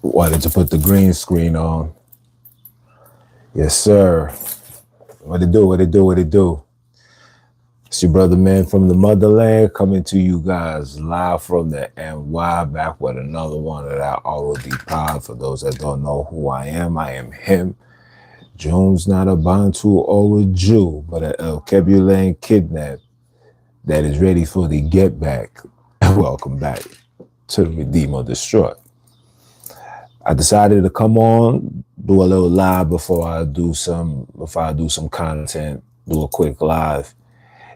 Wanted to put the green screen on. Yes, sir. What it do? What it do? What it do? It's your brother, man, from the motherland, coming to you guys live from the NY, back with another one of that already pod. For those that don't know who I am him. Jones, not a Bantu or a Jew, but an El Kebulan kidnap that is ready for the get back. Welcome back to the Redeemer Destroy. I decided to come on, do a little live before I do some content, do a quick live,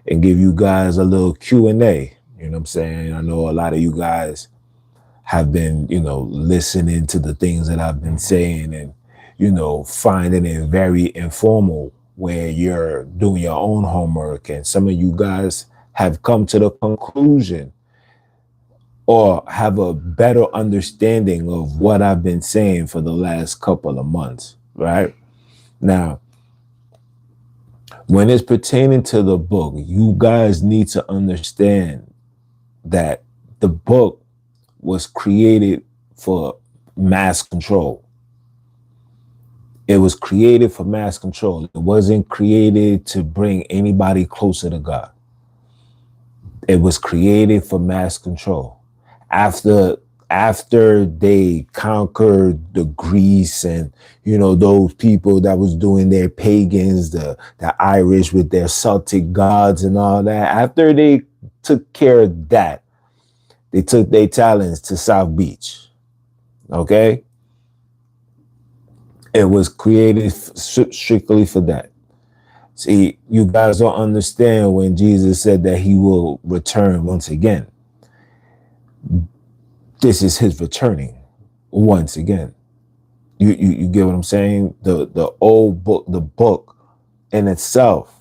and give you guys a little Q&A. You know what I'm saying? I know a lot of you guys have been, listening to the things that I've been saying and, finding it very informal where you're doing your own homework. And some of you guys have come to the conclusion or have a better understanding of what I've been saying for the last couple of months, right? Now, when it's pertaining to the book, you guys need to understand that the book was created for mass control. It was created for mass control. It wasn't created to bring anybody closer to God. It was created for mass control. After they conquered the Greece and, those people that was doing their pagans, the Irish with their Celtic gods and all that, after they took care of that, they took their talents to South Beach. Okay? It was created strictly for that. See, you guys don't understand when Jesus said that he will return once again. This is his returning once again. You get what I'm saying? The old book, the book in itself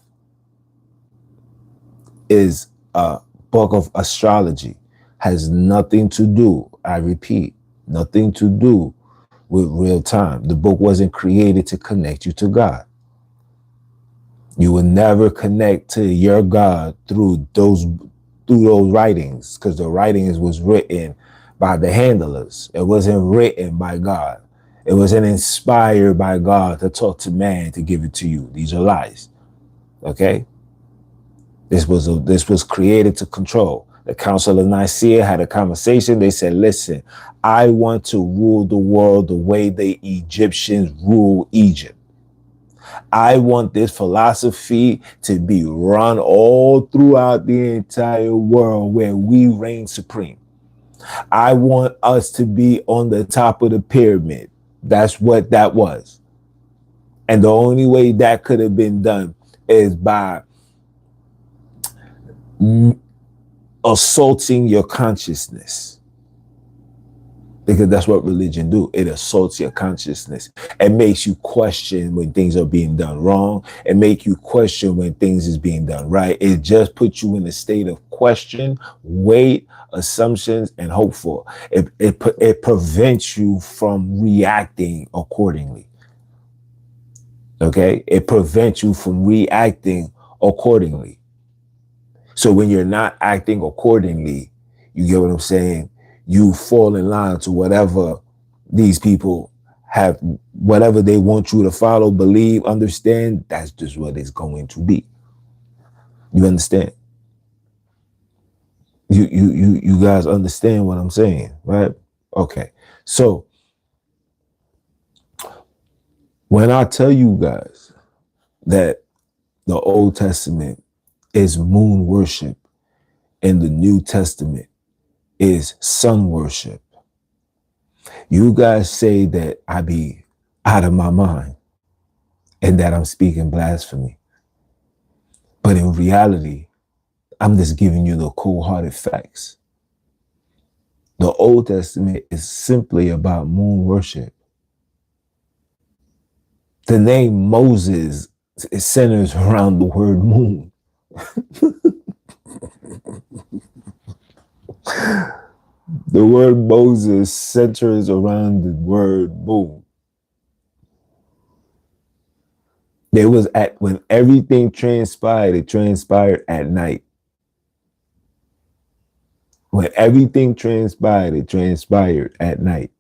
is a book of astrology. Has nothing to do, I repeat, nothing to do with real time. The book wasn't created to connect you to God. You will never connect to your God through those writings, because the writings was written by the handlers. It wasn't written by God. It wasn't inspired by God to talk to man to give it to you. These are lies. Okay? This was created to control. The Council of Nicaea had a conversation. They said, listen, I want to rule the world the way the Egyptians rule Egypt. I want this philosophy to be run all throughout the entire world where we reign supreme. I want us to be on the top of the pyramid. That's what that was. And the only way that could have been done is by assaulting your consciousness. Because that's what religion do. It assaults your consciousness. It makes you question when things are being done wrong. It makes you question when things is being done right. It just puts you in a state of question, wait, assumptions, and hope for. It prevents you from reacting accordingly. Okay? It prevents you from reacting accordingly. So when you're not acting accordingly, you get what I'm saying? You fall in line to whatever these people have, whatever they want you to follow, believe, understand. That's just what it's going to be. You understand? You guys understand what I'm saying, right? Okay. So when I tell you guys that the Old Testament is moon worship and the New Testament is sun worship, you guys say that I be out of my mind and that I'm speaking blasphemy. But in reality, I'm just giving you the cold-hearted facts. The Old Testament is simply about moon worship. The name Moses centers around the word moon. The word Moses centers around the word moon. There was when everything transpired, it transpired at night. When everything transpired, it transpired at night.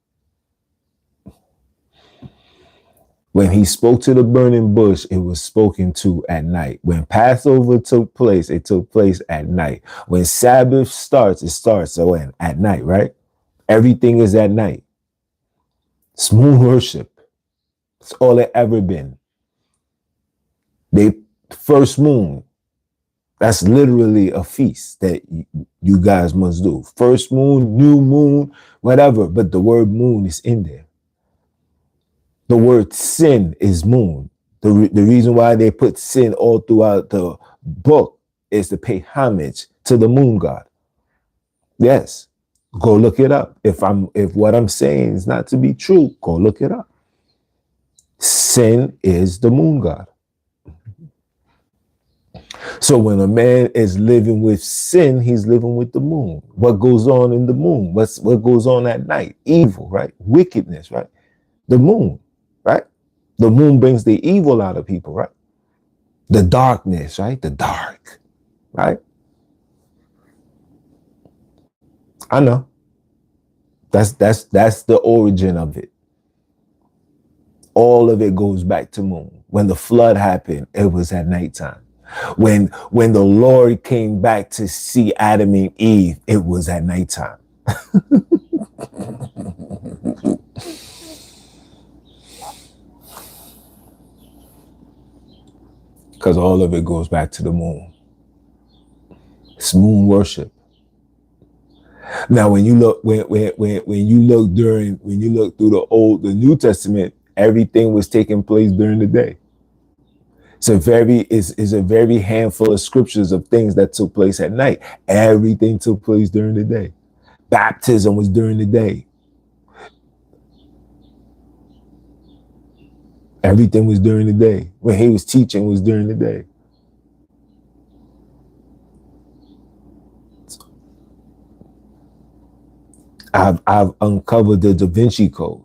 When he spoke to the burning bush, it was spoken to at night. When Passover took place, it took place at night. When Sabbath starts, it starts at night, right? Everything is at night. It's moon worship. It's all it ever been. First moon, that's literally a feast that you guys must do. First moon, new moon, whatever, but the word moon is in there. The word sin is moon. The reason why they put sin all throughout the book is to pay homage to the moon god. Yes, go look it up. If what I'm saying is not to be true, go look it up. Sin is the moon god. So when a man is living with sin, he's living with the moon. What goes on in the moon? What goes on at night? Evil, right? Wickedness, right? The moon, right? The moon brings the evil out of people, right? The darkness, right? The dark, right? I know. That's the origin of it. All of it goes back to moon. When the flood happened, it was at nighttime. When the Lord came back to see Adam and Eve, it was at nighttime. Because all of it goes back to the moon. It's moon worship. Now, when you look through the New Testament, everything was taking place during the day. It's a very handful of scriptures of things that took place at night. Everything took place during the day. Baptism was during the day. Everything was during the day. When he was teaching was during the day. I've uncovered the Debunking Code.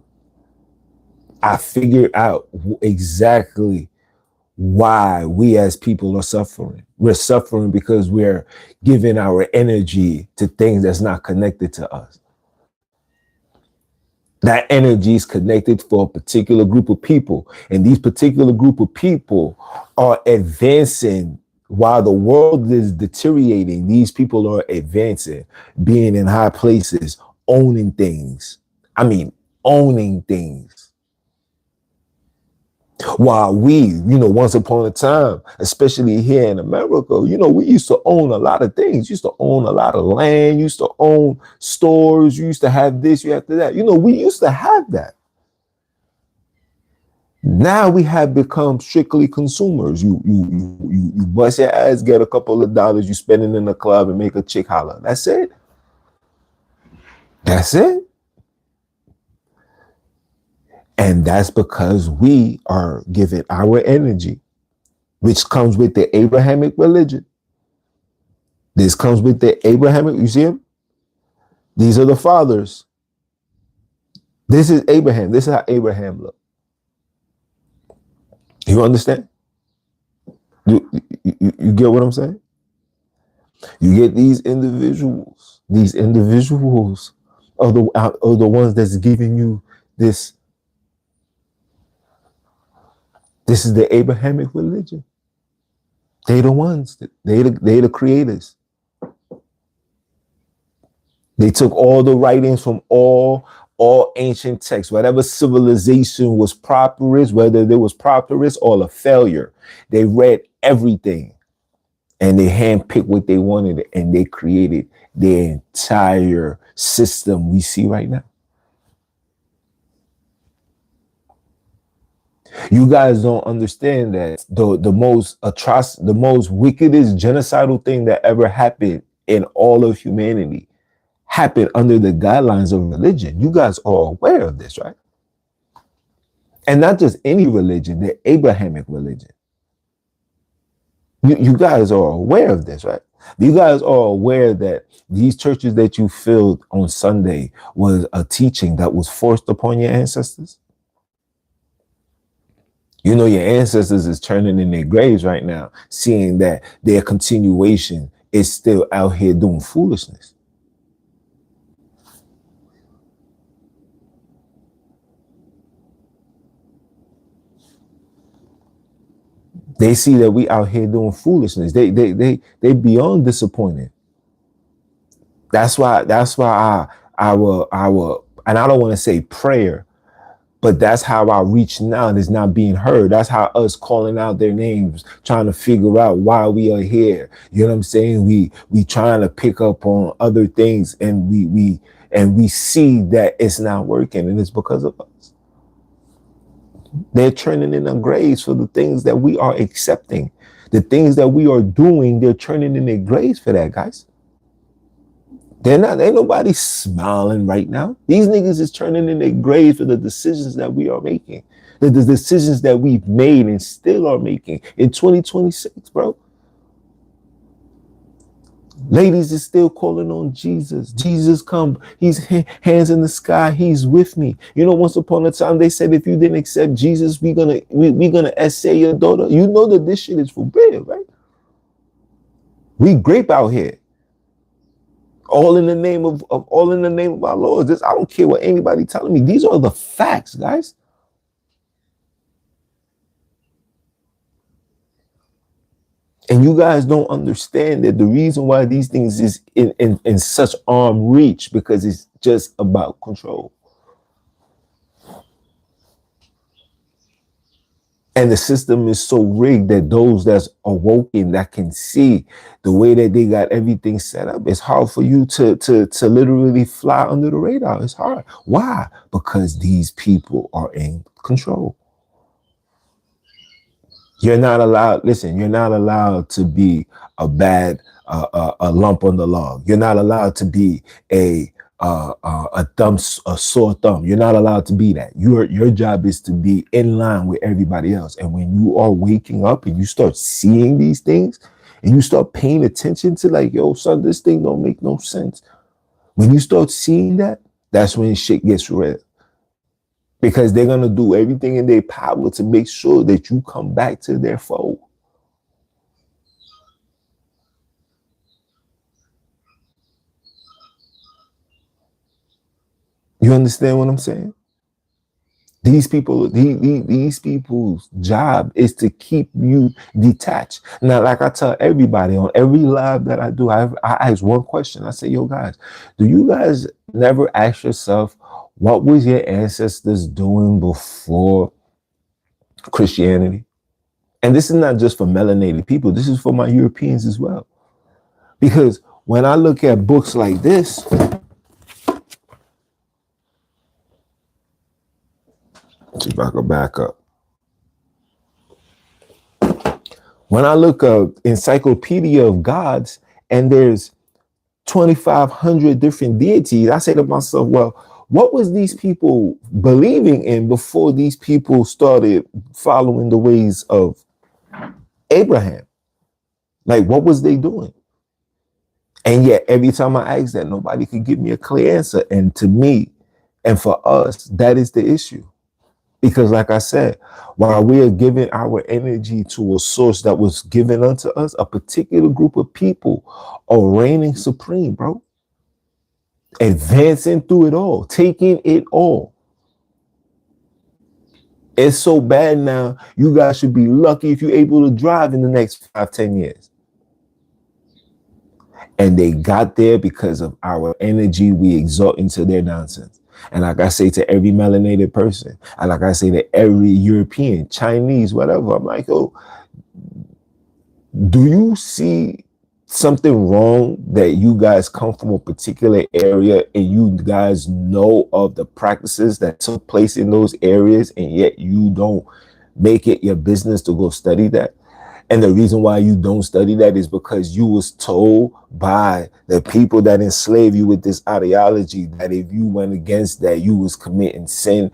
I figured out exactly why we as people are suffering. We're suffering because we're giving our energy to things that's not connected to us. That energy is connected for a particular group of people. And these particular group of people are advancing while the world is deteriorating. These people are advancing, being in high places, owning things. I mean, owning things. While we, once upon a time, especially here in America, we used to own a lot of things. Used to own a lot of land, used to own stores, you used to have this, you have to that. We used to have that. Now we have become strictly consumers. You bust your ass, get a couple of dollars, you spend it in the club and make a chick holler. That's it. That's it. And that's because we are giving our energy, which comes with the Abrahamic religion. This comes with the Abrahamic, you see him? These are the fathers. This is Abraham. This is how Abraham looked. You understand? You get what I'm saying? You get these individuals. These individuals are the ones that's giving you this. This is the Abrahamic religion. They the ones. They the creators. They took all the writings from all ancient texts, whatever civilization was prosperous, whether there was prosperous or a failure. They read everything and they handpicked what they wanted and they created the entire system we see right now. You guys don't understand that the most wickedest genocidal thing that ever happened in all of humanity happened under the guidelines of religion. You guys are aware of this, right? And not just any religion, the Abrahamic religion. You guys are aware of this, right? You guys are aware that these churches that you filled on Sunday was a teaching that was forced upon your ancestors? You know, your ancestors is turning in their graves right now, seeing that their continuation is still out here doing foolishness. They see that we out here doing foolishness. They beyond disappointed. That's why our and I don't want to say prayer, but that's how our reaching out is not being heard. That's how us calling out their names, trying to figure out why we are here. You know what I'm saying? We trying to pick up on other things, and we see that it's not working, and it's because of us. They're turning in their graves for the things that we are accepting. The things that we are doing, they're turning in their graves for that, guys. They're not, ain't nobody smiling right now. These niggas is turning in their graves for the decisions that we are making. The decisions that we've made and still are making in 2026, bro. Ladies is still calling on Jesus. Jesus come. He's hands in the sky. He's with me. You know, once upon a time they said if you didn't accept Jesus, we gonna essay your daughter. You know that this shit is for real, right? We grape out here. All in the name of all in the name of our Lord. I don't care what anybody telling me. These are the facts, guys. And you guys don't understand that the reason why these things is in such arm reach, because it's just about control. And the system is so rigged that those that's awoken, that can see the way that they got everything set up, it's hard for you to literally fly under the radar. It's hard. Why? Because these people are in control. You're not allowed, listen, you're not allowed to be a bad, a lump on the log. You're not allowed to be a sore thumb. You're not allowed to be that. Your job is to be in line with everybody else. And when you are waking up and you start seeing these things and you start paying attention to like, yo, son, this thing don't make no sense. When you start seeing that, that's when shit gets real. Because they're going to do everything in their power to make sure that you come back to their fold. You understand what I'm saying? These people, these people's job is to keep you detached. Now, like I tell everybody on every live that I do, I ask one question. I say, yo, guys, do you guys never ask yourself, what was your ancestors doing before Christianity? And this is not just for melanated people. This is for my Europeans as well. Because when I look at books like this, see if I can back up. When I look up Encyclopedia of Gods and there's 2,500 different deities, I say to myself, well, what was these people believing in before these people started following the ways of Abraham? Like, what was they doing? And yet, every time I ask that, nobody could give me a clear answer. And to me, and for us, that is the issue. Because like I said, while we are giving our energy to a source that was given unto us, a particular group of people are reigning supreme, bro. Advancing through it all, taking it all. It's so bad now, you guys should be lucky if you're able to drive in the next 5-10 years. And they got there because of our energy we exalt into their nonsense. And like I say to every melanated person, and like I say to every European, Chinese, whatever, I'm like, oh, do you see something wrong that you guys come from a particular area and you guys know of the practices that took place in those areas, and yet you don't make it your business to go study that? And the reason why you don't study that is because you was told by the people that enslaved you with this ideology that if you went against that, you was committing sin,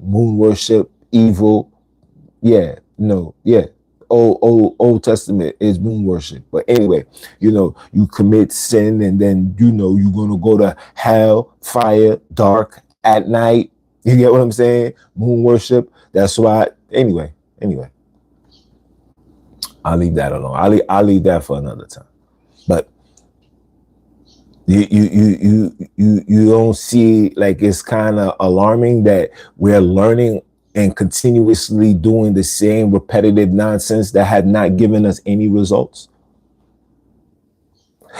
moon worship, evil. Yeah, no, yeah. Old Testament is moon worship. But anyway, you commit sin, and then you're gonna go to hell, fire, dark at night. You get what I'm saying? Moon worship. That's why. Anyway, I'll leave that alone. I'll leave that for another time. But you don't see, like, it's kind of alarming that we're learning and continuously doing the same repetitive nonsense that had not given us any results.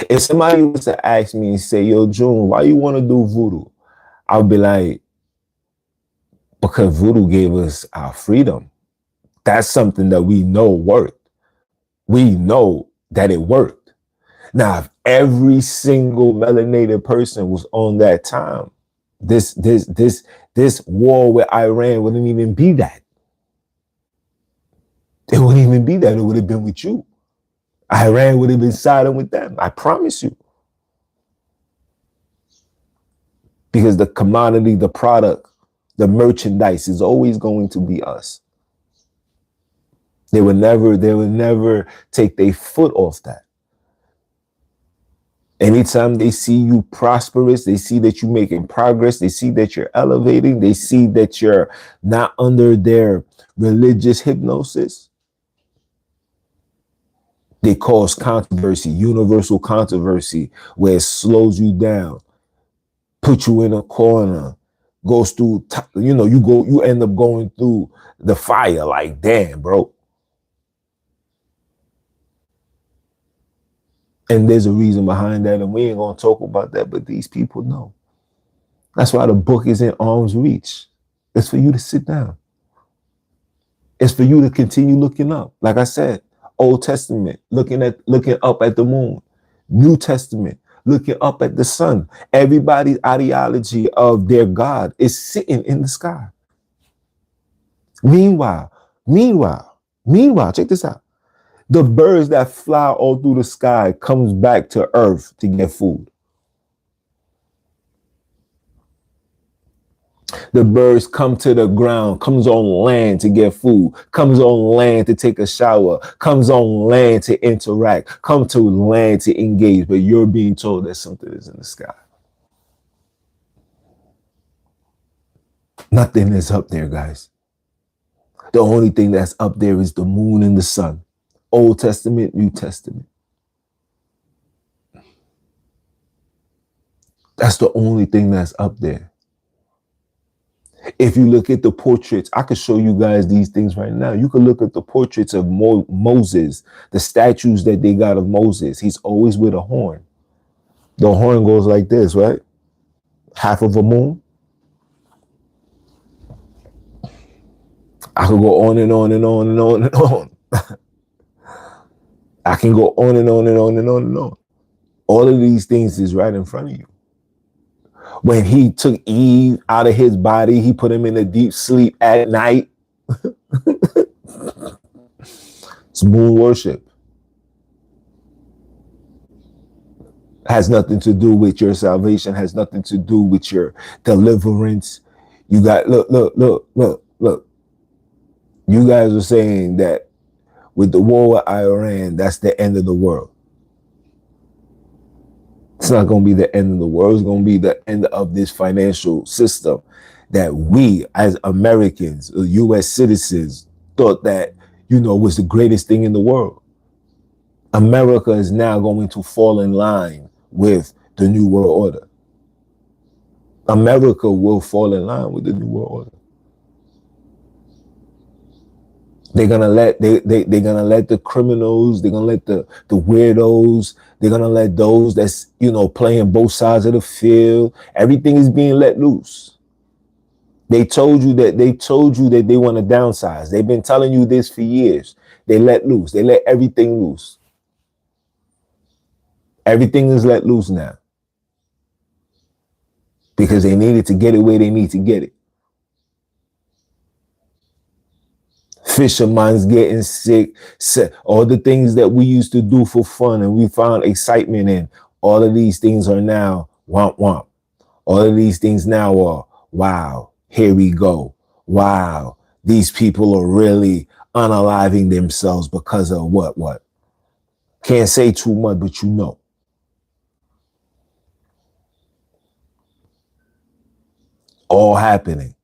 If somebody was to ask me and say, yo, June, why you want to do voodoo? I'll be like, because voodoo gave us our freedom. That's something that we know worked. We know that it worked. Now, if every single melanated person was on that time, this war with Iran wouldn't even be that. It wouldn't even be that. It would have been with you. Iran would have been siding with them. I promise you. Because the commodity, the product, the merchandise is always going to be us. They would never take their foot off that. Anytime they see you prosperous, they see that you're making progress, they see that you're elevating, they see that you're not under their religious hypnosis, they cause controversy, universal controversy, where it slows you down, put you in a corner, goes through, you end up going through the fire. Like, damn, bro. And there's a reason behind that, and we ain't gonna talk about that, but these people know. That's why the book is in arm's reach. It's for you to sit down. It's for you to continue looking up. Like I said, Old Testament, looking up at the moon. New Testament, looking up at the sun. Everybody's ideology of their God is sitting in the sky. Meanwhile, check this out. The birds that fly all through the sky comes back to Earth to get food. The birds come to the ground, comes on land to get food, comes on land to take a shower, comes on land to interact, come to land to engage. But you're being told that something is in the sky. Nothing is up there, guys. The only thing that's up there is the moon and the sun. Old Testament, New Testament. That's the only thing that's up there. If you look at the portraits, I could show you guys these things right now. You could look at the portraits of Moses, the statues that they got of Moses. He's always with a horn. The horn goes like this, right? Half of a moon. I could go on and on and on and on and on. I can go on and on and on and on and on. All of these things is right in front of you. When he took Eve out of his body, he put him in a deep sleep at night. It's moon worship. Has nothing to do with your salvation, has nothing to do with your deliverance. You got, look. You guys are saying that with the war with Iran, that's the end of the world. It's not going to be the end of the world. It's going to be the end of this financial system that we as Americans, U.S. citizens, thought that, was the greatest thing in the world. America is now going to fall in line with the New World Order. America will fall in line with the New World Order. They're gonna let the criminals, they're gonna let the weirdos, they're gonna let those that's playing both sides of the field. Everything is being let loose. They told you that they want to downsize. They've been telling you this for years. They let loose. They let everything loose. Everything is let loose now. Because they needed to get it where they need to get it. Fishermen's getting sick, all the things that we used to do for fun and we found excitement in, all of these things are now womp womp. All of these things now are, wow, here we go. Wow, these people are really unaliving themselves because of what? Can't say too much, but you know. All happening.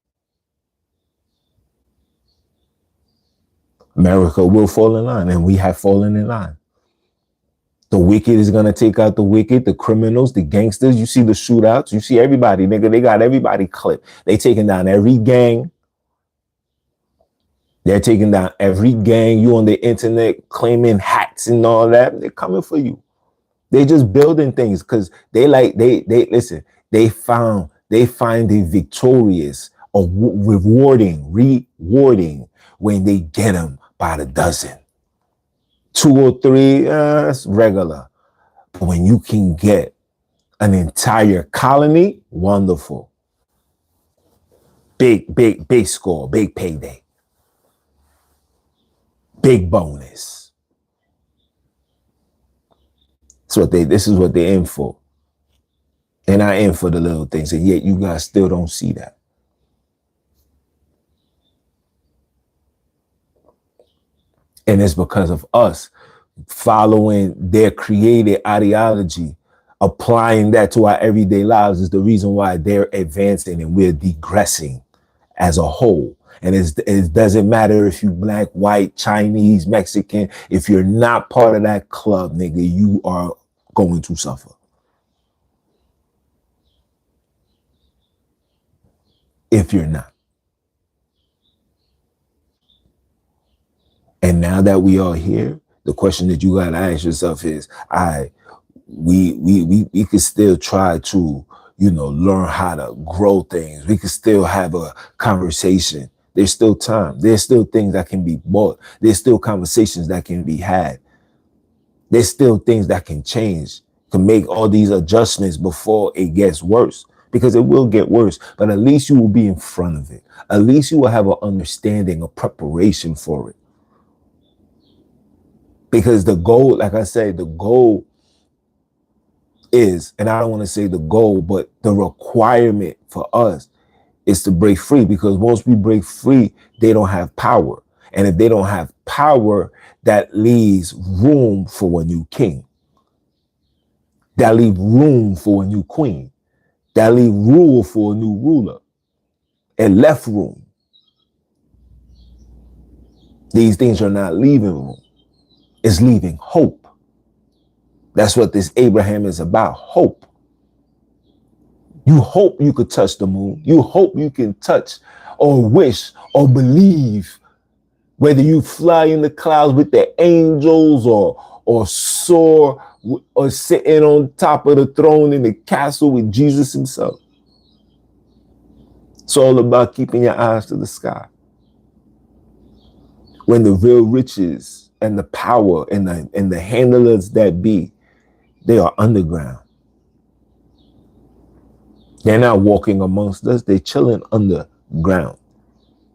America will fall in line, and we have fallen in line. The wicked is going to take out the wicked, the criminals, the gangsters. You see the shootouts. You see everybody, nigga. They got everybody clipped. They taking down every gang. They're taking down every gang. You on the internet claiming hats and all that. They're coming for you. They just building things because they listen. They find it victorious or rewarding when they get them by the dozen. 2 or 3, that's regular. But when you can get an entire colony, wonderful. Big score, big payday. Big bonus. This is what they're in for. They're not in for the little things, and yet you guys still don't see that. And it's because of us following their created ideology, applying that to our everyday lives is the reason why they're advancing and we're digressing as a whole. And it doesn't matter if you black, white, Chinese, Mexican. If you're not part of that club, nigga, you are going to suffer. If you're not. And now that we are here, the question that you gotta ask yourself is, we could still try to, learn how to grow things. We could still have a conversation. There's still time. There's still things that can be bought. There's still conversations that can be had. There's still things that can change, can make all these adjustments before it gets worse. Because it will get worse, but at least you will be in front of it. At least you will have an understanding, a preparation for it. Because the goal, like I said, the goal is, and I don't want to say the goal, but the requirement for us is to break free. Because once we break free, they don't have power. And if they don't have power, that leaves room for a new king. That leaves room for a new queen. That leaves room for a new ruler. It left room. These things are not leaving room. It's leaving hope. That's what this Abraham is about, hope. You hope you could touch the moon. You hope you can touch or wish or believe, whether you fly in the clouds with the angels or soar or sitting on top of the throne in the castle with Jesus himself. It's all about keeping your eyes to the sky. When the real riches and the power and the handlers that be, they are underground. They're not walking amongst us. They're chilling underground.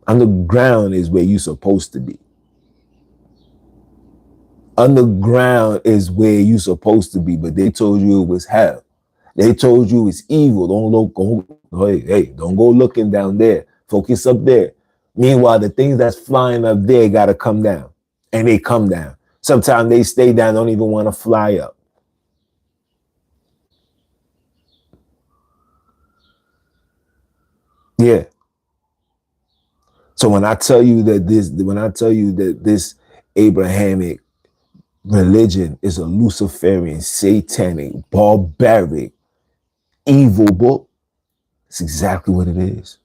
Underground is where you're supposed to be. Underground is where you're supposed to be, but they told you it was hell. They told you it's evil. Don't go looking down there. Focus up there. Meanwhile, the things that's flying up there got to come down. And they come down. Sometimes they stay down, don't even want to fly up. Yeah. So when I tell you that this Abrahamic religion is a Luciferian, satanic, barbaric, evil book, it's exactly what it is.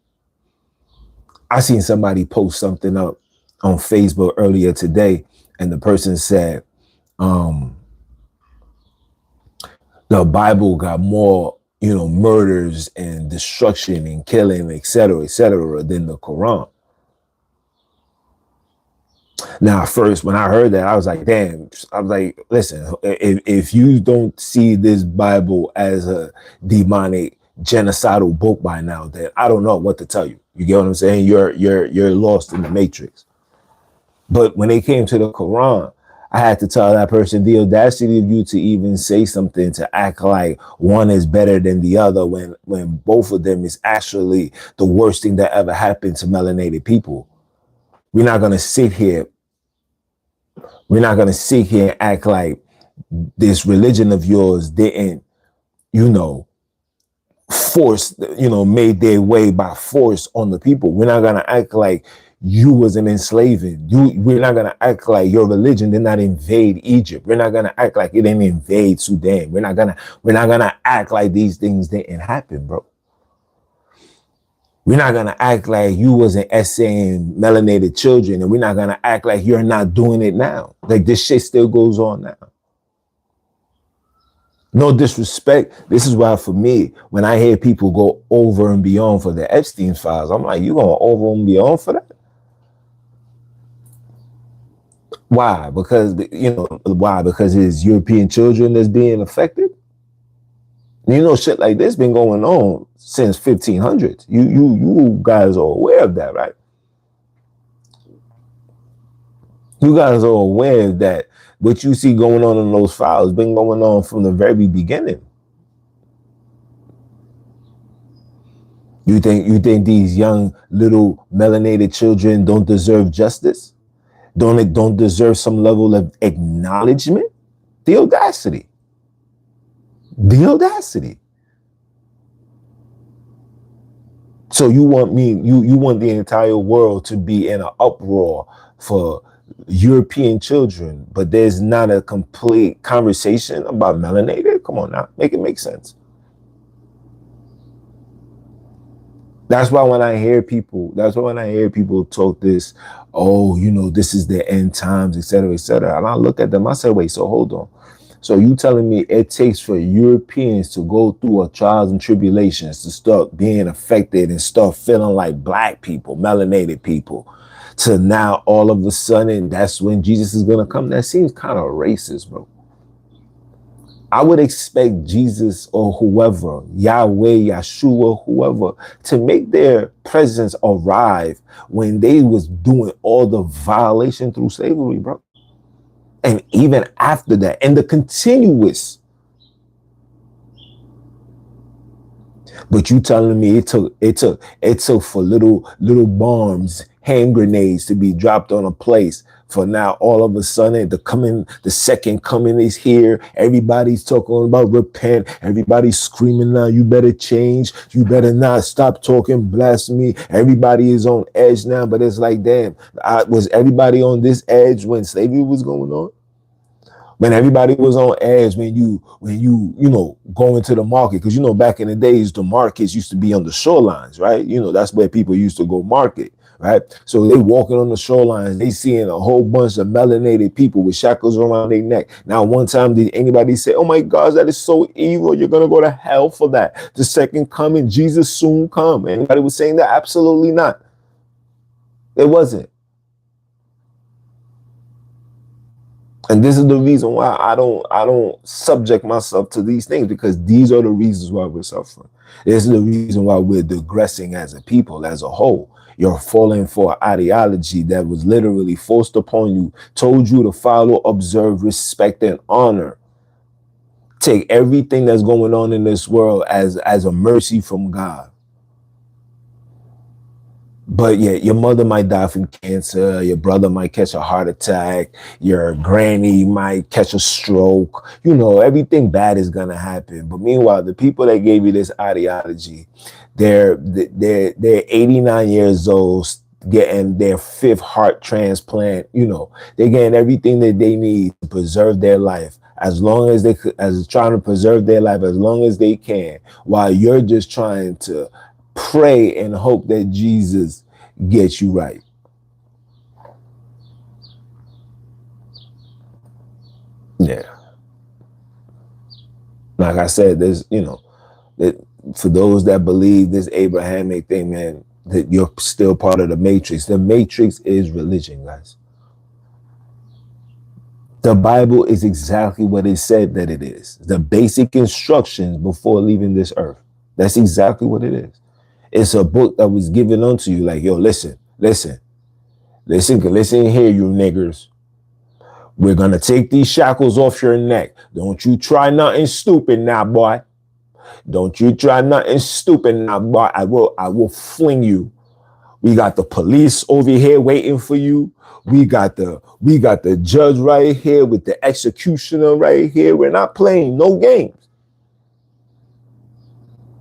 I seen somebody post something up on Facebook earlier today, and the person said, the Bible got more, murders and destruction and killing, etc., than the Quran. Now, first, when I heard that, I was like, damn. I was like, listen, if you don't see this Bible as a demonic, genocidal book by now, then I don't know what to tell you. You get what I'm saying? You're lost in the matrix. But when it came to the Quran, I had to tell that person, the audacity of you to even say something, to act like one is better than the other when both of them is actually the worst thing that ever happened to melanated people. We're not going to sit here We're not going to sit here and act like this religion of yours didn't, you know, force, you know, made their way by force on the people. We're not going to act like you was an enslaving. We're not going to act like your religion did not invade Egypt. We're not going to act like it didn't invade Sudan. We're not going to act like these things didn't happen, bro. We're not going to act like you wasn't essaying melanated children, and we're not going to act like you're not doing it now. Like, this shit still goes on now. No disrespect. This is why, for me, when I hear people go over and beyond for the Epstein files, I'm like, you going over and beyond for that? Why? Because, you know, why? Because it's European children that's being affected? You know, shit like this been going on since 1500s. You guys are aware of that, right? You guys are aware that what you see going on in those files been going on from the very beginning. You think these young little melanated children don't deserve justice? Don't deserve some level of acknowledgement? The audacity. The audacity. So you want you want the entire world to be in an uproar for European children, but there's not a complete conversation about melanated? Come on now, make it make sense. That's why when I hear people talk this, oh, you know, this is the end times, etc., etc., and I look at them, I say, wait, so hold on. So you telling me it takes for Europeans to go through a trials and tribulations to start being affected and start feeling like black people, melanated people, to now all of a sudden that's when Jesus is gonna come? That seems kind of racist, bro. I would expect Jesus or whoever, Yahweh, Yeshua, whoever, to make their presence arrive when they was doing all the violation through slavery, bro. And even after that, and the continuous. But you telling me it took for little bombs, hand grenades to be dropped on a place for now all of a sudden the second coming is here. Everybody's talking about repent. Everybody's screaming now, you better change. You better not stop talking blasphemy. Everybody is on edge now, but it's like, damn, was everybody on this edge when slavery was going on? When everybody was on edge, when you know, going to the market, because, you know, back in the days, the markets used to be on the shorelines, right? You know, that's where people used to go market, right? So they walking on the shorelines, they seeing a whole bunch of melanated people with shackles around their neck. Now, one time, did anybody say, oh my gosh, that is so evil, you're going to go to hell for that? The second coming, Jesus soon come. Anybody was saying that? Absolutely not. It wasn't. And this is the reason why I don't subject myself to these things, because these are the reasons why we're suffering. This is the reason why we're digressing as a people, as a whole. You're falling for an ideology that was literally forced upon you, told you to follow, observe, respect, and honor. Take everything that's going on in this world as a mercy from God. But yeah, your mother might die from cancer. Your brother might catch a heart attack. Your granny might catch a stroke. You know, everything bad is gonna happen. But meanwhile, the people that gave you this ideology, they're 89 years old, getting their fifth heart transplant. You know, they're getting everything that they need to preserve their life, as long as as trying to preserve their life as long as they can, while you're just trying to pray and hope that Jesus gets you right. Yeah. Like I said, there's, you know, that for those that believe this Abrahamic thing, man, that you're still part of the matrix. The matrix is religion, guys. The Bible is exactly what it said that it is. The basic instructions before leaving this earth. That's exactly what it is. It's a book that was given unto you, like, yo, listen here, you niggers. We're gonna take these shackles off your neck. Don't you try nothing stupid now, boy. Don't you try nothing stupid now, boy. I will fling you We got the police over here waiting for you. We got the judge right here with the executioner right here. We're not playing no games.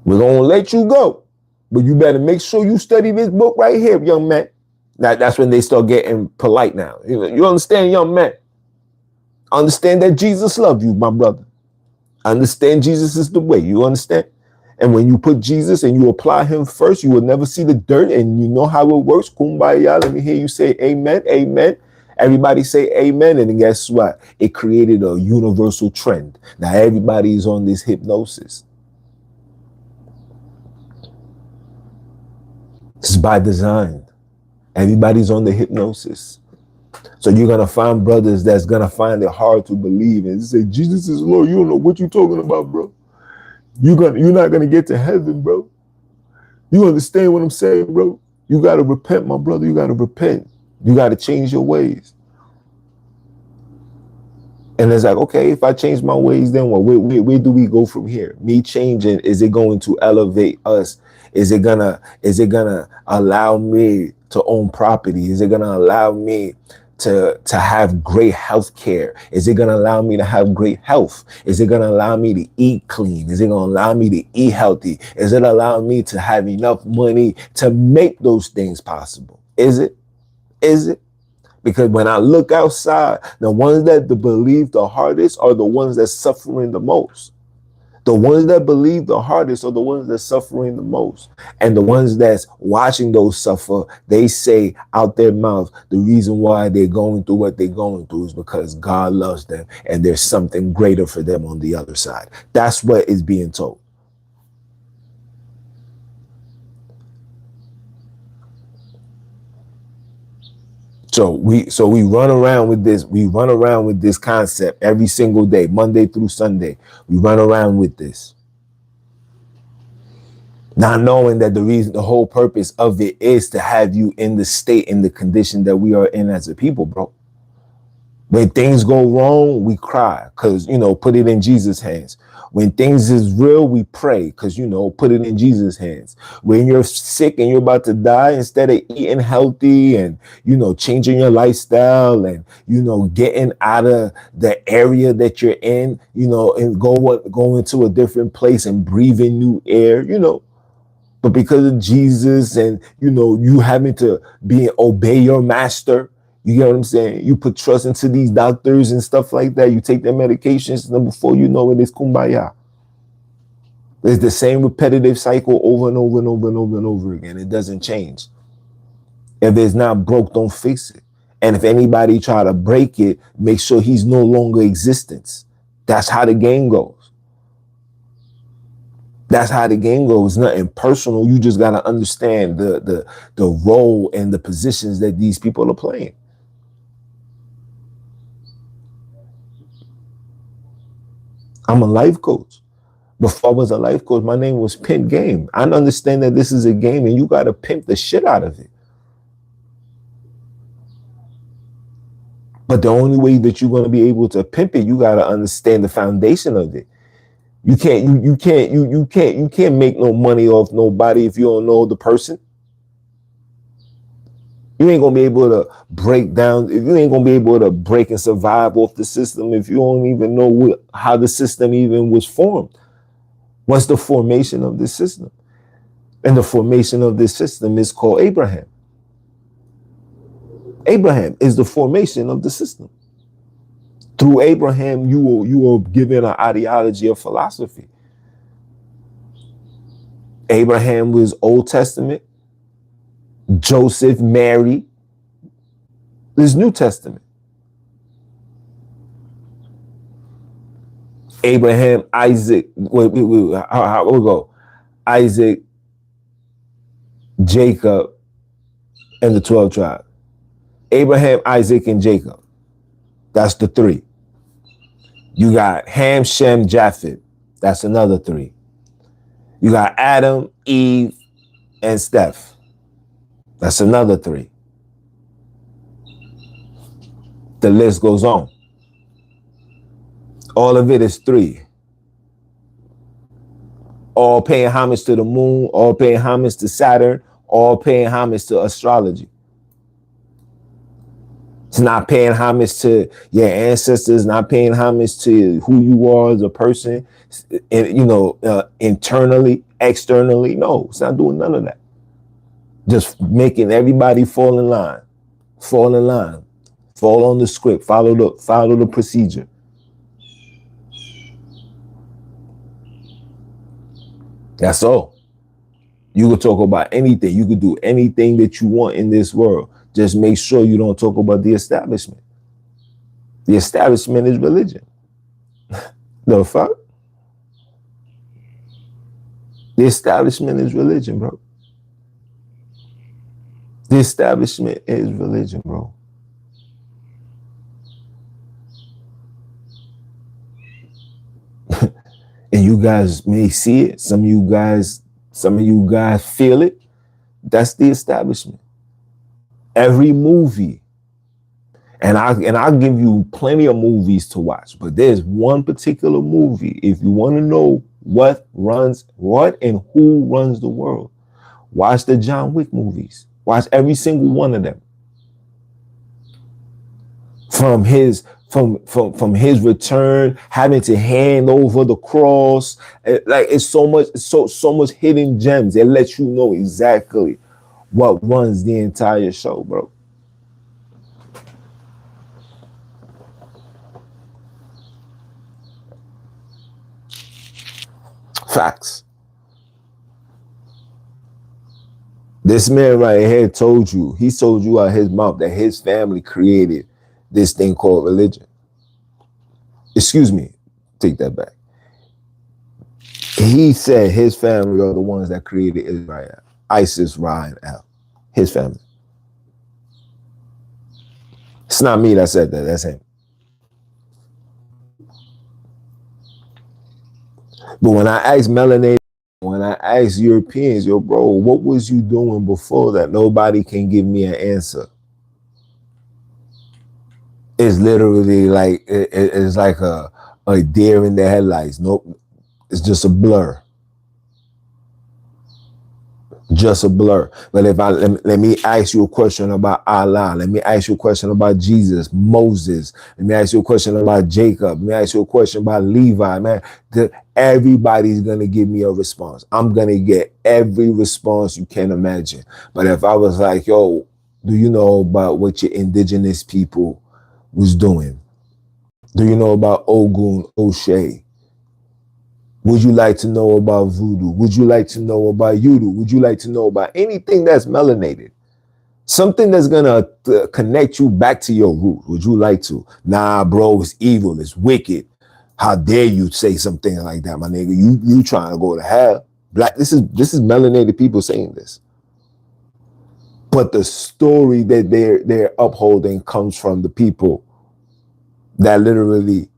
We're gonna let you go, but you better make sure you study this book right here, young man. That's when they start getting polite now. You understand, young man? Understand that Jesus loves you, my brother. Understand Jesus is the way. You understand? And when you put Jesus and you apply him first, you will never see the dirt, and you know how it works. Kumbaya. Let me hear you say amen, amen. Everybody say amen. And then guess what? It created a universal trend. Now everybody is on this hypnosis. It's by design. Everybody's on the hypnosis. So you're going to find brothers that's going to find it hard to believe and say, Jesus is Lord. You don't know what you're talking about, bro. You're not going to get to heaven, bro. You understand what I'm saying, bro? You got to repent, my brother. You got to repent. You got to change your ways. And it's like, okay, if I change my ways, then what? Where do we go from here? Me changing, is it going to elevate us? Is it gonna allow me to own property? Is it gonna allow me to have great health care? Is it gonna allow me to have great health? Is it gonna allow me to eat clean? Is it gonna allow me to eat healthy? Is it allowing me to have enough money to make those things possible? Is it? Is it? Because when I look outside, the ones that believe the hardest are the ones that suffering the most. The ones that believe the hardest are the ones that suffering the most. And the ones that's watching those suffer, they say out their mouth, the reason why they're going through what they're going through is because God loves them and there's something greater for them on the other side. That's what is being told. So we run around with this concept every single day, Monday through Sunday. We run around with this, not knowing that the whole purpose of it is to have you in the state, in the condition that we are in as a people, bro. When things go wrong, we cry because, put it in Jesus' hands. When things is real, we pray because, put it in Jesus' hands. When you're sick and you're about to die, instead of eating healthy and, changing your lifestyle and, getting out of the area that you're in, and go into a different place and breathe in new air, But because of Jesus and, you having to obey your master, you get what I'm saying? You put trust into these doctors and stuff like that. You take their medications, and then before you know it, it's kumbaya. It's the same repetitive cycle over and over and over and over and over again. It doesn't change. If it's not broke, don't fix it. And if anybody try to break it, make sure he's no longer existence. That's how the game goes. That's how the game goes. It's nothing personal. You just got to understand the role and the positions that these people are playing. I'm a life coach. Before I was a life coach, my name was Pimp Game. I understand that this is a game and you got to pimp the shit out of it. But the only way that you're going to be able to pimp it, you got to understand the foundation of it. You can't make no money off nobody if you don't know the person. You ain't gonna be able to break down. You ain't gonna be able to break and survive off the system if you don't even know how the system even was formed. What's the formation of this system? And the formation of this system is called Abraham. Abraham is the formation of the system. Through Abraham, you were given an ideology of philosophy. Abraham was Old Testament. Joseph, Mary is New Testament. Abraham, Isaac, how we go? Isaac, Jacob, and the 12 tribes. Abraham, Isaac, and Jacob. That's the three. You got Ham, Shem, Japheth. That's another three. You got Adam, Eve, and Steph. That's another three. The list goes on. All of it is three. All paying homage to the moon, all paying homage to Saturn, all paying homage to astrology. It's not paying homage to your ancestors, not paying homage to who you are as a person, and internally, externally. No, it's not doing none of that. Just making everybody fall in line, fall in line, fall on the script, follow the procedure. That's all. You could talk about anything. You could do anything that you want in this world. Just make sure you don't talk about the establishment. The establishment is religion. The fuck? The establishment is religion, bro. The establishment is religion, bro. And you guys may see it. Some of you guys feel it. That's the establishment. Every movie, and I'll give you plenty of movies to watch, but there's one particular movie. If you want to know what and who runs the world, watch the John Wick movies. Watch every single one of them. From his return, having to hand over the cross, it's so much hidden gems. It lets you know exactly what runs the entire show, bro. Facts. This man right here told you out his mouth that his family created this thing called religion. Excuse me, take that back. He said his family are the ones that created Israel. ISIS, Ra, and Al. His family. It's not me that said that, that's him. But when I asked melanated, when I asked Europeans, yo, bro, what was you doing before that? Nobody can give me an answer. It's literally like, it's like a deer in the headlights. Nope, it's just a blur. Just a blur. But if let me ask you a question about Allah, let me ask you a question about Jesus, Moses, let me ask you a question about Jacob, let me ask you a question about Levi, man. Everybody's gonna give me a response. I'm gonna get every response you can imagine. But if I was like, yo, do you know about what your indigenous people was doing? Do you know about Ogun, O'Shea? Would you like to know about voodoo? Would you like to know about Yudu? Would you like to know about anything that's melanated? Something that's gonna connect you back to your root. Would you like to? Nah, bro, it's evil, it's wicked. How dare you say something like that, my nigga? You trying to go to hell. Black, this is melanated people saying this. But the story that they're upholding comes from the people that literally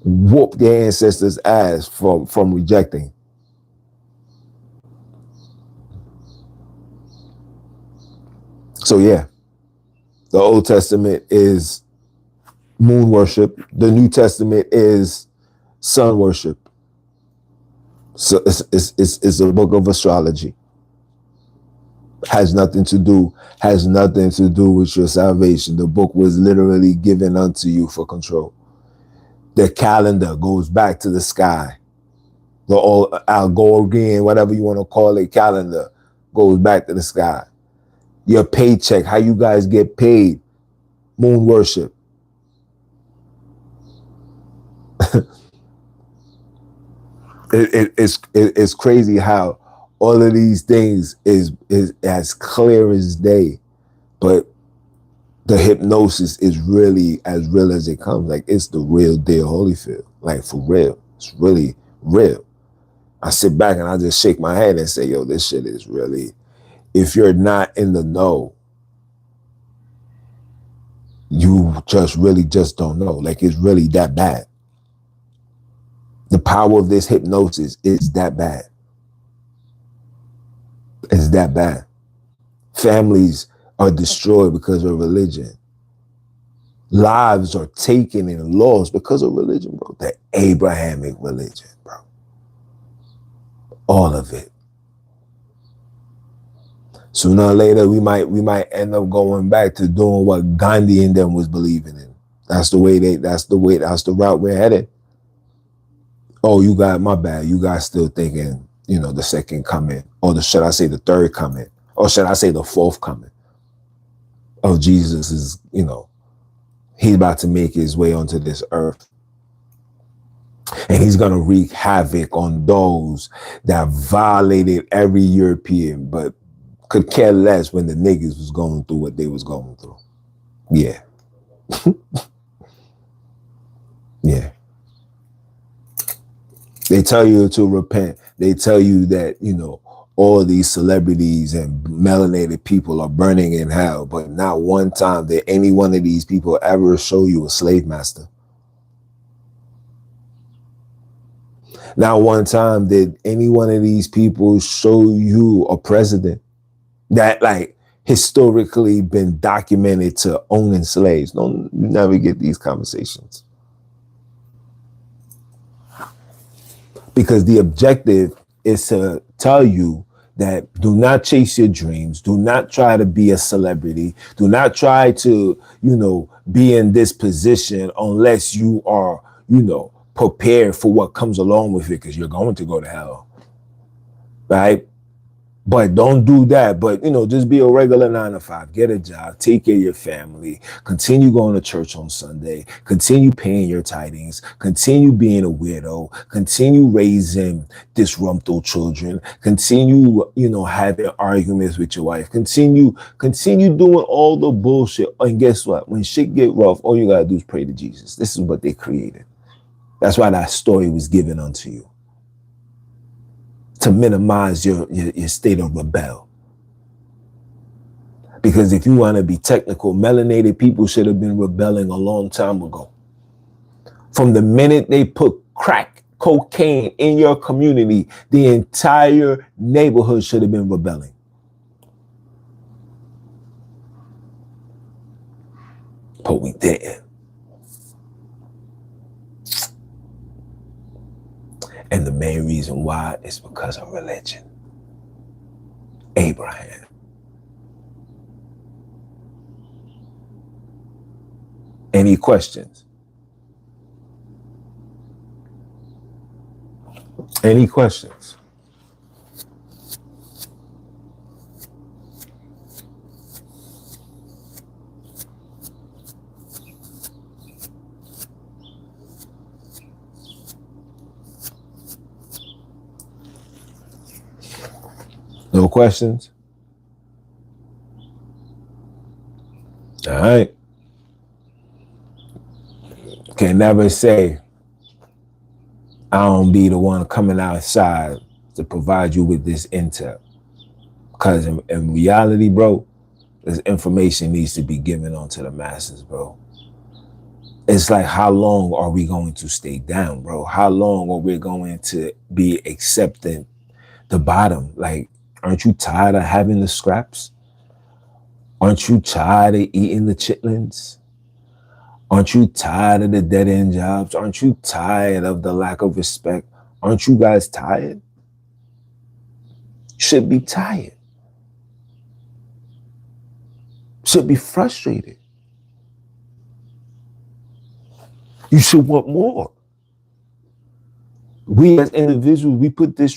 whoop their ancestors' ass from rejecting. So yeah, the Old Testament is moon worship. The New Testament is sun worship. So it's a book of astrology. Has nothing to do with your salvation. The book was literally given unto you for control. The calendar goes back to the sky. The old Algorian, whatever you want to call it, calendar goes back to the sky. Your paycheck, how you guys get paid, moon worship. It's crazy how all of these things is as clear as day, but the hypnosis is really as real as it comes. Like, it's the real deal Holyfield. Like, for real. It's really real. I sit back and I just shake my head and say, yo, this shit is really, if you're not in the know, you just really just don't know. Like, it's really that bad. The power of this hypnosis is that bad. It's that bad. Families are destroyed because of religion. Lives are taken and lost because of religion, bro. The Abrahamic religion, bro. All of it. Sooner or later, we might end up going back to doing what Gandhi and them was believing in. That's the route we're headed. Oh, my bad. You guys still thinking, the second coming, or should I say the third coming, or should I say the fourth coming of Jesus is, he's about to make his way onto this earth. And he's going to wreak havoc on those that violated every European, but could care less when the niggas was going through what they was going through. Yeah. Yeah. They tell you to repent. They tell you that, all these celebrities and melanated people are burning in hell, but not one time did any one of these people ever show you a slave master. Not one time did any one of these people show you a president that historically been documented to owning slaves. No, you never get these conversations. Because the objective is to tell you that do not chase your dreams. Do not try to be a celebrity. Do not try to, be in this position unless you are, prepared for what comes along with it, because you're going to go to hell. Right? But don't do that. But, just be a regular 9 to 5. Get a job. Take care of your family. Continue going to church on Sunday. Continue paying your tithings. Continue being a widow. Continue raising disgruntled children. Continue, having arguments with your wife. Continue doing all the bullshit. And guess what? When shit get rough, all you got to do is pray to Jesus. This is what they created. That's why that story was given unto you. To minimize your state of rebel. Because if you want to be technical, melanated people should have been rebelling a long time ago. From the minute they put crack cocaine in your community, the entire neighborhood should have been rebelling. But we didn't. And the main reason why is because of religion. Abraham. Any questions? Any questions? No questions? All right. Can never say I don't be the one coming outside to provide you with this intel. Because in reality, bro, this information needs to be given onto the masses, bro. It's like, how long are we going to stay down, bro? How long are we going to be accepting the bottom? Like, aren't you tired of having the scraps? Aren't you tired of eating the chitlins? Aren't you tired of the dead-end jobs? Aren't you tired of the lack of respect? Aren't you guys tired? You should be tired. Should be frustrated. You should want more. We as individuals,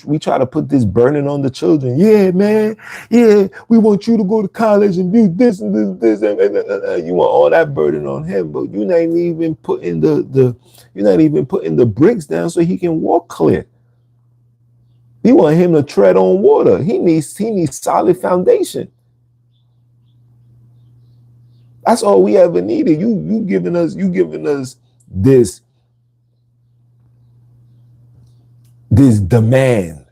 we try to put this burden on the children. Yeah, man. Yeah, we want you to go to college and do this and this and you want all that burden on him, but you're not even putting the bricks down so he can walk clear. You want him to tread on water. He needs solid foundation. That's all we ever needed. You giving us this demand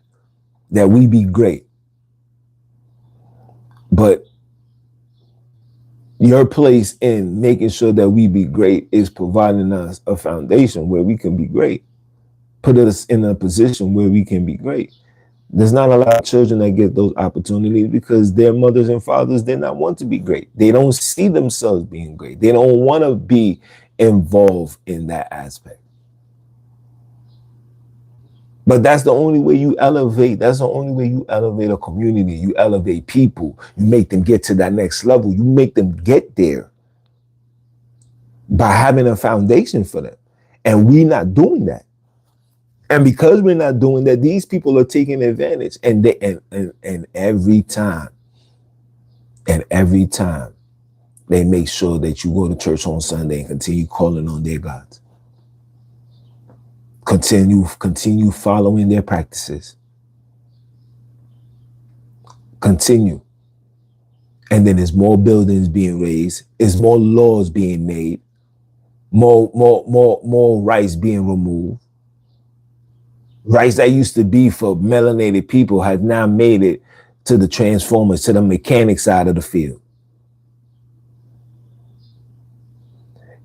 that we be great. But your place in making sure that we be great is providing us a foundation where we can be great. Put us in a position where we can be great. There's not a lot of children that get those opportunities because their mothers and fathers did not want to be great. They don't see themselves being great. They don't want to be involved in that aspect. But that's the only way you elevate. That's the only way you elevate a community. You elevate people. You make them get to that next level. You make them get there by having a foundation for them. And we're not doing that. And because we're not doing that, these people are taking advantage. And they and every time, they make sure that you go to church on Sunday and continue calling on their gods. Continue following their practices. Continue. And then there's more buildings being raised, there's more laws being made, more rights being removed. Rights that used to be for melanated people has now made it to the transformers, to the mechanic side of the field.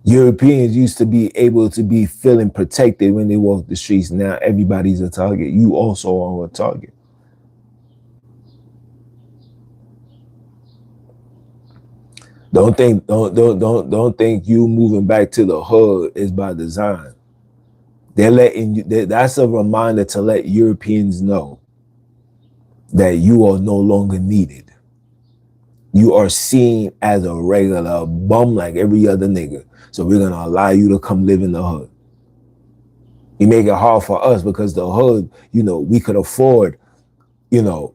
Europeans used to be able to be feeling protected when they walk the streets. Now everybody's a target. You also are a target. Don't think you moving back to the hood is by design. They're letting you. That's a reminder to let Europeans know that you are no longer needed. You are seen as a regular bum like every other nigga. So we're gonna allow you to come live in the hood. You make it hard for us because the hood, we could afford, $500,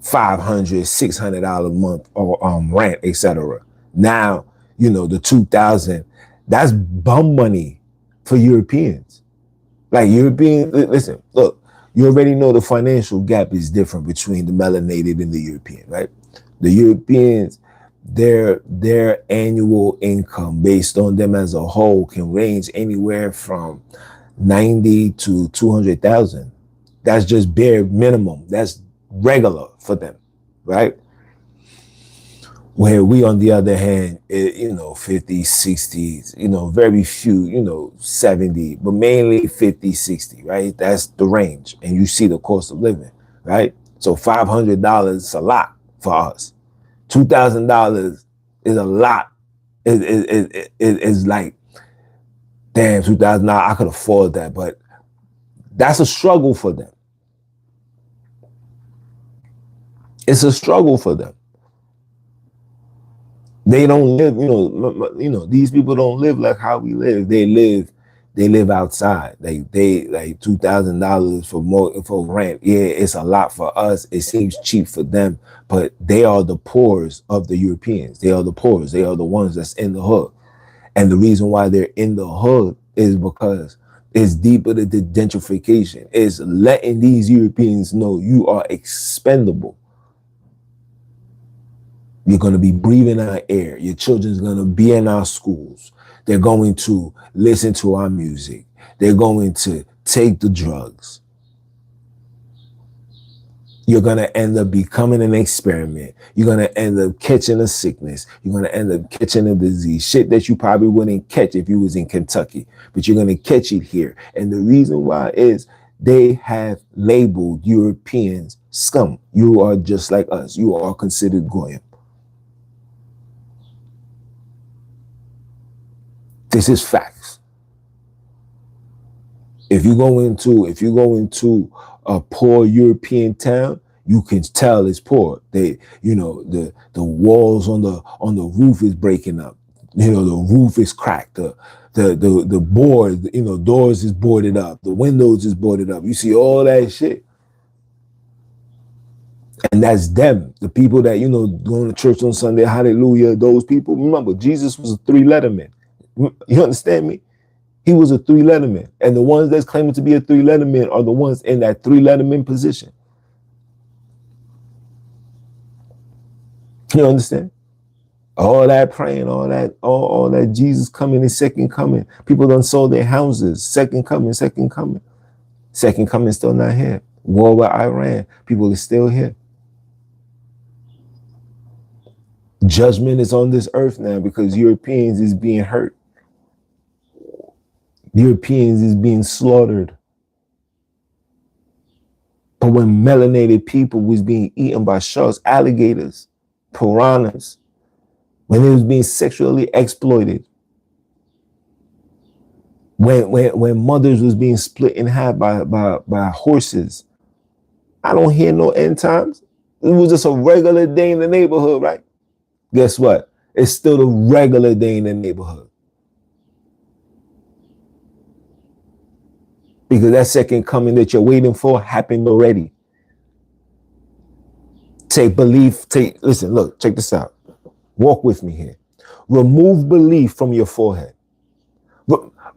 $600 a month or rent, etc. Now, the 2,000, that's bum money for Europeans. Like listen, look, you already know the financial gap is different between the melanated and the European, right? The Europeans, their annual income based on them as a whole can range anywhere from 90 to 200,000. That's just bare minimum. That's regular for them, right? Where we, on the other hand, 50, 60, very few, 70, but mainly 50, 60, right? That's the range. And you see the cost of living, right? So $500 is a lot for us. $2,000 is a lot. It's like, damn, $2,000, I could afford that. But that's a struggle for them. It's a struggle for them. They don't live, these people don't live like how we live. They live outside. Like $2,000 for rent. Yeah, it's a lot for us. It seems cheap for them, but they are the poorest of the Europeans. They are the poorest. They are the ones that's in the hood. And the reason why they're in the hood is because it's deeper than the gentrification. It's letting these Europeans know you are expendable. You're going to be breathing our air. Your children's going to be in our schools. They're going to listen to our music. They're going to take the drugs. You're going to end up becoming an experiment. You're going to end up catching a sickness. You're going to end up catching a disease. Shit that you probably wouldn't catch if you was in Kentucky. But you're going to catch it here. And the reason why is they have labeled Europeans scum. You are just like us. You are considered goyim. This is facts. If you go into a poor European town, you can tell it's poor. The walls on the roof is breaking up. The roof is cracked. The board, doors is boarded up. The windows is boarded up. You see all that shit. And that's them, the people that, going to church on Sunday, hallelujah, those people. Remember, Jesus was a 3-letter man. You understand me? He was a 3-letter man. And the ones that's claiming to be a 3-letter man are the ones in that 3-letter man position. You understand? All that praying, all that Jesus coming and second coming. People done sold their houses. Second coming, second coming. Second coming still not here. War with Iran. People are still here. Judgment is on this earth now because Europeans is being hurt. Europeans is being slaughtered. But when melanated people was being eaten by sharks, alligators, piranhas, when they was being sexually exploited, When mothers was being split in half by horses. I don't hear no end times. It was just a regular day in the neighborhood, right? Guess what? It's still a regular day in the neighborhood. Because that second coming that you're waiting for happened already. Listen, look, check this out. Walk with me here. Remove belief from your forehead.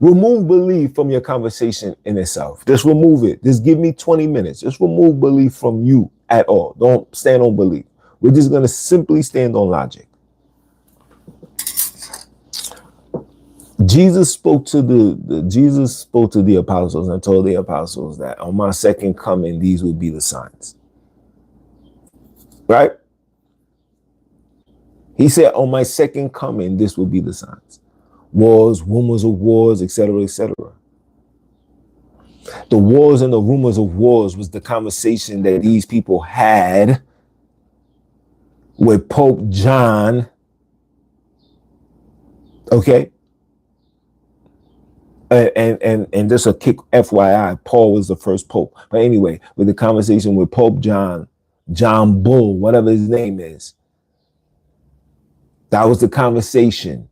Remove belief from your conversation in itself. Just remove it. Just give me 20 minutes. Just remove belief from you at all. Don't stand on belief. We're just going to simply stand on logic. Jesus spoke to the apostles and told the apostles that on my second coming, these will be the signs. Right? He said, on my second coming, this will be the signs. Wars, rumors of wars, etc., etc. The wars and the rumors of wars was the conversation that these people had with Pope John. Okay? And just a kick FYI, Paul was the first pope. But anyway, with the conversation with Pope John Bull, whatever his name is, that was the conversation.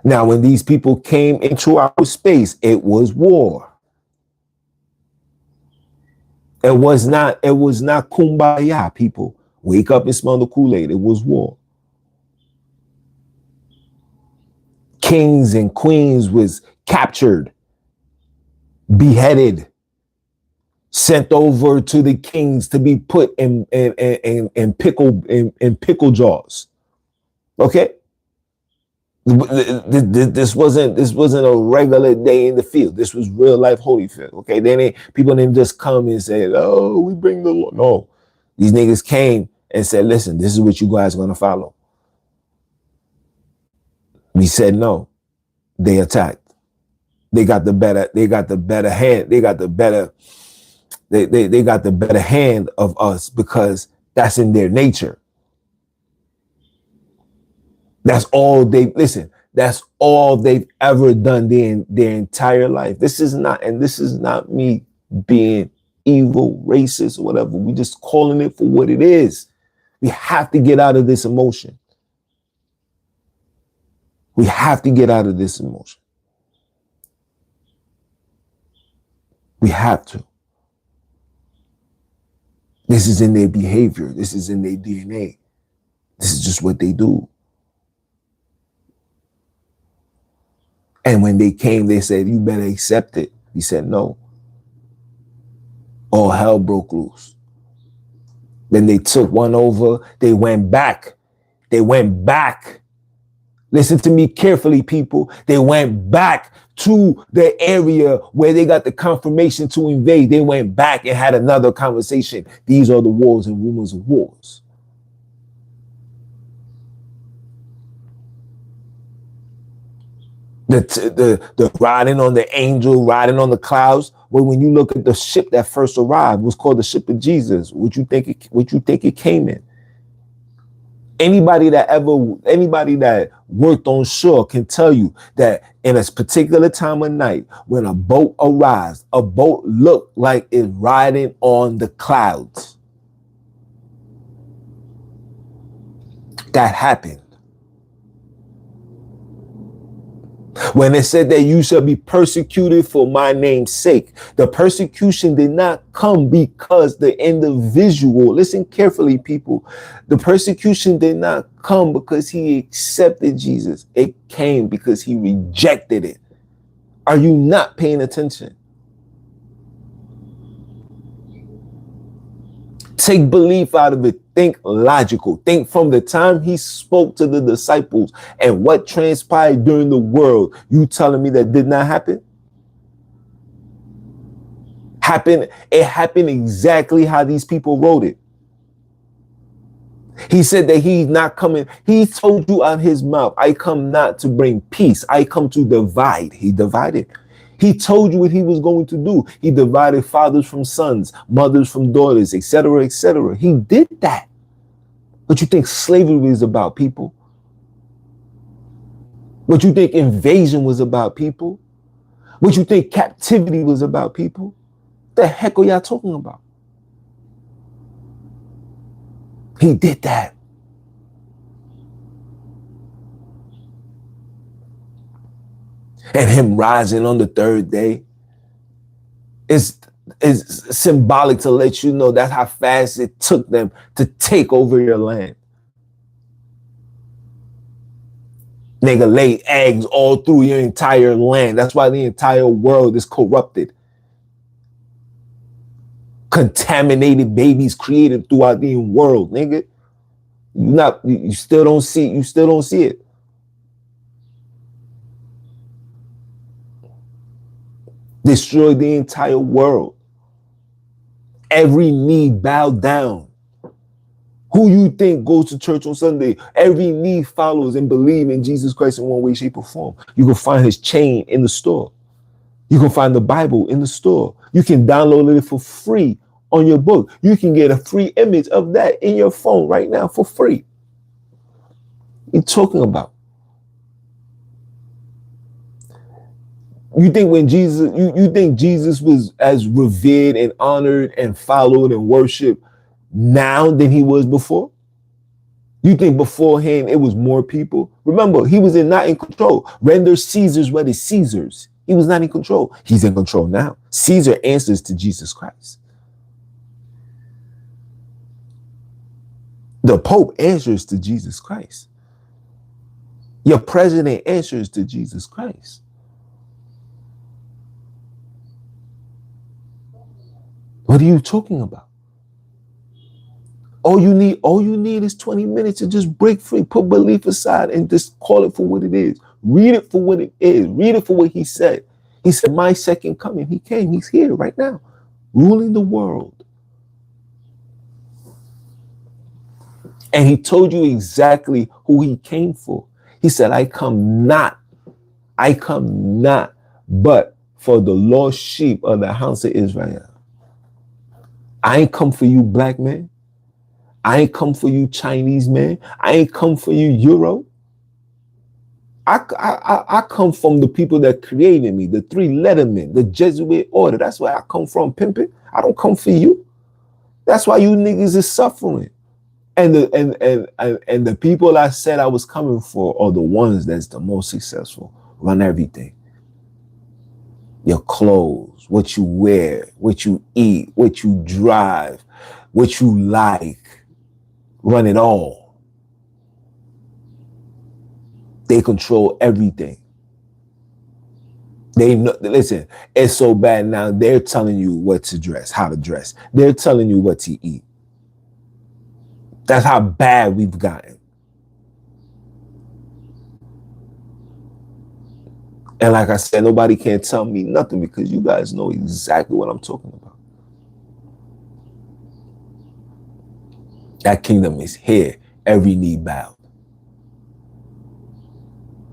Now, when these people came into our space, it was war. It was not kumbaya, people. Wake up and smell the Kool-Aid. It was war. Kings and queens was captured, beheaded, sent over to the kings to be put in pickle jaws. Okay? This wasn't a regular day in the field. This was real life Holyfield. Okay, people didn't just come and say, "Oh, we bring the Lord." No, these niggas came and said, "Listen, this is what you guys are gonna follow." We said no. They attacked. They got the better hand. They got the better hand of us because that's in their nature. That's all that's all they've ever done their entire life. This is not me being evil, racist, or whatever. We just calling it for what it is. We have to get out of this emotion. We have to get out of this emotion. We have to. This is in their behavior. This is in their DNA. This is just what they do. And when they came, they said, "You better accept it." He said, "No." All hell broke loose. Then they took one over. They went back. Listen to me carefully, people. They went back to the area where they got the confirmation to invade. They went back and had another conversation. These are the wars and rumors of wars. The riding on the angel, riding on the clouds. Well, when you look at the ship that first arrived, was called the ship of Jesus. What you think it came in? Anybody that worked on shore can tell you that in a particular time of night, when a boat arrives, a boat looked like it's riding on the clouds. That happened. When it said that you shall be persecuted for my name's sake, the persecution did not come because the individual, listen carefully, people, the persecution did not come because he accepted Jesus. It came because he rejected it. Are you not paying attention? Take belief out of it. Think logical. Think from the time he spoke to the disciples and what transpired during the world. You telling me that did not happen? It happened exactly how these people wrote it. He said that he's not coming. He told you out of his mouth, I come not to bring peace. I come to divide. He divided. He told you what he was going to do. He divided fathers from sons, mothers from daughters, etc., etc. He did that. What you think slavery is about, people? What you think invasion was about, people? What you think captivity was about, people? The heck are y'all talking about? He did that. And him rising on the third day is symbolic to let you know that's how fast it took them to take over your land. Nigga, lay eggs all through your entire land. That's why the entire world is corrupted. Contaminated babies created throughout the world, nigga. You still don't see it. Destroyed the entire world. Every knee bowed down. Who you think goes to church on Sunday? Every knee follows and believes in Jesus Christ in one way, shape, or form. You can find his chain in the store. You can find the Bible in the store. You can download it for free on your book. You can get a free image of that in your phone right now for free. What are you talking about? You think when Jesus, you think Jesus was as revered and honored and followed and worshiped now than he was before? You think beforehand it was more people? Remember, he was not in control. Render Caesar's what is Caesar's. He was not in control. He's in control now. Caesar answers to Jesus Christ. The Pope answers to Jesus Christ. Your president answers to Jesus Christ. What are you talking about? All you need is 20 minutes to just break free, put belief aside, and just call it for what it is. Read it for what it is. Read it for what he said. He said, my second coming. He came. He's here right now, ruling the world. And he told you exactly who he came for. He said, I come not, but for the lost sheep of the house of Israel. I ain't come for you, black man. I ain't come for you, Chinese man. I ain't come for you, Euro. I come from the people that created me, the three lettermen, the Jesuit order. That's where I come from, pimping. I don't come for you. That's why you niggas is suffering. And the people I said I was coming for are the ones that's the most successful. Run everything. Your clothes, what you wear, what you eat, what you drive, what you like. Run it all. They control everything. They know, listen, it's so bad now, they're telling you what to dress, how to dress. They're telling you what to eat. That's how bad we've gotten. And like I said, nobody can tell me nothing because you guys know exactly what I'm talking about. That kingdom is here. Every knee bowed.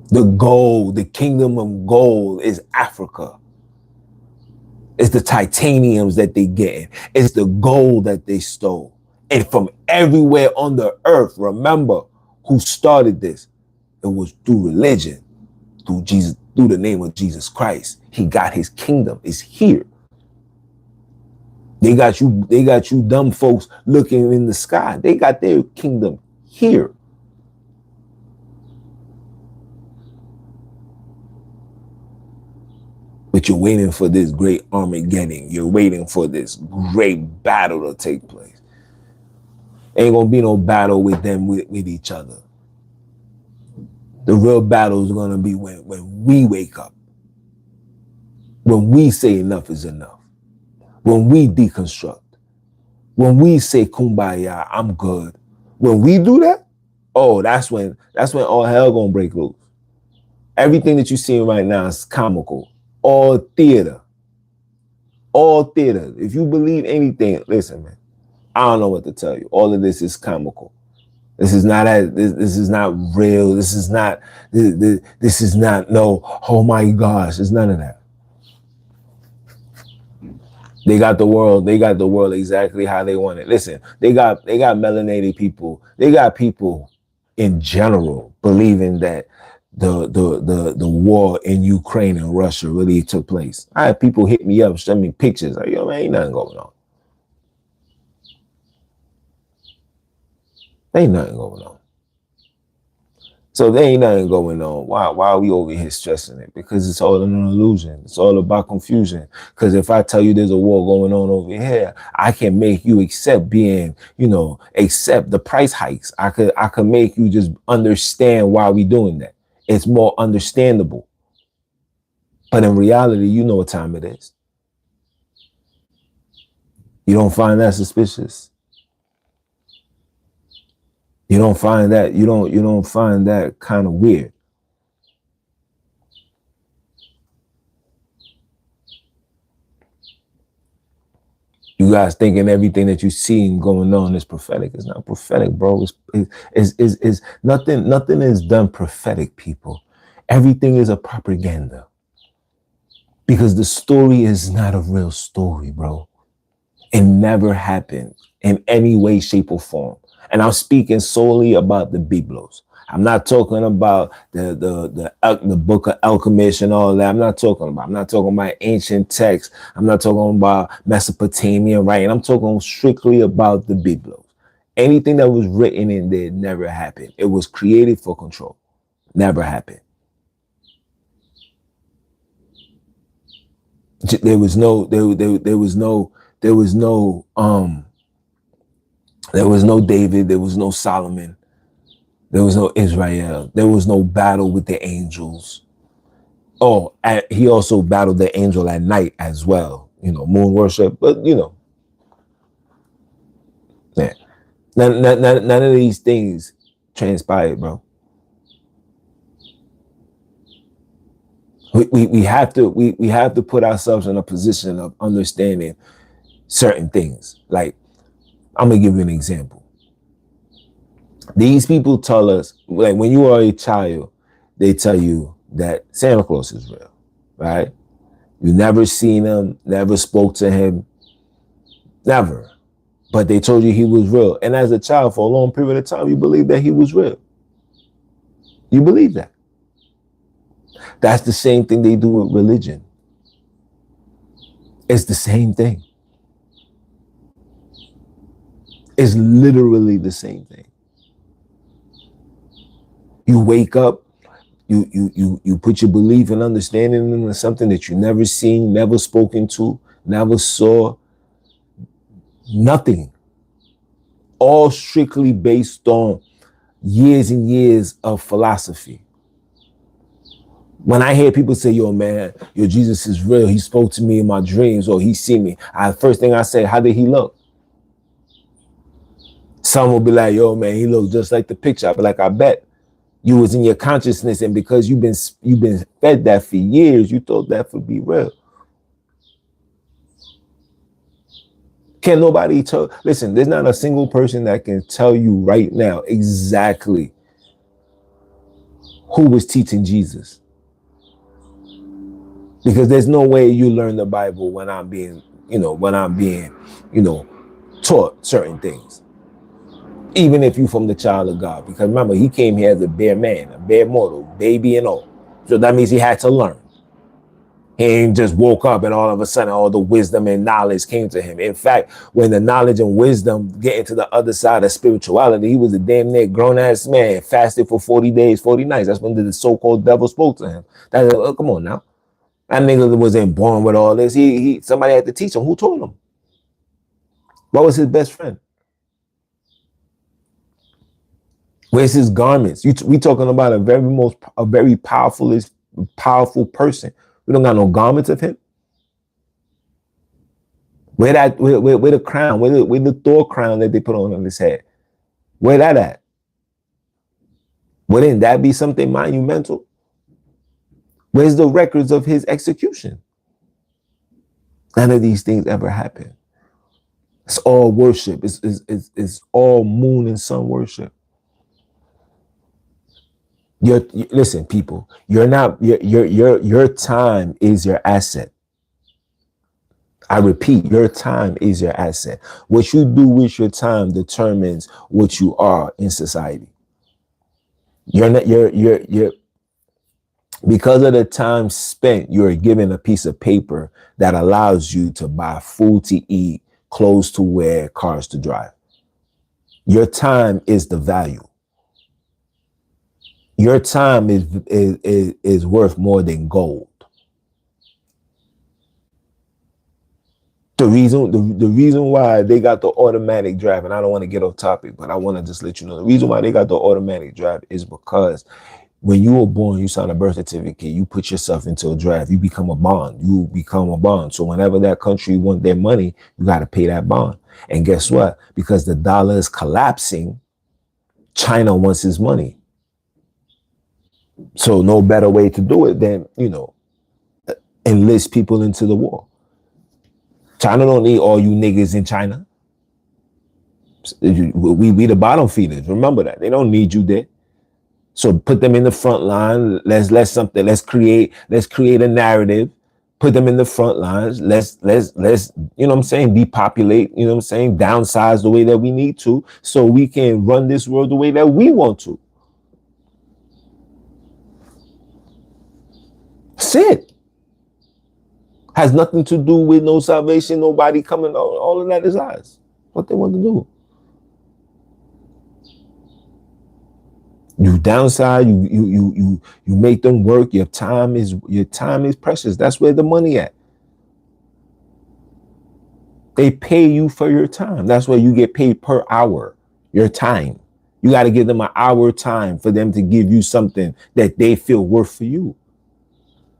The gold, the kingdom of gold is Africa. It's the titaniums that they get. It's the gold that they stole. And from everywhere on the earth, remember who started this. It was through religion, through Jesus, through the name of Jesus Christ. He got his kingdom. It's here. They got you dumb folks looking in the sky. They got their kingdom here. But you're waiting for this great Armageddon. You're waiting for this great battle to take place. Ain't gonna be no battle with them with each other. The real battle is gonna be when we wake up. When we say enough is enough. When we deconstruct. When we say kumbaya, I'm good. When we do that, oh, that's when all hell gonna break loose. Everything that you're seeing right now is comical. All theater. All theater. If you believe anything, listen, man. I don't know what to tell you. All of this is comical. This is not real. This is not no, oh my gosh. It's none of that. They got the world exactly how they want it. Listen, they got melanated people. They got people in general believing that the war in Ukraine and Russia really took place. I had people hit me up, send me pictures. Like, yo, man, ain't nothing going on. Ain't nothing going on. So there ain't nothing going on. Why are we over here stressing it? Because it's all an illusion. It's all about confusion. Because if I tell you there's a war going on over here, I can make you accept being, accept the price hikes. I could make you just understand why we doing that. It's more understandable. But in reality, you know what time it is. You don't find that suspicious. You don't find that, you don't find that kind of weird. You guys thinking everything that you see going on is prophetic. It's not prophetic, bro. It's nothing is done prophetic, people. Everything is a propaganda. Because the story is not a real story, bro. It never happened in any way, shape, or form. And I'm speaking solely about the Biblos. I'm not talking about the book of Alchemist and all that. I'm not talking about ancient texts. I'm not talking about Mesopotamian writing. I'm talking strictly about the Biblos. Anything that was written in there never happened. It was created for control. Never happened. There was no David, there was no Solomon, there was no Israel, there was no battle with the angels. Oh, and he also battled the angel at night as well, moon worship, but yeah. None of these things transpired, bro. We have to put ourselves in a position of understanding certain things. Like, I'm gonna give you an example. These people tell us, like, when you are a child, they tell you that Santa Claus is real, right? You never seen him, never spoke to him, never. But they told you he was real. And as a child, for a long period of time, you believe that he was real. You believe that. That's the same thing they do with religion. It's the same thing. It's literally the same thing. You wake up, you put your belief and understanding into something that you never seen, never spoken to, never saw, nothing. All strictly based on years and years of philosophy. When I hear people say, yo, man, your Jesus is real, he spoke to me in my dreams, or he see me, first thing I say, how did he look? Some will be like, yo, man, he looked just like the picture. I'll be like, I bet you was in your consciousness, and because you've been fed that for years, you thought that would be real. Can nobody tell? Listen, there's not a single person that can tell you right now exactly who was teaching Jesus. Because there's no way you learn the Bible when I'm being taught certain things. Even if you from the child of God. Because remember, he came here as a bare man, a bare mortal, baby and all. So that means he had to learn. He ain't just woke up and all of a sudden all the wisdom and knowledge came to him. In fact, when the knowledge and wisdom get into the other side of spirituality, he was a damn near grown-ass man, fasted for 40 days, 40 nights. That's when the so-called devil spoke to him. Come on now. That nigga wasn't born with all this. Somebody had to teach him. Who taught him? What was his best friend? Where's his garments? We talking about a very powerful person. We don't got no garments of him. Where the crown? Where the Thor crown that they put on his head? Where that at? Wouldn't that be something monumental? Where's the records of his execution? None of these things ever happened. It's all worship. It's all moon and sun worship. Listen, people. Your time is your asset. I repeat, your time is your asset. What you do with your time determines what you are in society. Because of the time spent, you're given a piece of paper that allows you to buy food to eat, clothes to wear, cars to drive. Your time is the value. Your time is worth more than gold. The reason why they got the automatic drive, and I don't want to get off topic, but I want to just let you know the reason why they got the automatic drive is because when you were born, you sign a birth certificate, you put yourself into a draft, you become a bond. You become a bond. So whenever that country want their money, you got to pay that bond. And guess what? Because the dollar is collapsing, China wants his money. So no better way to do it than, enlist people into the war. China don't need all you niggas in China. We the bottom feeders. Remember that. They don't need you there. So put them in the front line. Let's create a narrative. Put them in the front lines. Let's depopulate, downsize the way that we need to so we can run this world the way that we want to. That's it. Has nothing to do with no salvation, nobody coming. All of that is lies. What they want to do. You downside, you make them work. Your time is precious. That's where the money at. They pay you for your time. That's why you get paid per hour. Your time. You got to give them an hour time for them to give you something that they feel worth for you.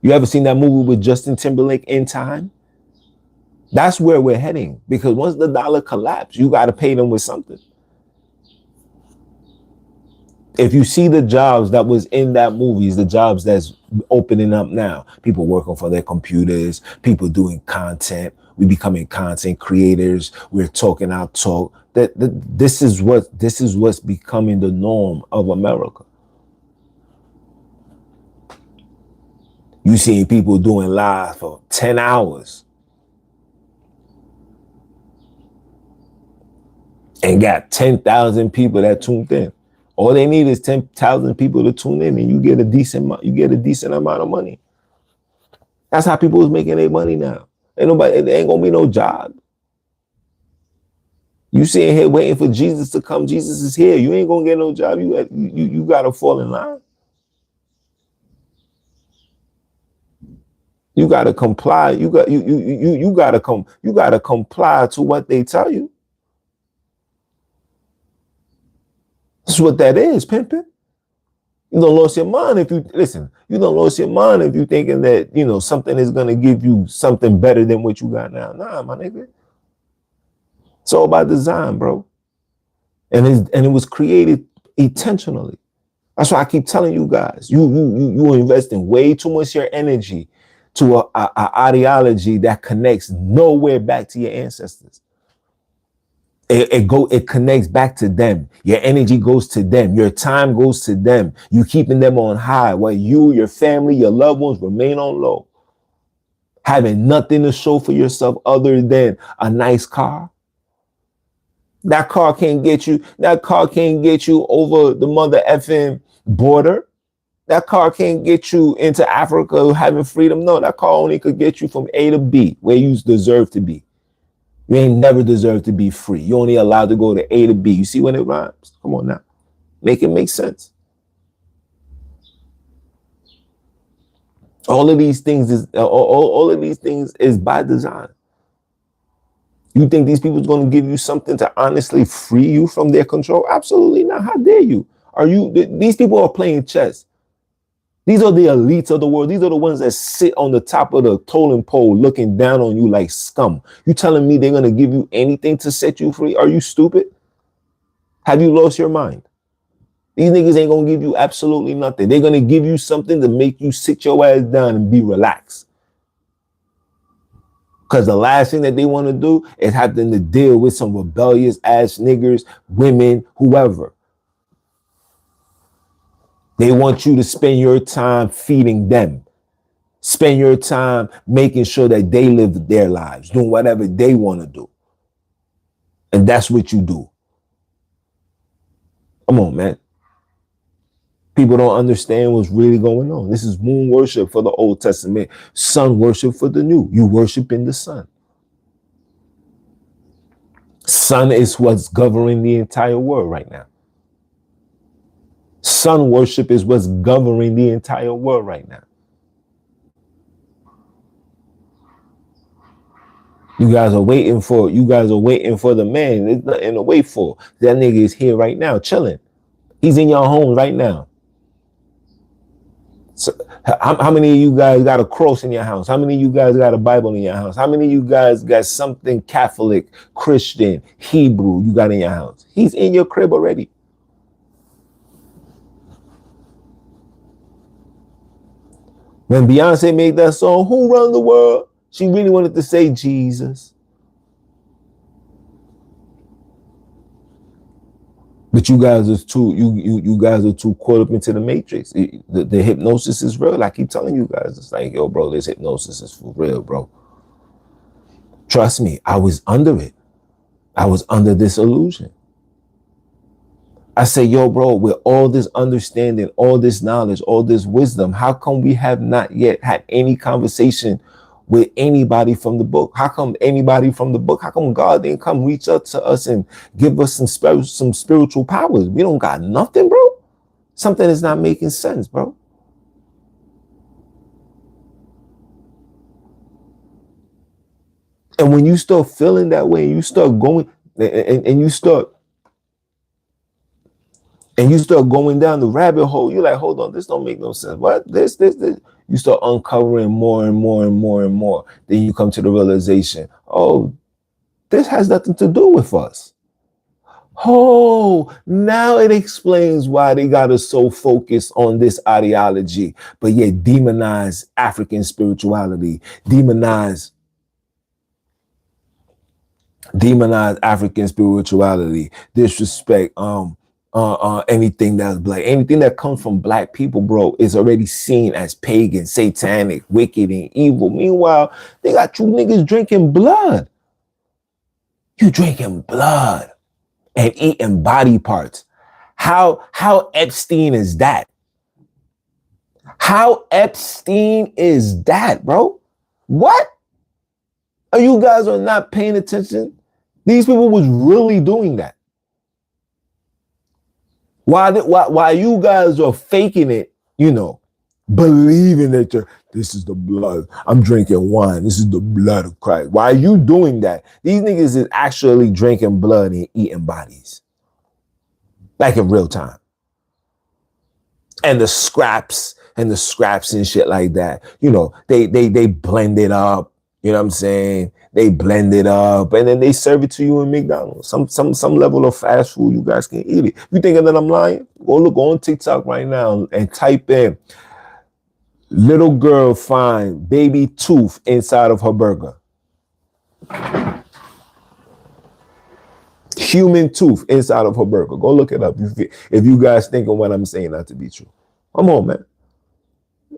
You ever seen that movie with Justin Timberlake, In Time? That's where we're heading, because once the dollar collapses, you got to pay them with something. If you see the jobs that was in that movie, the jobs that's opening up now, people working for their computers, people doing content, we becoming content creators, we're talking our talk. This is what's becoming the norm of America. You see people doing live for 10 hours and got 10,000 people that tuned in. All they need is 10,000 people to tune in, and you get a decent amount of money. That's how people is making their money now. There ain't gonna be no job. You sitting here waiting for Jesus to come. Jesus is here. You ain't gonna get no job. You gotta fall in line. You gotta comply. You gotta comply to what they tell you. That's what that is, pimping. You don't lose your mind if you listen. You don't lose your mind if you thinking that something is gonna give you something better than what you got now. Nah, my nigga. It's all about design, bro. And it was created intentionally. That's why I keep telling you guys, you are investing way too much of your energy to a ideology that connects nowhere back to your ancestors. It connects back to them. Your energy goes to them. Your time goes to them. You keeping them on high while you, your family, your loved ones remain on low. Having nothing to show for yourself other than a nice car. That car can't get you over the mother effing border. That car can't get you into Africa having freedom. No, that car only could get you from A to B, where you deserve to be. You ain't never deserved to be free. You only allowed to go to A to B. You see when it rhymes? Come on now. Make it make sense. All of these things is by design. You think these people are going to give you something to honestly free you from their control? Absolutely not. How dare you? These people are playing chess. These are the elites of the world. These are the ones that sit on the top of the totem pole looking down on you like scum. You telling me they're going to give you anything to set you free? Are you stupid? Have you lost your mind? These niggas ain't going to give you absolutely nothing. They're going to give you something to make you sit your ass down and be relaxed. Because the last thing that they want to do is having to deal with some rebellious ass niggers, women, whoever. They want you to spend your time feeding them. Spend your time making sure that they live their lives, doing whatever they want to do. And that's what you do. Come on, man. People don't understand what's really going on. This is moon worship for the Old Testament, sun worship for the New. You worship in the sun. Sun is what's governing the entire world right now. Sun worship is what's governing the entire world right now. You guys are waiting for the man. There's nothing to wait for. That nigga is here right now, chilling. He's in your home right now. So, how many of you guys got a cross in your house? How many of you guys got a Bible in your house? How many of you guys got something Catholic, Christian, Hebrew you got in your house? He's in your crib already. When Beyonce made that song, Who Run the World? She really wanted to say Jesus. But you guys are too you guys are too caught up into the matrix. The hypnosis is real. I keep telling you guys, it's like, yo, bro, this hypnosis is for real, bro. Trust me, I was under it. I was under this illusion. I say, yo, bro, with all this understanding, all this knowledge, all this wisdom, how come we have not yet had any conversation with anybody from the book? How come anybody from the book? How come God didn't come reach out to us and give us some spiritual powers? We don't got nothing, bro. Something is not making sense, bro. And when you start feeling that way, you start going and you start going down the rabbit hole, you're like, hold on, this don't make no sense. What? This. You start uncovering more and more and more and more. Then you come to the realization, oh, this has nothing to do with us. Oh, now it explains why they got us so focused on this ideology, but yet demonize African spirituality, demonize African spirituality, disrespect, anything that's black, anything that comes from black people, bro, is already seen as pagan, satanic, wicked, and evil. Meanwhile, they got you niggas drinking blood. You drinking blood and eating body parts. How Epstein is that? How Epstein is that, bro? What? You guys are not paying attention? These people was really doing that. Why you guys are faking it, believing that this is the blood. I'm drinking wine. This is the blood of Christ. Why are you doing that? These niggas is actually drinking blood and eating bodies. Like in real time. And the scraps and shit like that. They blend it up. You know what I'm saying? They blend it up and then they serve it to you in McDonald's. Some level of fast food, you guys can eat it. You thinking that I'm lying? Go look on TikTok right now and type in little girl find baby tooth inside of her burger. Human tooth inside of her burger. Go look it up if you guys thinking what I'm saying not to be true. Come on, man.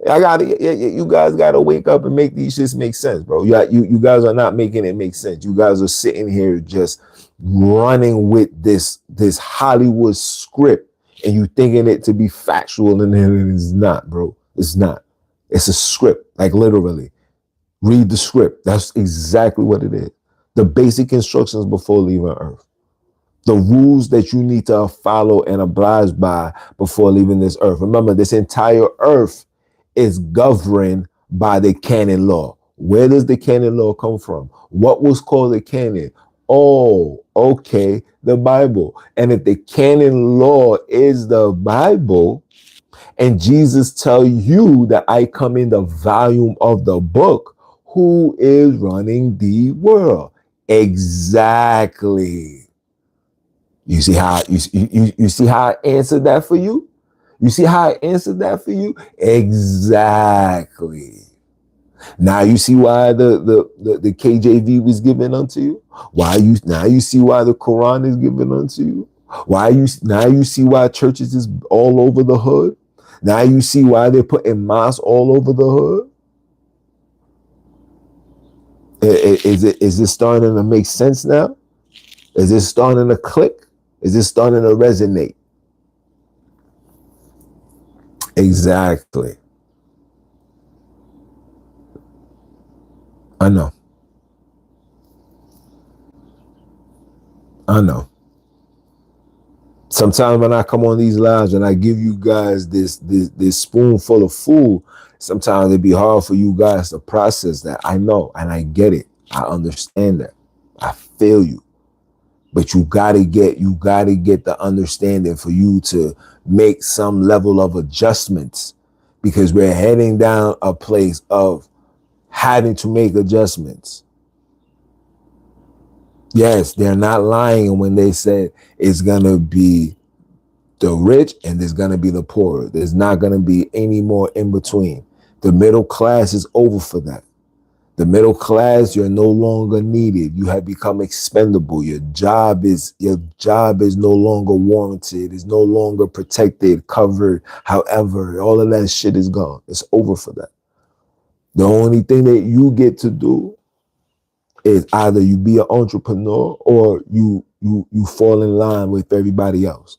You guys gotta wake up and make these shits make sense, bro. You guys are not making it make sense. You guys are sitting here just running with this Hollywood script and you thinking it to be factual, and it is not, bro. It's not. It's a script, like literally. Read the script. That's exactly what it is. The basic instructions before leaving Earth. The rules that you need to follow and oblige by before leaving this Earth. Remember, this entire Earth is governed by the canon law. Where does the canon law come from? What was called the canon? Oh, okay, the Bible. And if the canon law is the Bible, and Jesus tell you that I come in the volume of the book, who is running the world? Exactly. You see how you see how I answered that for you? You see how I answered that for you? Exactly. Now you see why the KJV was given unto you? Now you see why the Quran is given unto you? Now you see why churches is all over the hood? Now you see why they're putting mosques all over the hood? Is it starting to make sense now? Is it starting to click? Is it starting to resonate? Exactly. I know. I know. Sometimes when I come on these lives and I give you guys this spoonful of food, sometimes it'd be hard for you guys to process that. I know, and I get it. I understand that. I feel you. But you gotta get the understanding for you to make some level of adjustments, because we're heading down a place of having to make adjustments. Yes, they're not lying when they say it's gonna be the rich and there's gonna be the poor. There's not gonna be any more in between. The middle class is over for that. The middle class, you're no longer needed. You have become expendable. Your job is no longer warranted. It's no longer protected, covered. However, all of that shit is gone. It's over for that. The only thing that you get to do is either you be an entrepreneur or you fall in line with everybody else.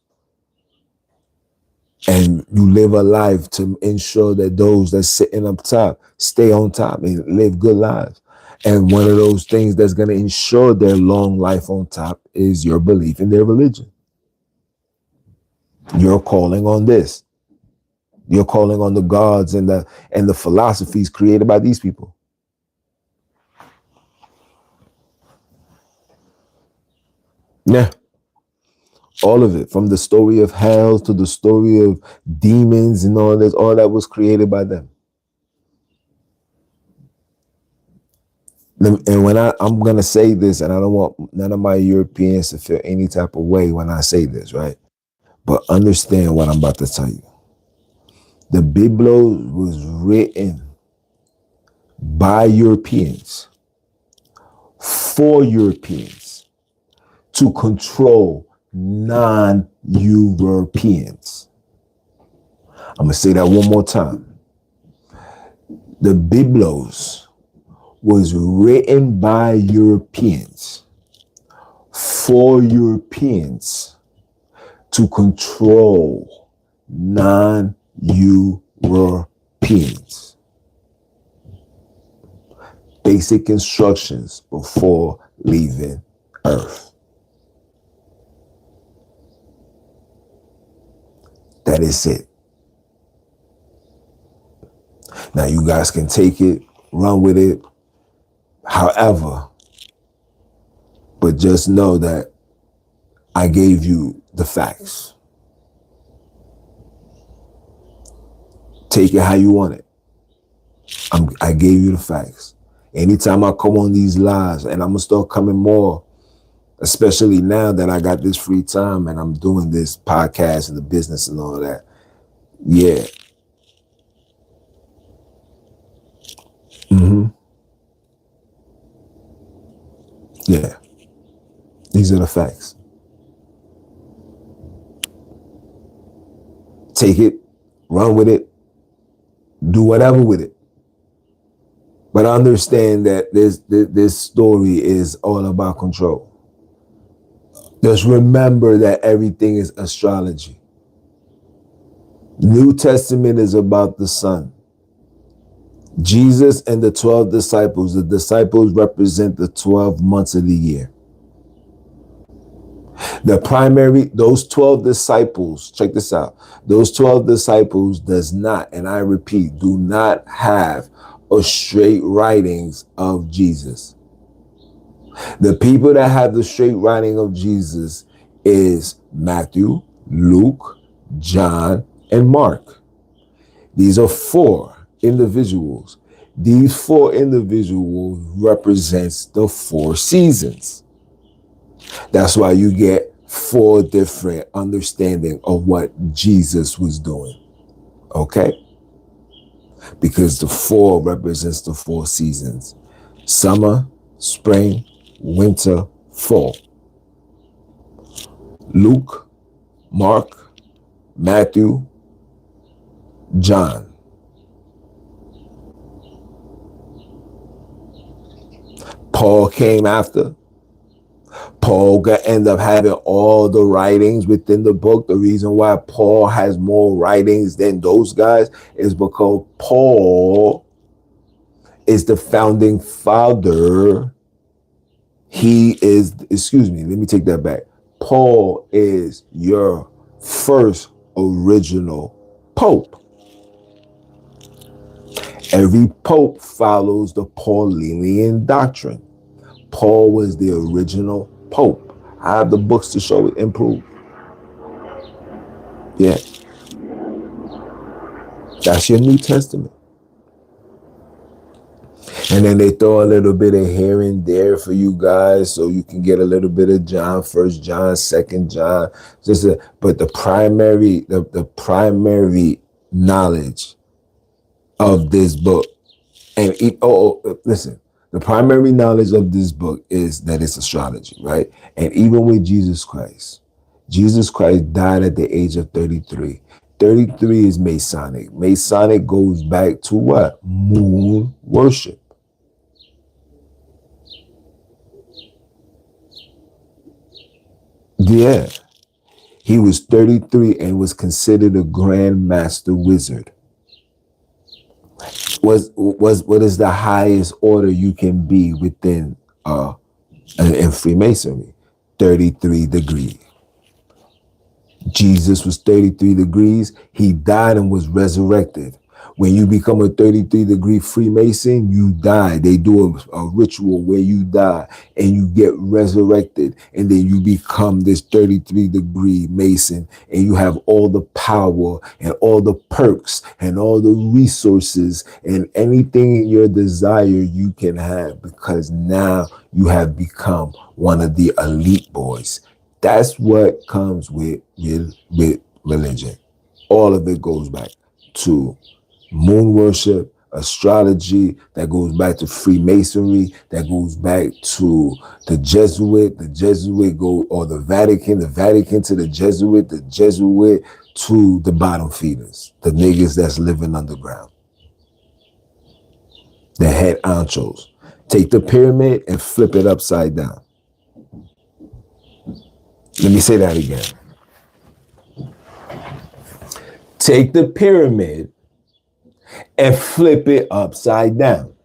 And you live a life to ensure that those that's sitting up top stay on top and live good lives. And one of those things that's going to ensure their long life on top is your belief in their religion. You're calling on this. You're calling on the gods and the philosophies created by these people. Yeah. All of it, from the story of hell to the story of demons and all this, all that was created by them. And when I'm going to say this, and I don't want none of my Europeans to feel any type of way when I say this, right? But understand what I'm about to tell you. The Biblos was written by Europeans for Europeans to control non-Europeans. I'm going to say that one more time. The Biblos was written by Europeans for Europeans to control non-Europeans. Basic instructions before leaving Earth. That is it. Now you guys can take it, run with it, however, but just know that I gave you the facts. Take it how you want it. I gave you the facts. Anytime I come on these lives, and I'm going to start coming more, especially now that I got this free time and I'm doing this podcast and the business and all that. Yeah. Yeah. These are the facts. Take it, run with it, do whatever with it. But understand that this story is all about control. Just remember that everything is astrology. New Testament is about the sun. Jesus and the 12 disciples, the disciples represent the 12 months of the year. Those 12 disciples, check this out. Those 12 disciples does not, and I repeat, do not have a straight writings of Jesus. The people that have the straight writing of Jesus is Matthew, Luke, John, and Mark. These are 4 individuals. These 4 individuals represents the 4 seasons. That's why you get 4 different understanding of what Jesus was doing. Okay? Because the 4 represents the 4 seasons. Summer, spring, winter, fall. Luke, Mark, Matthew, John. Paul came after. Paul could end up having all the writings within the book. The reason why Paul has more writings than those guys is because Paul is the founding father. He is, excuse me, let me take that back. Paul is your first original pope. Every pope follows the Pauline doctrine. Paul was the original pope. I have the books to show it and prove. Yeah. That's your New Testament. And then they throw a little bit of here and there for you guys so you can get a little bit of John, 1 John, 2 John. But the primary knowledge of this book, and listen, the primary knowledge of this book is that it's astrology, right? And even with Jesus Christ died at the age of 33. 33 is Masonic. Masonic goes back to what? Moon worship. Yeah. He was 33 and was considered a Grand Master Wizard. What is the highest order you can be within in Freemasonry? 33 degrees. Jesus was 33 degrees. He died and was resurrected. When you become a 33-degree Freemason, you die. They do a ritual where you die and you get resurrected, and then you become this 33-degree Mason, and you have all the power and all the perks and all the resources and anything in your desire you can have, because now you have become one of the elite boys. That's what comes with religion. All of it goes back to moon worship, astrology, that goes back to Freemasonry, that goes back to the Jesuit go, or the Vatican to the Jesuit to the bottom feeders, the niggas that's living underground, the head honchos. Take the pyramid and flip it upside down. Let me say that again. Take the pyramid and flip it upside down.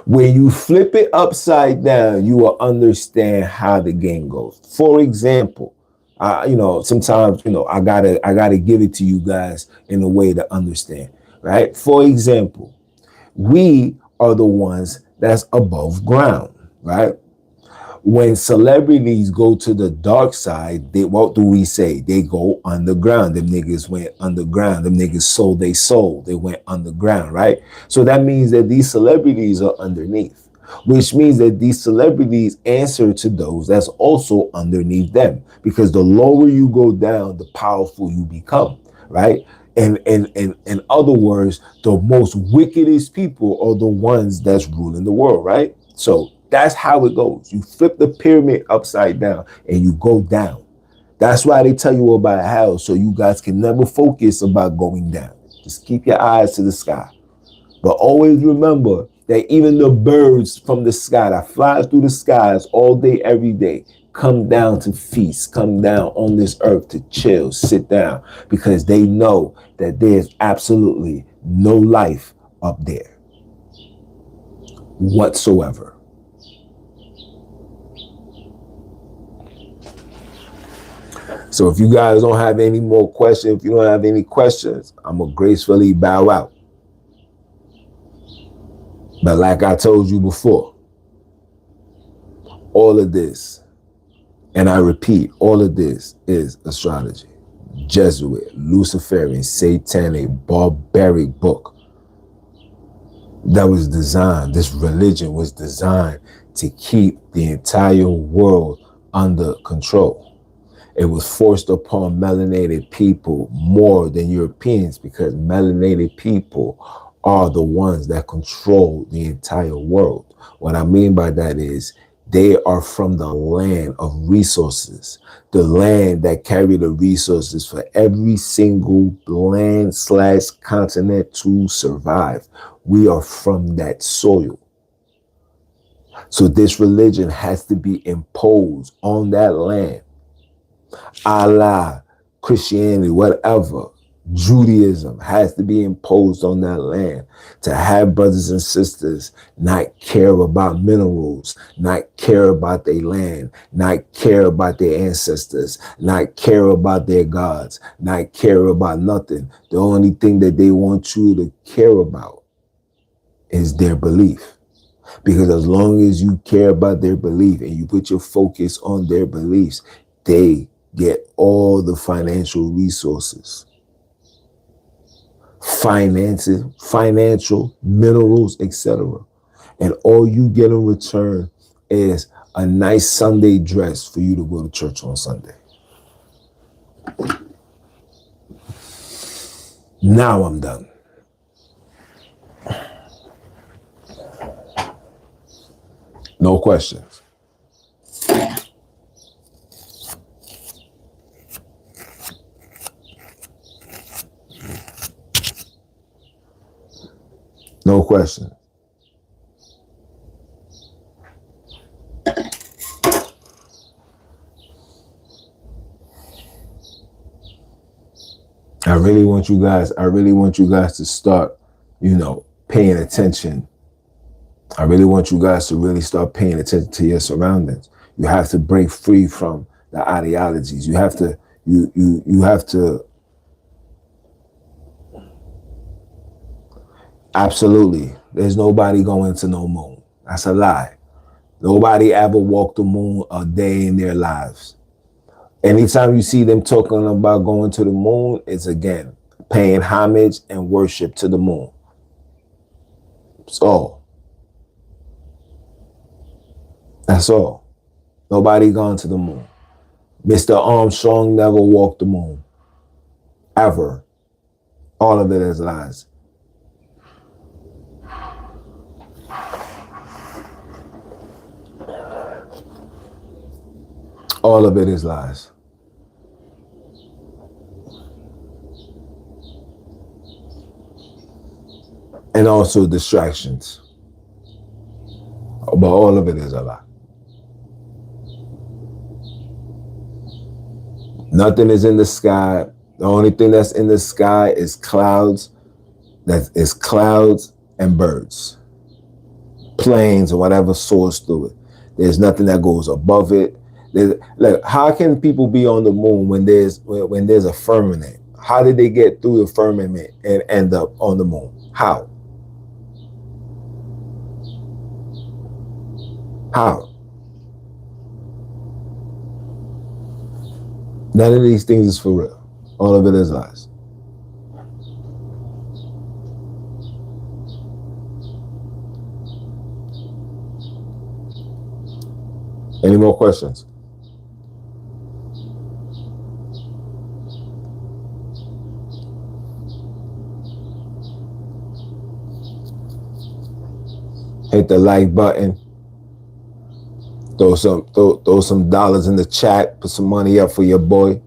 When you flip it upside down, you will understand how the game goes. For example, sometimes, I gotta give it to you guys in a way to understand, right? For example, we are the ones that's above ground, right? When celebrities go to the dark side, what do we say? They go underground. Them niggas went underground. Them niggas sold their soul. They went underground, right? So that means that these celebrities are underneath, which means that these celebrities answer to those that's also underneath them, because the lower you go down, the powerful you become, right? And in other words, the most wickedest people are the ones that's ruling the world, right? So that's how it goes. You flip the pyramid upside down and you go down. That's why they tell you about hell, so you guys can never focus about going down. Just keep your eyes to the sky. But always remember that even the birds from the sky that fly through the skies all day, every day, come down to feast, come down on this earth to chill, sit down, because they know that there's absolutely no life up there whatsoever. So if you guys don't have any more questions, if you don't have any questions, I'm going to gracefully bow out. But like I told you before, all of this, and I repeat, all of this is astrology, Jesuit, Luciferian, satanic, barbaric book that was designed, this religion was designed to keep the entire world under control. It was forced upon melanated people more than Europeans, because melanated people are the ones that control the entire world. What I mean by that is they are from the land of resources, the land that carry the resources for every single land/continent to survive. We are from that soil. So this religion has to be imposed on that land. Allah, Christianity, whatever, Judaism has to be imposed on that land to have brothers and sisters not care about minerals, not care about their land, not care about their ancestors, not care about their gods, not care about nothing. The only thing that they want you to care about is their belief. Because as long as you care about their belief and you put your focus on their beliefs, they get all the financial resources, finances, financial, minerals, etc. And all you get in return is a nice Sunday dress for you to go to church on Sunday. Now I'm done. No questions. No question. I really want you guys to start, paying attention. I really want you guys to really start paying attention to your surroundings. You have to break free from the ideologies. You have to absolutely. There's nobody going to no moon. That's a lie. Nobody ever walked the moon a day in their lives. Anytime you see them talking about going to the moon, it's again paying homage and worship to the moon. That's all. That's all. Nobody gone to the moon. Mr. Armstrong never walked the moon. Ever. All of it is lies. All of it is lies. And also distractions. But all of it is a lie. Nothing is in the sky. The only thing that's in the sky is clouds. That is clouds and birds. Planes or whatever soars through it. There's nothing that goes above it. Look, how can people be on the moon when there's a firmament? How did they get through the firmament and end up on the moon? How? How? None of these things is for real. All of it is lies. Any more questions? Hit the like button. Throw some dollars in the chat. Put some money up for your boy.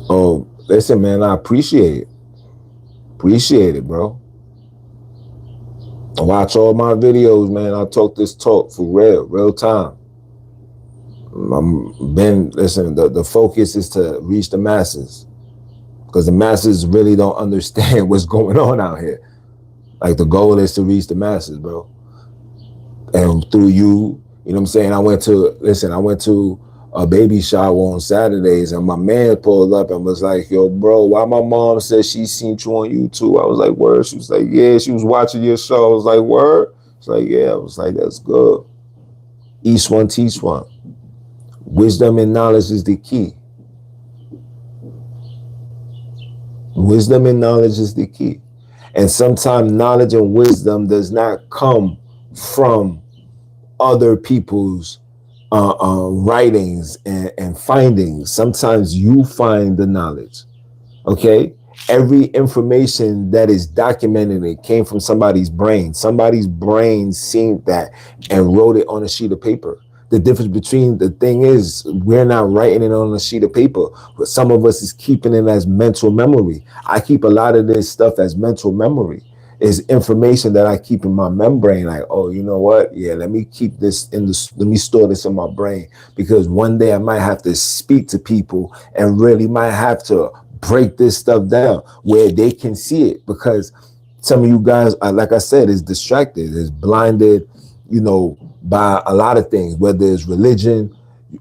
Oh, listen, man, I appreciate it. Appreciate it, bro. I watch all my videos, man. I talk this talk for real time. The focus is to reach the masses. Because the masses really don't understand what's going on out here. Like, the goal is to reach the masses, bro. And through you know what I'm saying? I went to a baby shower on Saturdays, and my man pulled up and was like, yo, bro, why my mom said she seen you on YouTube? I was like, word? She was like, yeah, she was watching your show. I was like, word? It's like, yeah. I was like, that's good. Each one, teach one. Wisdom and knowledge is the key. Wisdom and knowledge is the key. And sometimes knowledge and wisdom does not come from other people's writings and findings. Sometimes you find the knowledge. Okay? Every information that is documented, it came from somebody's brain. Somebody's brain seen that and wrote it on a sheet of paper. The difference between the thing is we're not writing it on a sheet of paper, but some of us is keeping it as mental memory. I keep a lot of this stuff as mental memory. Is information that I keep in my membrane. Like, oh, you know what? Yeah, let me keep this in the. Let me store this in my brain because one day I might have to speak to people and really might have to break this stuff down where they can see it. Because some of you guys, like I said, is distracted, is blinded, by a lot of things, whether it's religion,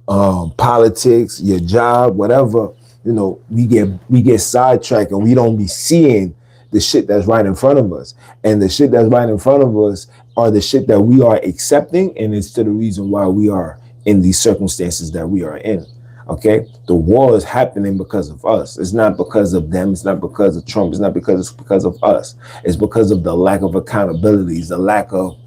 politics, your job, whatever. We get sidetracked and we don't be seeing the shit that's right in front of us. And the shit that's right in front of us are the shit that we are accepting, and it's to the reason why we are in these circumstances that we are in. Okay, the war is happening because of us. It's not because of them. It's not because of Trump. It's not because of us. It's because of the lack of accountability, the lack of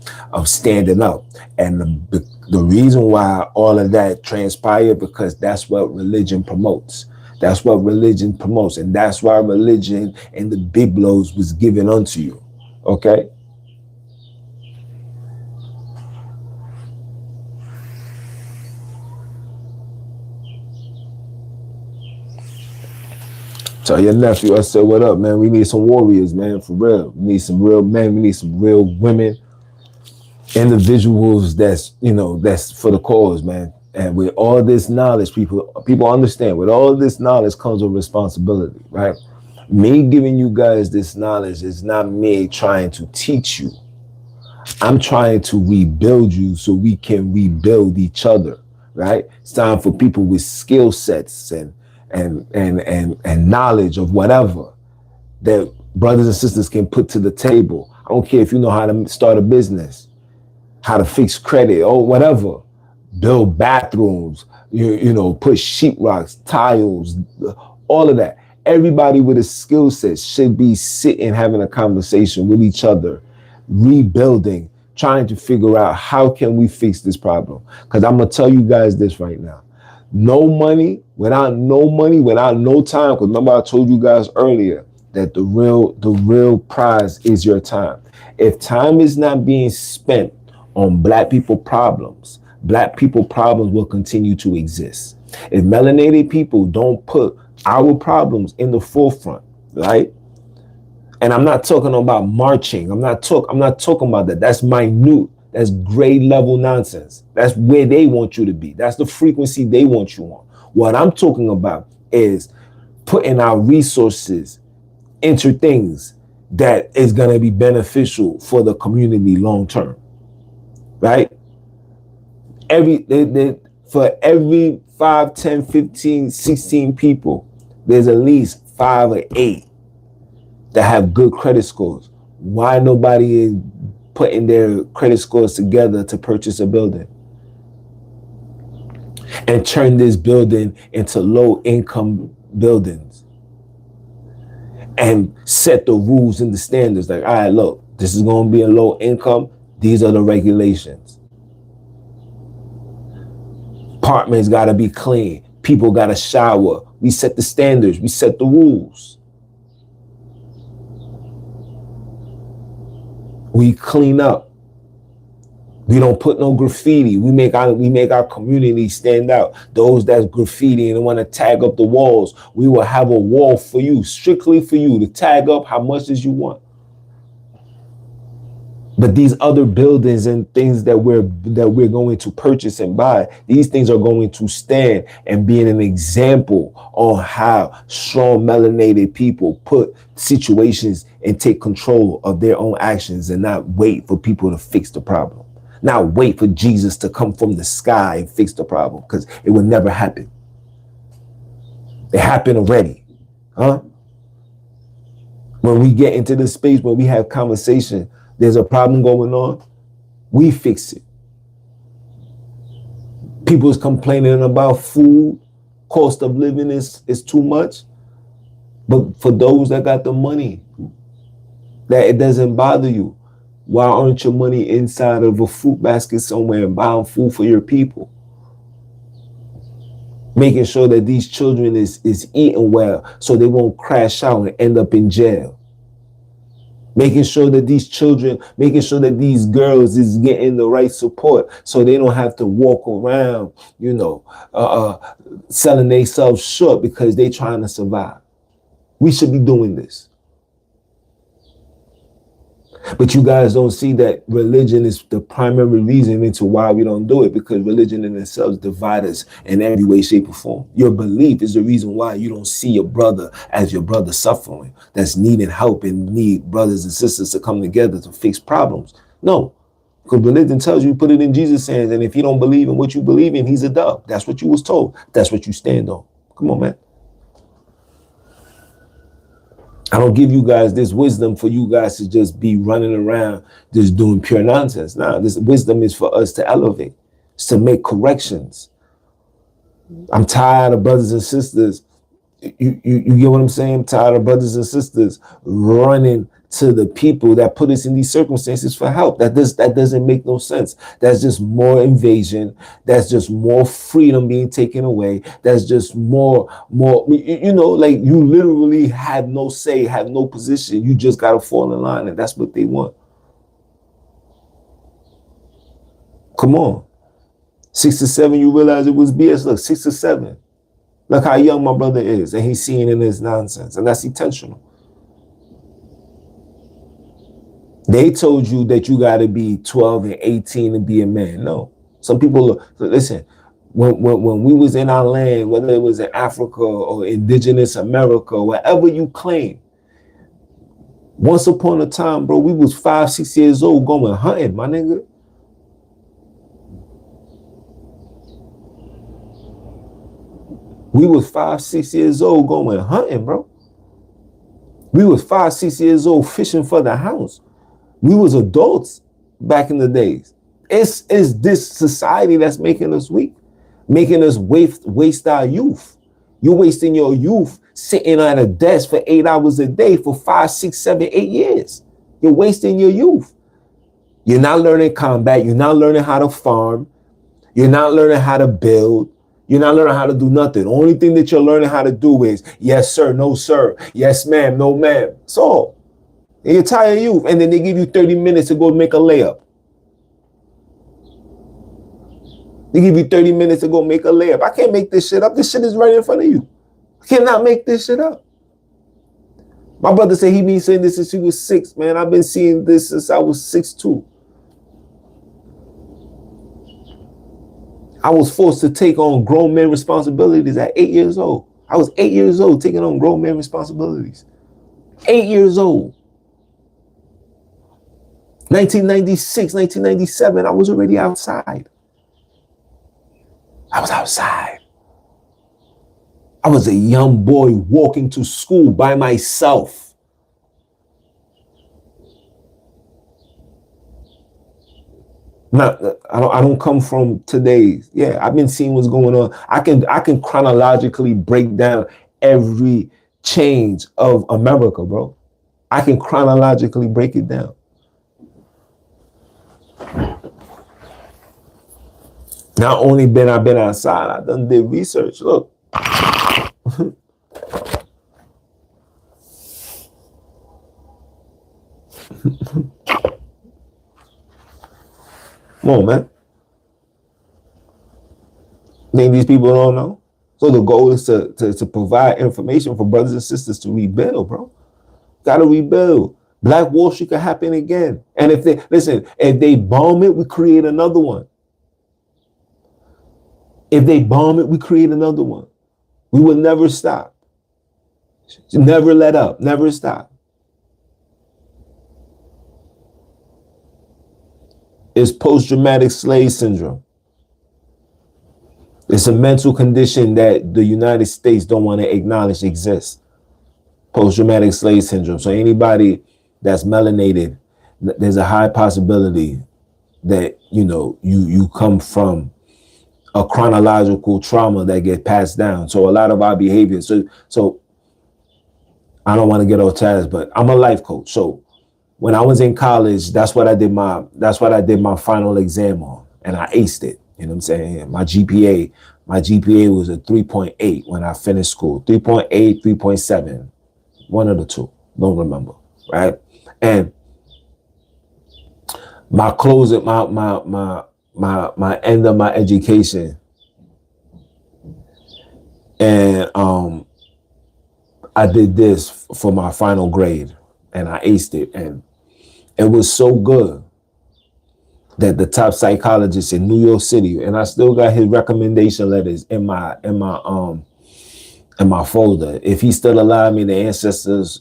standing up. And the reason why all of that transpired, because that's what religion promotes. That's what religion promotes. And that's why religion and the big blows was given unto you. Okay? Tell your nephew, I said, what up, man? We need some warriors, man, for real. We need some real men. We need some real women, individuals that's for the cause, man. And with all this knowledge, people understand, with all this knowledge comes a responsibility, right? Me giving you guys this knowledge is not me trying to teach you. I'm trying to rebuild you so we can rebuild each other, right? It's time for people with skill sets and knowledge of whatever that brothers and sisters can put to the table. I don't care if you know how to start a business, how to fix credit or whatever, build bathrooms, put sheetrocks, tiles, all of that. Everybody with a skill set should be sitting having a conversation with each other, rebuilding, trying to figure out how can we fix this problem. Because I'm going to tell you guys this right now. Without no time, because remember I told you guys earlier that the real prize is your time. If time is not being spent on black people problems will continue to exist. If melanated people don't put our problems in the forefront, right? And I'm not talking about marching. I'm not talking about that. That's minute. That's grade level nonsense. That's where they want you to be. That's the frequency they want you on. What I'm talking about is putting our resources into things that is going to be beneficial for the community long term, right? For every 5, 10, 15, 16 people, there's at least 5 or 8 that have good credit scores. Why nobody is putting their credit scores together to purchase a building and turn this building into low income buildings and set the rules and the standards? Like, all right, look, this is going to be a low income. These are the regulations. Apartments got to be clean. People got to shower. We set the standards. We set the rules. We clean up. We don't put no graffiti. We make our community stand out. Those that's graffiti and want to tag up the walls, we will have a wall for you, strictly for you, to tag up how much as you want. But these other buildings and things that we're going to purchase and buy, these things are going to stand and be an example on how strong melanated people put situations and take control of their own actions and not wait for people to fix the problem. Not wait for Jesus to come from the sky and fix the problem, because it will never happen. It happened already. Huh? When we get into this space where we have conversation, there's a problem going on, we fix it. People's complaining about food, cost of living is too much. But for those that got the money, that it doesn't bother you, why aren't your money inside of a fruit basket somewhere and buying food for your people? Making sure that these children is eating well so they won't crash out and end up in jail. Making sure that these children, making sure that these girls is getting the right support so they don't have to walk around, selling themselves short because they trying to survive. We should be doing this. But you guys don't see that religion is the primary reason into why we don't do it, because religion in itself divides us in every way, shape, or form. Your belief is the reason why you don't see your brother as your brother suffering, that's needing help and need brothers and sisters to come together to fix problems. No, because religion tells you put it in Jesus' hands, and if you don't believe in what you believe in, he's a dub. That's what you was told. That's what you stand on. Come on, man. I don't give you guys this wisdom for you guys to just be running around just doing pure nonsense. Nah, this wisdom is for us to elevate, it's to make corrections. I'm tired of brothers and sisters. You get what I'm saying? I'm tired of brothers and sisters running to the people that put us in these circumstances for help. That doesn't make no sense. That's just more invasion. That's just more freedom being taken away. That's just more, like you literally have no say, have no position. You just got to fall in line, and that's what they want. Come on. 6 to 7, you realize it was BS. Look, 6 to 7. Look how young my brother is, and he's seeing in his nonsense, and that's intentional. They told you that you got to be 12 and 18 to be a man. No. Some people, listen, when we was in our land, whether it was in Africa or indigenous America, wherever you claim, once upon a time, bro, we was 5, 6 years old going hunting, my nigga. We was 5, 6 years old going hunting, bro. We was 5, 6 years old fishing for the house. We was adults back in the days. It's this society that's making us weak, making us waste our youth. You're wasting your youth sitting at a desk for 8 hours a day for 5, 6, 7, 8 years. You're wasting your youth. You're not learning combat. You're not learning how to farm. You're not learning how to build. You're not learning how to do nothing. The only thing that you're learning how to do is yes, sir, no, sir. Yes, ma'am, no, ma'am. That's all. And you're tired of youth, and then they give you 30 minutes to go make a layup. They give you 30 minutes to go make a layup. I can't make this shit up. This shit is right in front of you. I cannot make this shit up. My brother said he been saying this since he was 6, man. I've been seeing this since I was 6 too. I was forced to take on grown men responsibilities at 8 years old. I was 8 years old taking on grown men responsibilities. 8 years old. 1996, 1997, I was already outside. I was outside. I was a young boy walking to school by myself. I don't come from today's. Yeah, I've been seeing what's going on. I can chronologically break down every change of America, bro. I can chronologically break it down. Not only I've been outside, I done did research. Look. Come on, man. Think these people don't know? So the goal is to provide information for brothers and sisters to rebuild, bro. Gotta rebuild. Black Wall Street could happen again. And if they bomb it, we create another one. If they bomb it, we create another one. We will never stop. Never let up. Never stop. It's post-traumatic slave syndrome. It's a mental condition that the United States don't want to acknowledge exists. Post-traumatic slave syndrome. So anybody that's melanated, there's a high possibility that, you come from a chronological trauma that get passed down. So a lot of our behavior. So I don't want to get off task, but I'm a life coach. So when I was in college, that's what I did my final exam on, and I aced it. You know what I'm saying? My GPA was a 3.8 when I finished school. 3.8, 3.7. One of the two. Don't remember. Right? And my closing, my end of my education, and I did this for my final grade, and I aced it, and it was so good that the top psychologist in New York City, and I still got his recommendation letters in my folder. If he's still alive, I mean, the ancestors,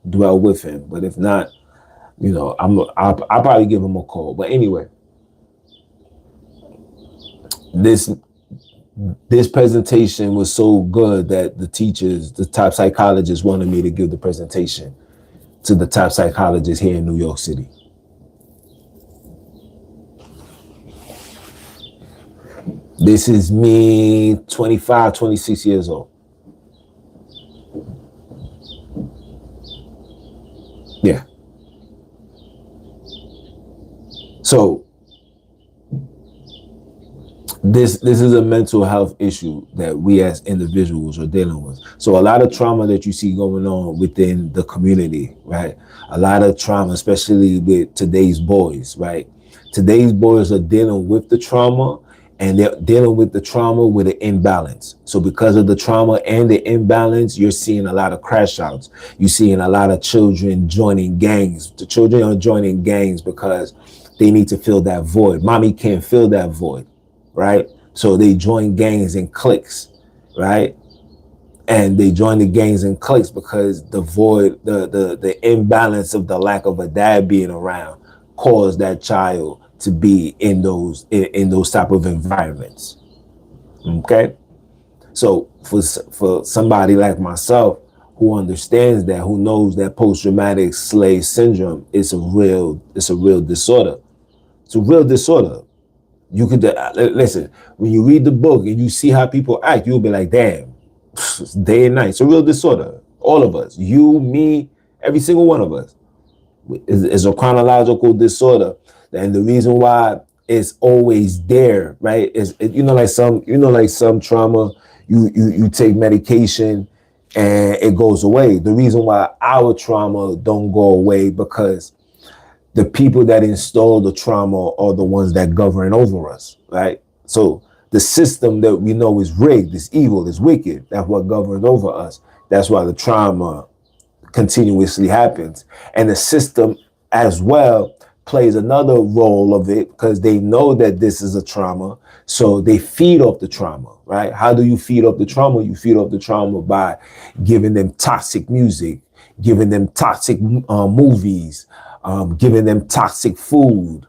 dwell with him. But if not, I'll probably give him a call. But anyway, this presentation was so good that the top psychologists wanted me to give the presentation to the top psychologist here in New York City. This is me, 25, 26 years old. Yeah. So this is a mental health issue that we as individuals are dealing with. So a lot of trauma that you see going on within the community, right? A lot of trauma, especially with today's boys, right? Today's boys are dealing with the trauma, and they're dealing with the trauma with an imbalance. So because of the trauma and the imbalance, you're seeing a lot of crash outs. You're seeing a lot of children joining gangs. The children are joining gangs because they need to fill that void. Mommy can't fill that void, right? So they join gangs and cliques, right? And they join the gangs and cliques because the void, the imbalance of the lack of a dad being around caused that child to be in those type of environments. Okay, so for somebody like myself who understands that, who knows that post-traumatic slave syndrome is a real disorder. It's a real disorder. You could listen, when you read the book and you see how people act, you'll be like, damn, it's day and night. It's a real disorder. All of us, you, me, every single one of us, is a chronological disorder. And the reason why it's always there, right, is like some trauma, you take medication and it goes away. The reason why our trauma don't go away because the people that install the trauma are the ones that govern over us, right? So the system that we know is rigged, is evil, is wicked. That's what governs over us. That's why the trauma continuously happens. And the system as well plays another role of it because they know that this is a trauma. So they feed off the trauma, right? How do you feed off the trauma? You feed off the trauma by giving them toxic music, giving them toxic movies, giving them toxic food,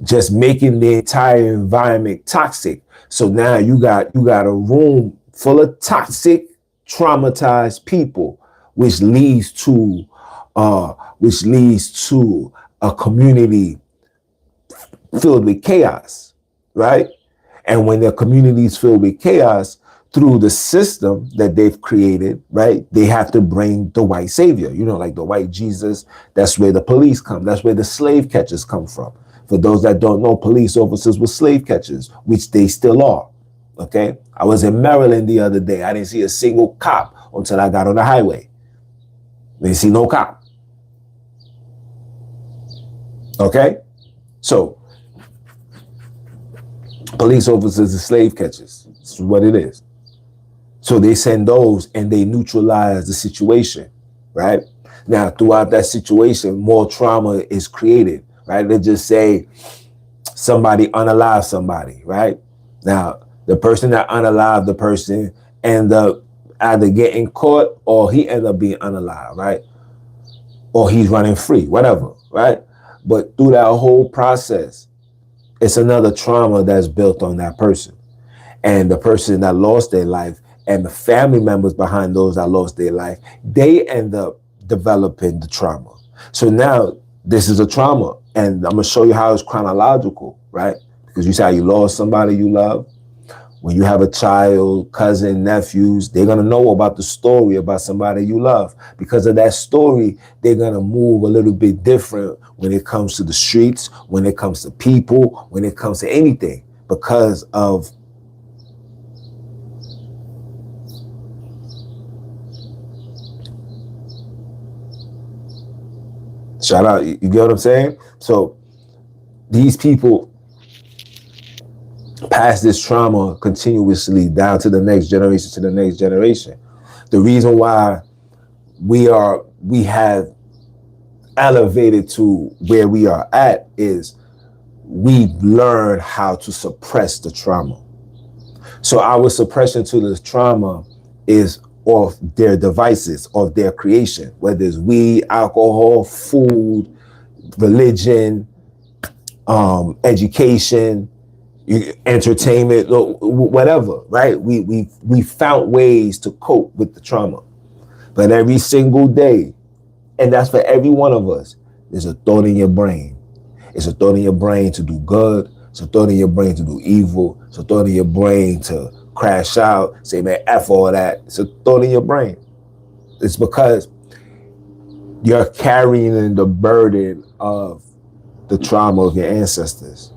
just making the entire environment toxic. So now you got a room full of toxic, traumatized people, which leads to a community filled with chaos, right? And when their community is filled with chaos through the system that they've created, right, they have to bring the white savior, like the white Jesus. That's where the police come. That's where the slave catchers come from. For those that don't know, police officers were slave catchers, which they still are. Okay, I was in Maryland the other day. I didn't see a single cop until I got on the highway. I didn't see no cop. Okay, so police officers are slave catchers. This is what it is. So they send those and they neutralize the situation, right? Now, throughout that situation, more trauma is created, right? Let's just say somebody unalive somebody, right? Now, the person that unalived the person end up either getting caught or he end up being unalive, right? Or he's running free, whatever, right? But through that whole process, it's another trauma that's built on that person. And the person that lost their life and the family members behind those that lost their life, they end up developing the trauma. So now this is a trauma, and I'm gonna show you how it's chronological, right? Because you say how you lost somebody you love. When you have a child, cousin, nephews, they're gonna know about the story about somebody you love. Because of that story, they're gonna move a little bit different when it comes to the streets, when it comes to people, when it comes to anything, because of Shout out, you get what I'm saying? So these people pass this trauma continuously down to the next generation, to the next generation. The reason why we have elevated to where we are at is we've learned how to suppress the trauma. So our suppression to the trauma is of their devices, of their creation, whether it's weed, alcohol, food, religion, education, entertainment, whatever, right? We found ways to cope with the trauma. But every single day, and that's for every one of us, there's a thought in your brain. It's a thought in your brain to do good. It's a thought in your brain to do evil. It's a thought in your brain to crash out, say, man, F all that. It's a thought in your brain. It's because you're carrying the burden of the trauma of your ancestors.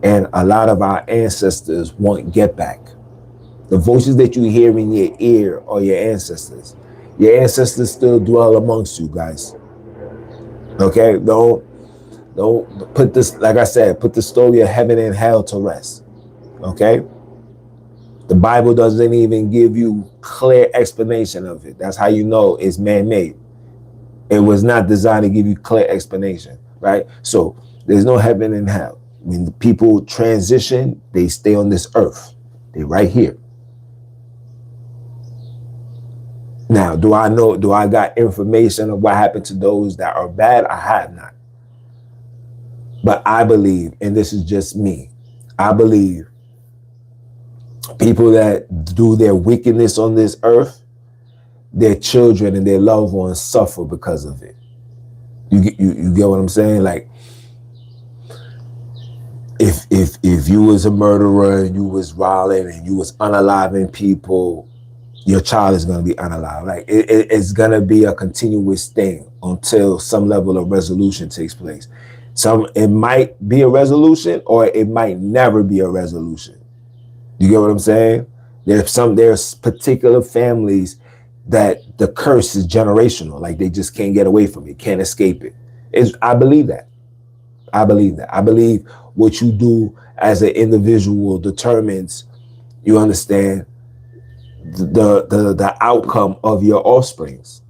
And a lot of our ancestors want get back. The voices that you hear in your ear are your ancestors. Your ancestors still dwell amongst you, guys. Okay? Don't put this, like I said, put the story of heaven and hell to rest. Okay? The Bible doesn't even give you clear explanation of it. That's how you know it's man-made. It was not designed to give you clear explanation, right? So there's no heaven and hell. When the people transition, they stay on this earth. They're right here. Now, do I got information of what happened to those that are bad? I have not. But I believe, and this is just me, I believe people that do their wickedness on this earth, their children and their loved ones suffer because of it. You get what I'm saying? Like, if you was a murderer and you was violent and you was unaliving people, your child is going to be unalive. Like it's going to be a continuous thing until some level of resolution takes place. It might be a resolution or it might never be a resolution. You get what I'm saying? There's particular families that the curse is generational. Like they just can't get away from it, can't escape it. I believe that. I believe what you do as an individual determines, you understand, the outcome of your offsprings.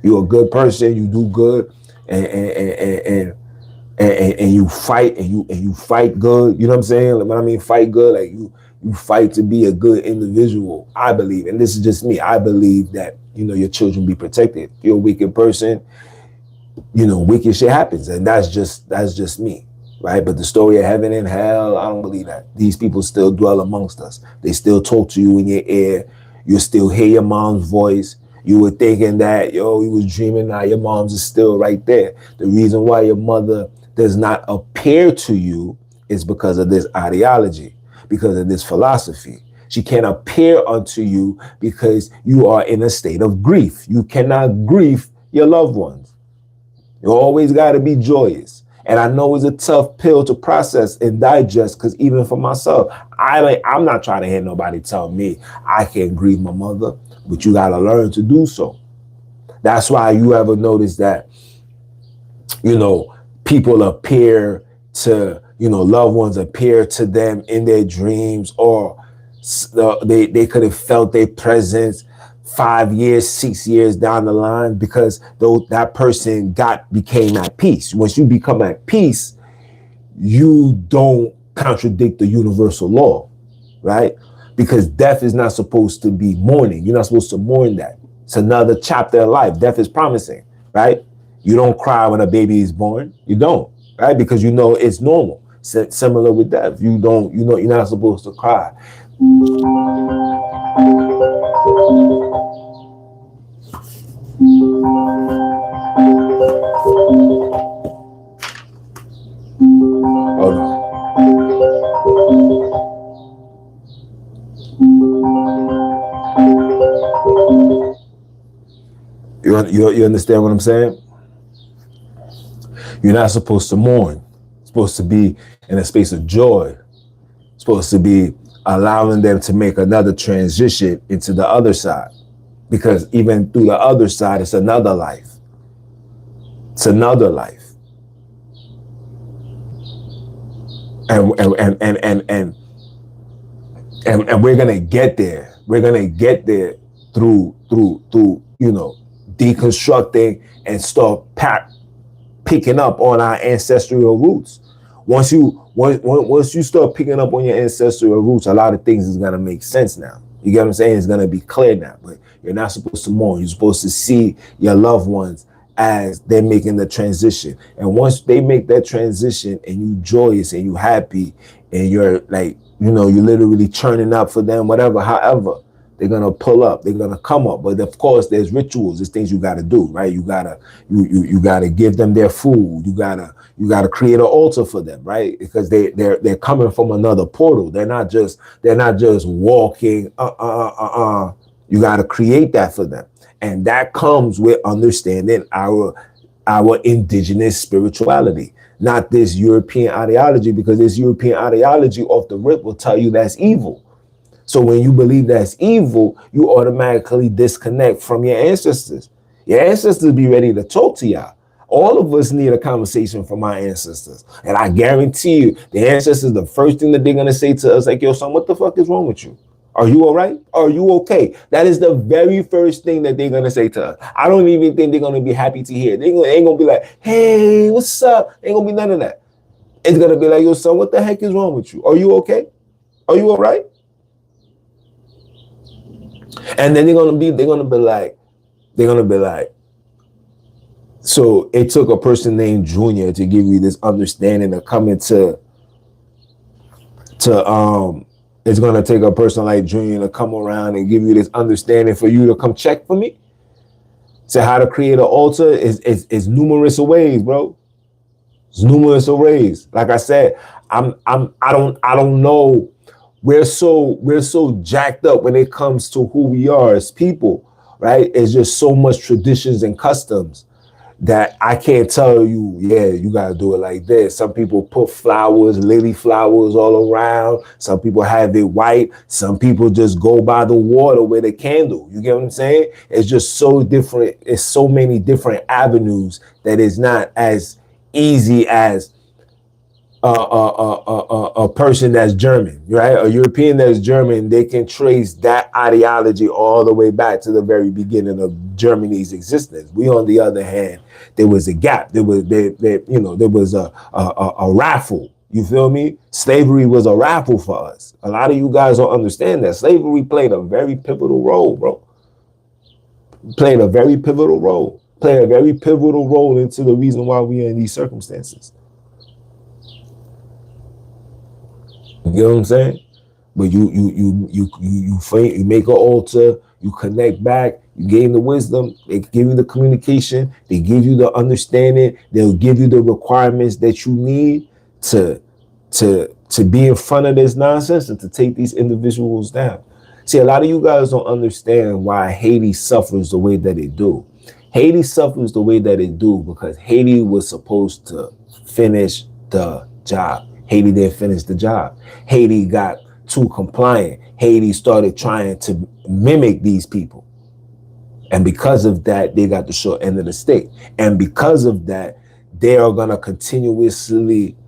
You're a good person, you do good, and you fight and you fight good. You know what I'm saying? Like, when I mean fight good, like you fight to be a good individual. I believe, and this is just me, I believe that, your children be protected. If you're a wicked person, wicked shit happens, and that's just me. Right? But the story of heaven and hell, I don't believe that. These people still dwell amongst us. They still talk to you in your ear. You still hear your mom's voice. You were thinking that, you was dreaming. Now your mom's is still right there. The reason why your mother does not appear to you is because of this ideology, because of this philosophy. She can't appear unto you because you are in a state of grief. You cannot grieve your loved ones. You always got to be joyous. And I know it's a tough pill to process and digest, because even for myself, I'm not trying to hear nobody tell me I can't grieve my mother, but you got to learn to do so. That's why you ever notice that, people appear to, loved ones appear to them in their dreams, or they could have felt their presence 5 years, 6 years down the line, because that person became at peace. Once you become at peace, you don't contradict the universal law, right? Because death is not supposed to be mourning. You're not supposed to mourn that. It's another chapter of life. Death is promising, right? You don't cry when a baby is born. You don't, right? Because it's normal. Similar with death. You're not supposed to cry. Hold on. You understand what I'm saying? You're not supposed to mourn. You're supposed to be in a space of joy. You're supposed to be allowing them to make another transition into the other side. Because even through the other side, it's another life. It's another life. And we're gonna get there. We're gonna get there through deconstructing and start picking up on our ancestral roots. Once you start picking up on your ancestral roots, a lot of things is gonna make sense now. You get what I'm saying? It's gonna be clear now. But you're not supposed to mourn. You're supposed to see your loved ones as they're making the transition. And once they make that transition and you joyous and you happy and you're like, you're literally churning up for them, whatever, however, they're gonna pull up, they're gonna come up. But of course, there's rituals, there's things you gotta do, right? You gotta give them their food. You gotta create an altar for them, right? Because they're coming from another portal. They're not just walking. You gotta create that for them. And that comes with understanding our indigenous spirituality, not this European ideology, because this European ideology off the rip will tell you that's evil. So when you believe that's evil, you automatically disconnect from your ancestors. Your ancestors be ready to talk to y'all. All of us need a conversation from our ancestors. And I guarantee you, the ancestors, the first thing that they're going to say to us, like, yo, son, what the fuck is wrong with you? Are you all right? Are you okay? That is the very first thing that they're going to say to us. I don't even think they're going to be happy to hear. They ain't going to be like, hey, what's up? Ain't going to be none of that. It's going to be like, yo, son, what the heck is wrong with you? Are you okay? Are you all right? And then they're gonna be like, so it took a person named Junior to give you this understanding of coming to it's gonna take a person like Junior to come around and give you this understanding for you to come check for me. So how to create an altar is numerous ways, bro. It's numerous ways. Like I said, I don't know. We're so jacked up when it comes to who we are as people, right? It's just so much traditions and customs that I can't tell you, yeah, you gotta do it like this. Some people put flowers, lily flowers all around. Some people have it white. Some people just go by the water with a candle. You get what I'm saying? It's just so different. It's so many different avenues that it's not as easy as a person that's German, right? A European that's German, they can trace that ideology all the way back to the very beginning of Germany's existence. We, on the other hand, there was a gap. There was a raffle. You feel me? Slavery was a raffle for us. A lot of you guys don't understand that. Slavery played a very pivotal role, bro. Played a very pivotal role into the reason why we are in these circumstances. You get what I'm saying? But you make an altar, you connect back, you gain the wisdom, they give you the communication, they give you the understanding, they'll give you the requirements that you need to be in front of this nonsense and to take these individuals down. See, a lot of you guys don't understand why Haiti suffers the way that it do. Haiti suffers the way that it do because Haiti was supposed to finish the job. Haiti didn't finish the job. Haiti got too compliant. Haiti started trying to mimic these people. And because of that, they got the short end of the stick. And because of that, they are going to continuously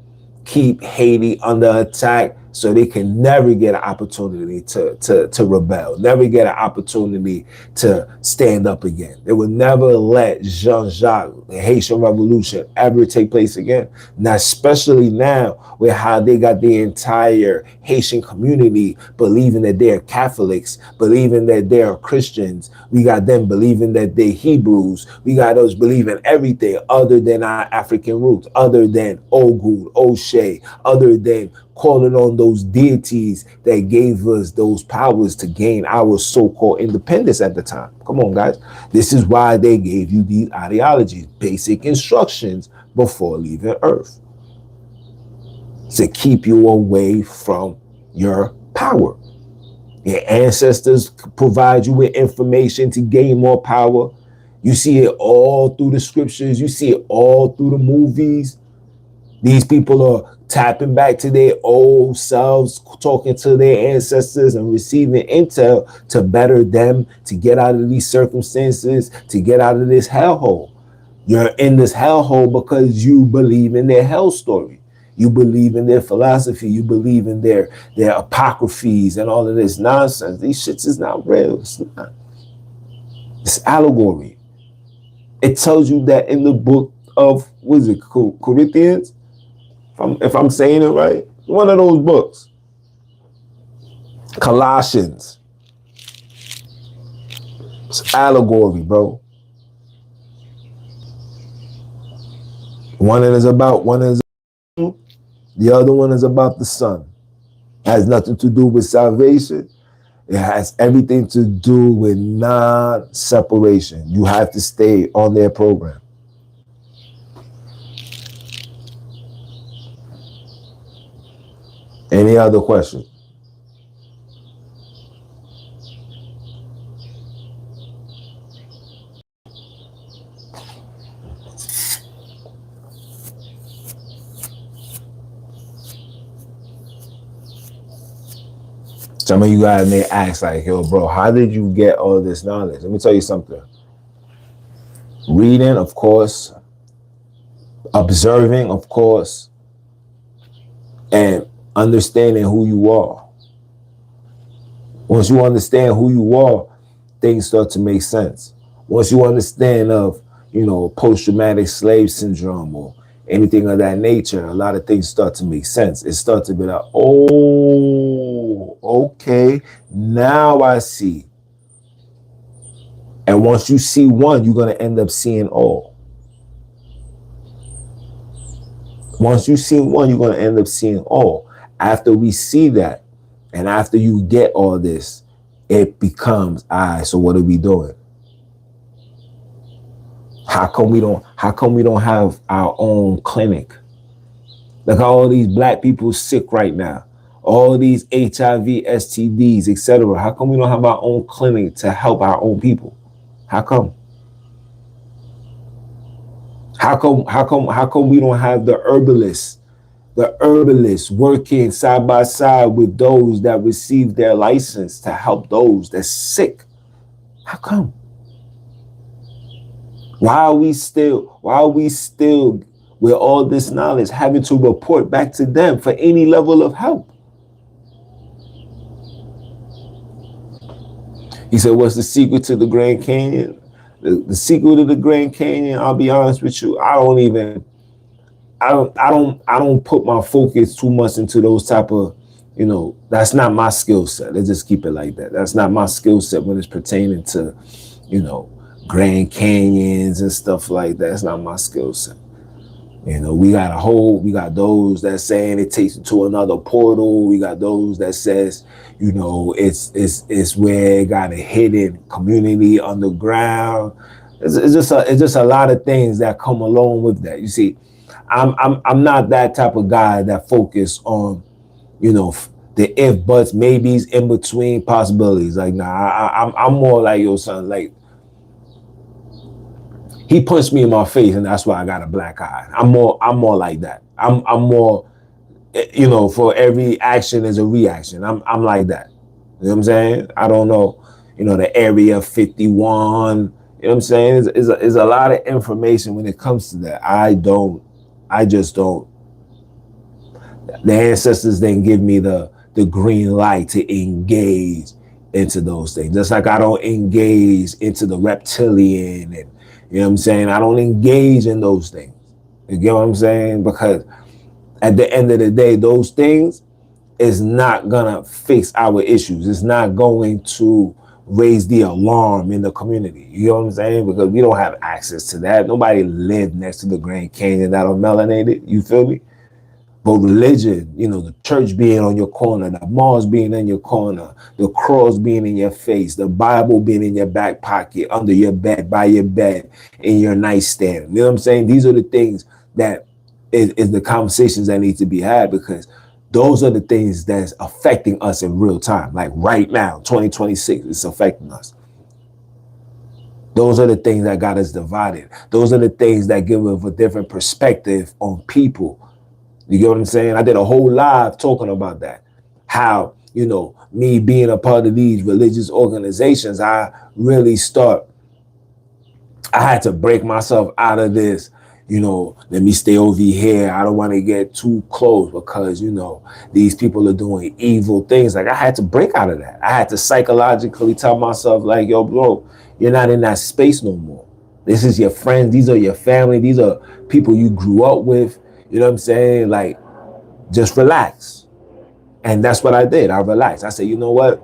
keep Haiti under attack so they can never get an opportunity to rebel, never get an opportunity to stand up again. They will never let Jean-Jacques, the Haitian Revolution, ever take place again. Now, especially now with how they got the entire Haitian community believing that they're Catholics, believing that they're Christians. We got them believing that they're Hebrews. We got those believing everything other than our African roots, other than Ogun, O'Shea, other than calling on those deities that gave us those powers to gain our so-called independence at the time. Come on, guys. This is why they gave you these ideologies, basic instructions before leaving Earth, to keep you away from your power. Your ancestors provide you with information to gain more power. You see it all through the scriptures. You see it all through the movies. These people are tapping back to their old selves, talking to their ancestors and receiving intel to better them, to get out of these circumstances, to get out of this hellhole. You're in this hellhole because you believe in their hell story. You believe in their philosophy. You believe in their apocryphes and all of this nonsense. These shits is not real. It's not. It's allegory. It tells you that in the book of, what is it, Corinthians? If I'm saying it right, one of those books. Colossians. It's allegory, bro. One is about the other one is about the sun. It has nothing to do with salvation. It has everything to do with non-separation. You have to stay on their program. Any other questions? Some of you guys may ask like, yo, bro, how did you get all this knowledge? Let me tell you something. Reading, of course. Observing, of course. And understanding who you are. Once you understand who you are, things start to make sense. Once you understand of, post-traumatic slave syndrome or anything of that nature, a lot of things start to make sense. It starts to be like, oh, okay, now I see. And once you see one, you're going to end up seeing all. Once you see one, you're going to end up seeing all. After we see that, and after you get all this, it becomes, all right, so what are we doing? How come we don't have our own clinic? Look how all these black people sick right now. All these HIV, STDs, etc. How come we don't have our own clinic to help our own people? How come? How come we don't have the herbalists working side by side with those that receive their license to help those that's sick? How come? Why are we still with all this knowledge having to report back to them for any level of help? He said, what's the secret to the Grand Canyon? The secret to the Grand Canyon, I'll be honest with you, I don't put my focus too much into those type of, that's not my skill set. Let's just keep it like that. That's not my skill set when it's pertaining to, Grand Canyons and stuff like that. That's not my skill set. We got those that saying it takes you to another portal. We got those that says, it's where it got a hidden community underground. It's just a lot of things that come along with that. You see, I'm not that type of guy that focus on, the if, buts, maybes, in between possibilities. Like, nah, I'm more like, yo, son, like, he punched me in my face and that's why I got a black eye. I'm more like that. I'm more, for every action is a reaction. I'm like that. You know what I'm saying? I don't know, the Area 51, you know what I'm saying? Is a lot of information when it comes to that. I just don't. The ancestors didn't give me the green light to engage into those things. Just like I don't engage into the reptilian and, you know what I'm saying? I don't engage in those things. You get what I'm saying? Because at the end of the day, those things is not gonna fix our issues. It's not going to raise the alarm in the community. You know what I'm saying? Because we don't have access to that. Nobody lived next to the Grand Canyon that are melanated. You feel me? But religion, the church being on your corner, the mosque being in your corner, the cross being in your face, the Bible being in your back pocket, under your bed, by your bed, in your nightstand. You know what I'm saying? These are the things that is the conversations that need to be had, because those are the things that's affecting us in real time. Like right now, 2026, it's affecting us. Those are the things that got us divided. Those are the things that give us a different perspective on people. You get what I'm saying? I did a whole live talking about that. How, me being a part of these religious organizations, I really start I had to break myself out of this. Let me stay over here. I don't want to get too close because, these people are doing evil things. Like I had to break out of that. I had to psychologically tell myself like, yo, bro, you're not in that space no more. This is your friends. These are your family. These are people you grew up with. You know what I'm saying? Like, just relax. And that's what I did. I relaxed. I said, you know what?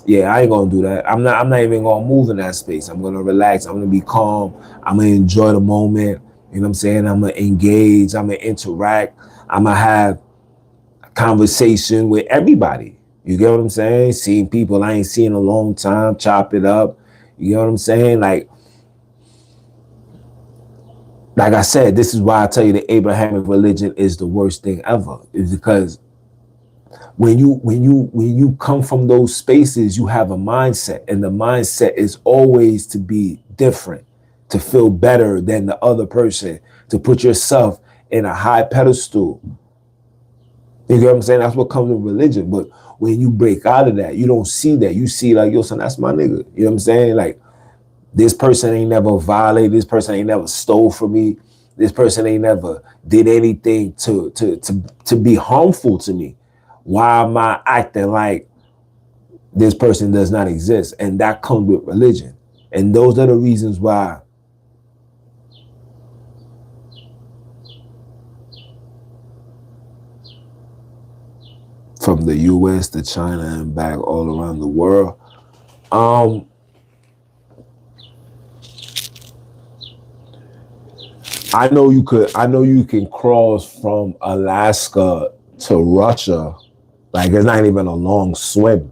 Yeah, I ain't gonna do that. I'm not even gonna move in that space. I'm gonna relax. I'm gonna be calm. I'm gonna enjoy the moment. You know what I'm saying? I'm gonna engage. I'm gonna interact. I'm gonna have a conversation with everybody. You get what I'm saying? Seeing people I ain't seen in a long time, chop it up. You know what I'm saying? Like I said, this is why I tell you the Abrahamic religion is the worst thing ever. Is because when you come from those spaces, you have a mindset, and the mindset is always to be different, to feel better than the other person, to put yourself in a high pedestal. You get what I'm saying? That's what comes with religion. But when you break out of that, you don't see that. You see like, yo, son, that's my nigga. You know what I'm saying? Like, this person ain't never violated. This person ain't never stole from me. This person ain't never did anything to be harmful to me. Why am I acting like this person does not exist? And that comes with religion. And those are the reasons why from the US to China and back all around the world, I know you can cross from Alaska to Russia. Like, it's not even a long swim.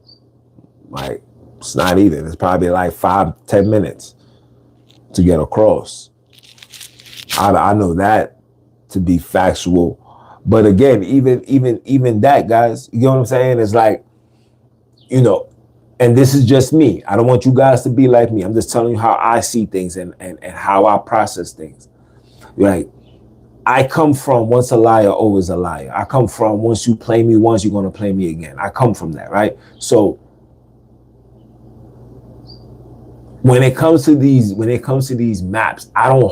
Like, it's not even. It's probably like 5-10 minutes to get across. I know that to be factual. But again, even that, guys, you know what I'm saying? It's like, and this is just me. I don't want you guys to be like me. I'm just telling you how I see things and how I process things. Like, I come from once a liar, always a liar. I come from once you play me once, you're going to play me again. I come from that, right? So when it comes to these maps, I don't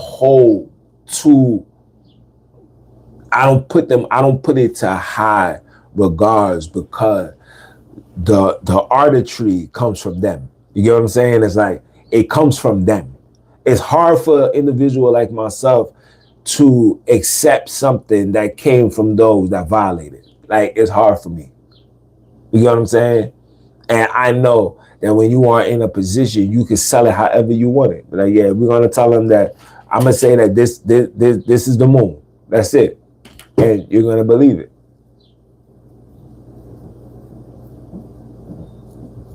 put it to high regards because the artistry comes from them. You get what I'm saying? It's like, it comes from them. It's hard for an individual like myself to accept something that came from those that violated. Like, it's hard for me. You get what I'm saying? And I know that when you are in a position, you can sell it however you want it. But like, yeah, we're gonna tell them that I'm gonna say that this is the moon. That's it, and you're gonna believe it.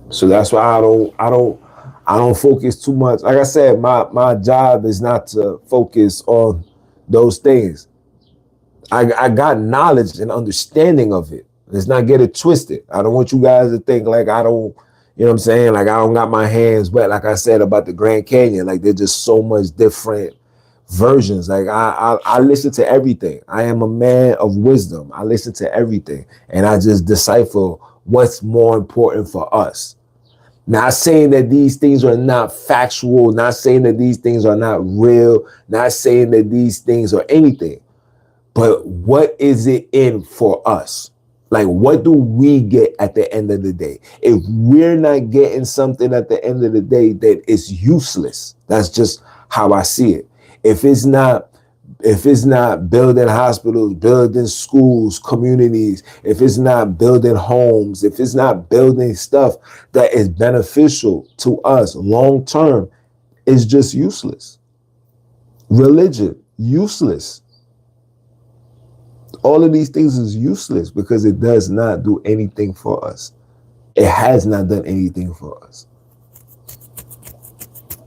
So that's why I don't focus too much. Like I said, my job is not to focus on those things. I got knowledge and understanding of it. Let's not get it twisted. I don't want you guys to think like I don't, you know what I'm saying? Like, I don't got my hands wet. Like I said about the Grand Canyon, like there's just so much different versions. Like I listen to everything. I am a man of wisdom. I listen to everything, and I just decipher what's more important for us. Not saying that these things are not factual, not saying that these things are not real, not saying that these things are anything, but what is it in for us? Like, what do we get at the end of the day? If we're not getting something at the end of the day, then it's useless. That's just how I see it. If it's not building hospitals, building schools, communities, if it's not building homes, if it's not building stuff that is beneficial to us long term, it's just useless. Religion, useless. All of these things is useless because it does not do anything for us. It has not done anything for us.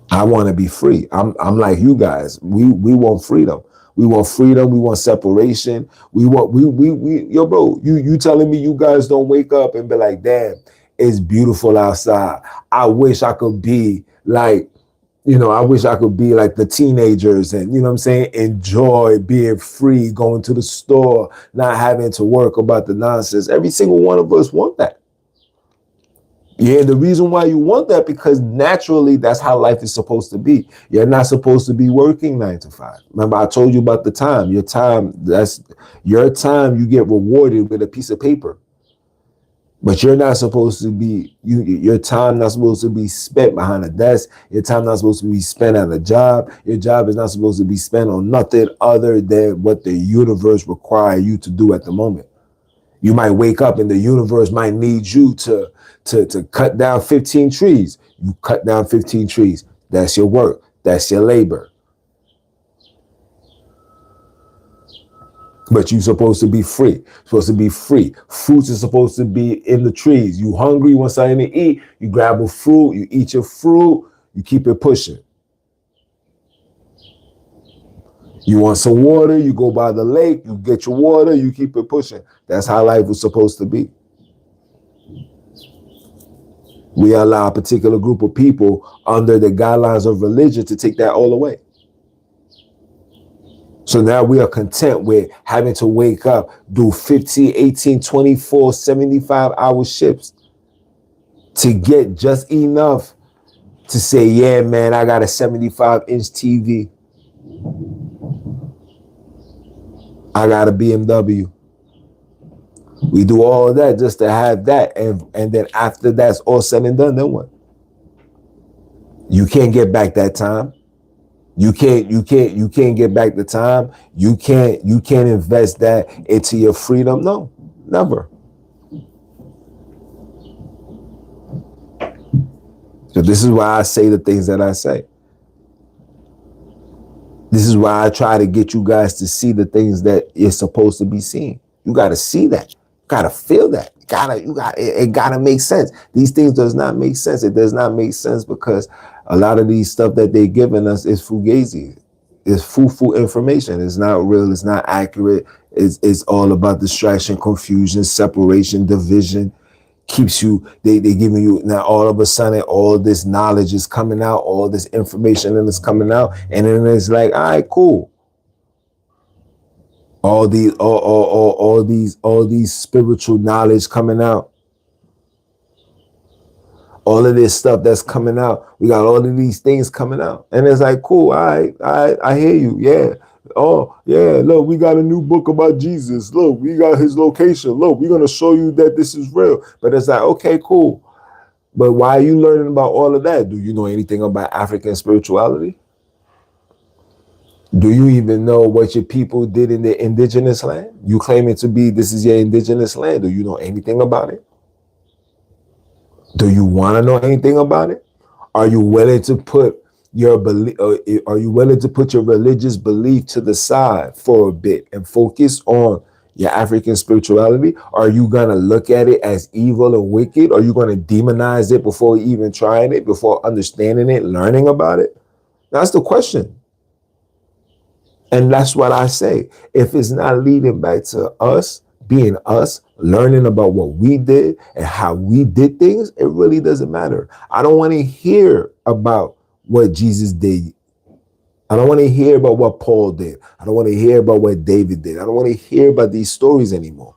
I want to be free. I'm like you guys. We want freedom. We want freedom. We want separation. Yo, bro, you telling me you guys don't wake up and be like, damn, it's beautiful outside. I wish I could be like, I wish I could be like the teenagers and, you know what I'm saying, enjoy being free, going to the store, not having to work about the nonsense. Every single one of us want that. Yeah, the reason why you want that, because naturally that's how life is supposed to be. You're not supposed to be working 9 to 5. Remember, I told you about the time. Your time, that's your time, you get rewarded with a piece of paper. But you're not supposed to be, your time not supposed to be spent behind a desk. Your time not supposed to be spent at a job. Your job is not supposed to be spent on nothing other than what the universe requires you to do at the moment. You might wake up and the universe might need you to cut down 15 trees. You cut down 15 trees. That's your work. That's your labor. But you're supposed to be free. Supposed to be free. Fruits are supposed to be in the trees. You hungry, you want something to eat, you grab a fruit, you eat your fruit, you keep it pushing. You want some water, you go by the lake, you get your water, you keep it pushing. That's how life was supposed to be. We allow a particular group of people under the guidelines of religion to take that all away. So now we are content with having to wake up, do 15, 18, 24, 75-hour shifts to get just enough to say, yeah, man, I got a 75-inch TV. I got a BMW. We do all of that just to have that. And then after that's all said and done, then what? You can't get back that time. You can't get back the time. You can't invest that into your freedom. No, never. So this is why I say the things that I say. This is why I try to get you guys to see the things that you're supposed to be seeing. You got to see that. You got to feel that. It got to make sense. These things does not make sense. It does not make sense because a lot of these stuff that they're giving us is fugazi. It's foo-foo information. It's not real. It's not accurate. It's all about distraction, confusion, separation, division. Keeps you, they giving you, now all of a sudden all this knowledge is coming out, all this information is coming out, and then it's like, all right, cool. All these spiritual knowledge coming out. All of this stuff that's coming out. We got all of these things coming out. And it's like, cool, all right, I hear you. Yeah. Oh, yeah, look, we got a new book about Jesus. Look, we got his location. Look, we're going to show you that this is real. But it's like, okay, cool. But why are you learning about all of that? Do you know anything about African spirituality? Do you even know what your people did in their indigenous land? You claim it to be, this is your indigenous land. Do you know anything about it? Do you want to know anything about it? Are you willing to put your belief? Are you willing to put your religious belief to the side for a bit and focus on your African spirituality? Are you gonna look at it as evil and wicked? Are you gonna demonize it before even trying it, before understanding it, learning about it? That's the question. And that's what I say. If it's not leading back to us being us, learning about what we did and how we did things, it really doesn't matter. I don't want to hear about what Jesus did. I don't want to hear about what Paul did. I don't want to hear about what David did. I don't want to hear about these stories anymore.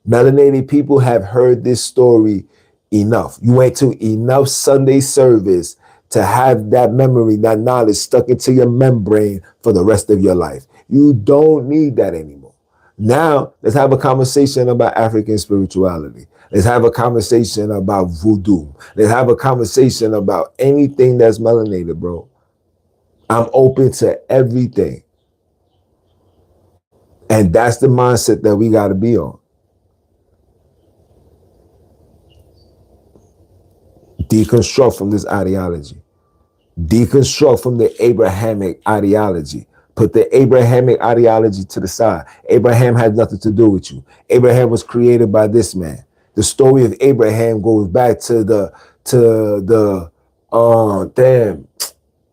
Melanated people have heard this story enough. You went to enough Sunday service to have that memory, that knowledge stuck into your membrane for the rest of your life. You don't need that anymore. Now, let's have a conversation about African spirituality. Let's have a conversation about voodoo. Let's have a conversation about anything that's melanated, bro. I'm open to everything. And that's the mindset that we got to be on. Deconstruct from this ideology. Deconstruct from the Abrahamic ideology. Put the Abrahamic ideology to the side. Abraham had nothing to do with you. Abraham was created by this man. The story of Abraham goes back to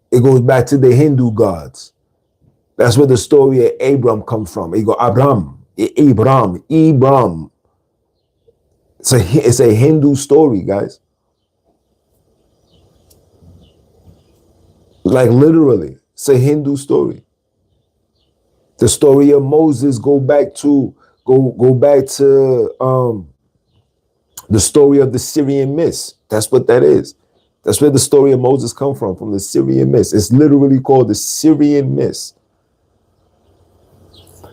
it goes back to the Hindu gods. That's where the story of Abram comes from. It go Abram. It's a Hindu story, guys. Like literally, it's a Hindu story. The story of Moses go back to The story of the Syrian myths. That's what that is. That's where the story of Moses come from the Syrian myths. It's literally called the Syrian myths.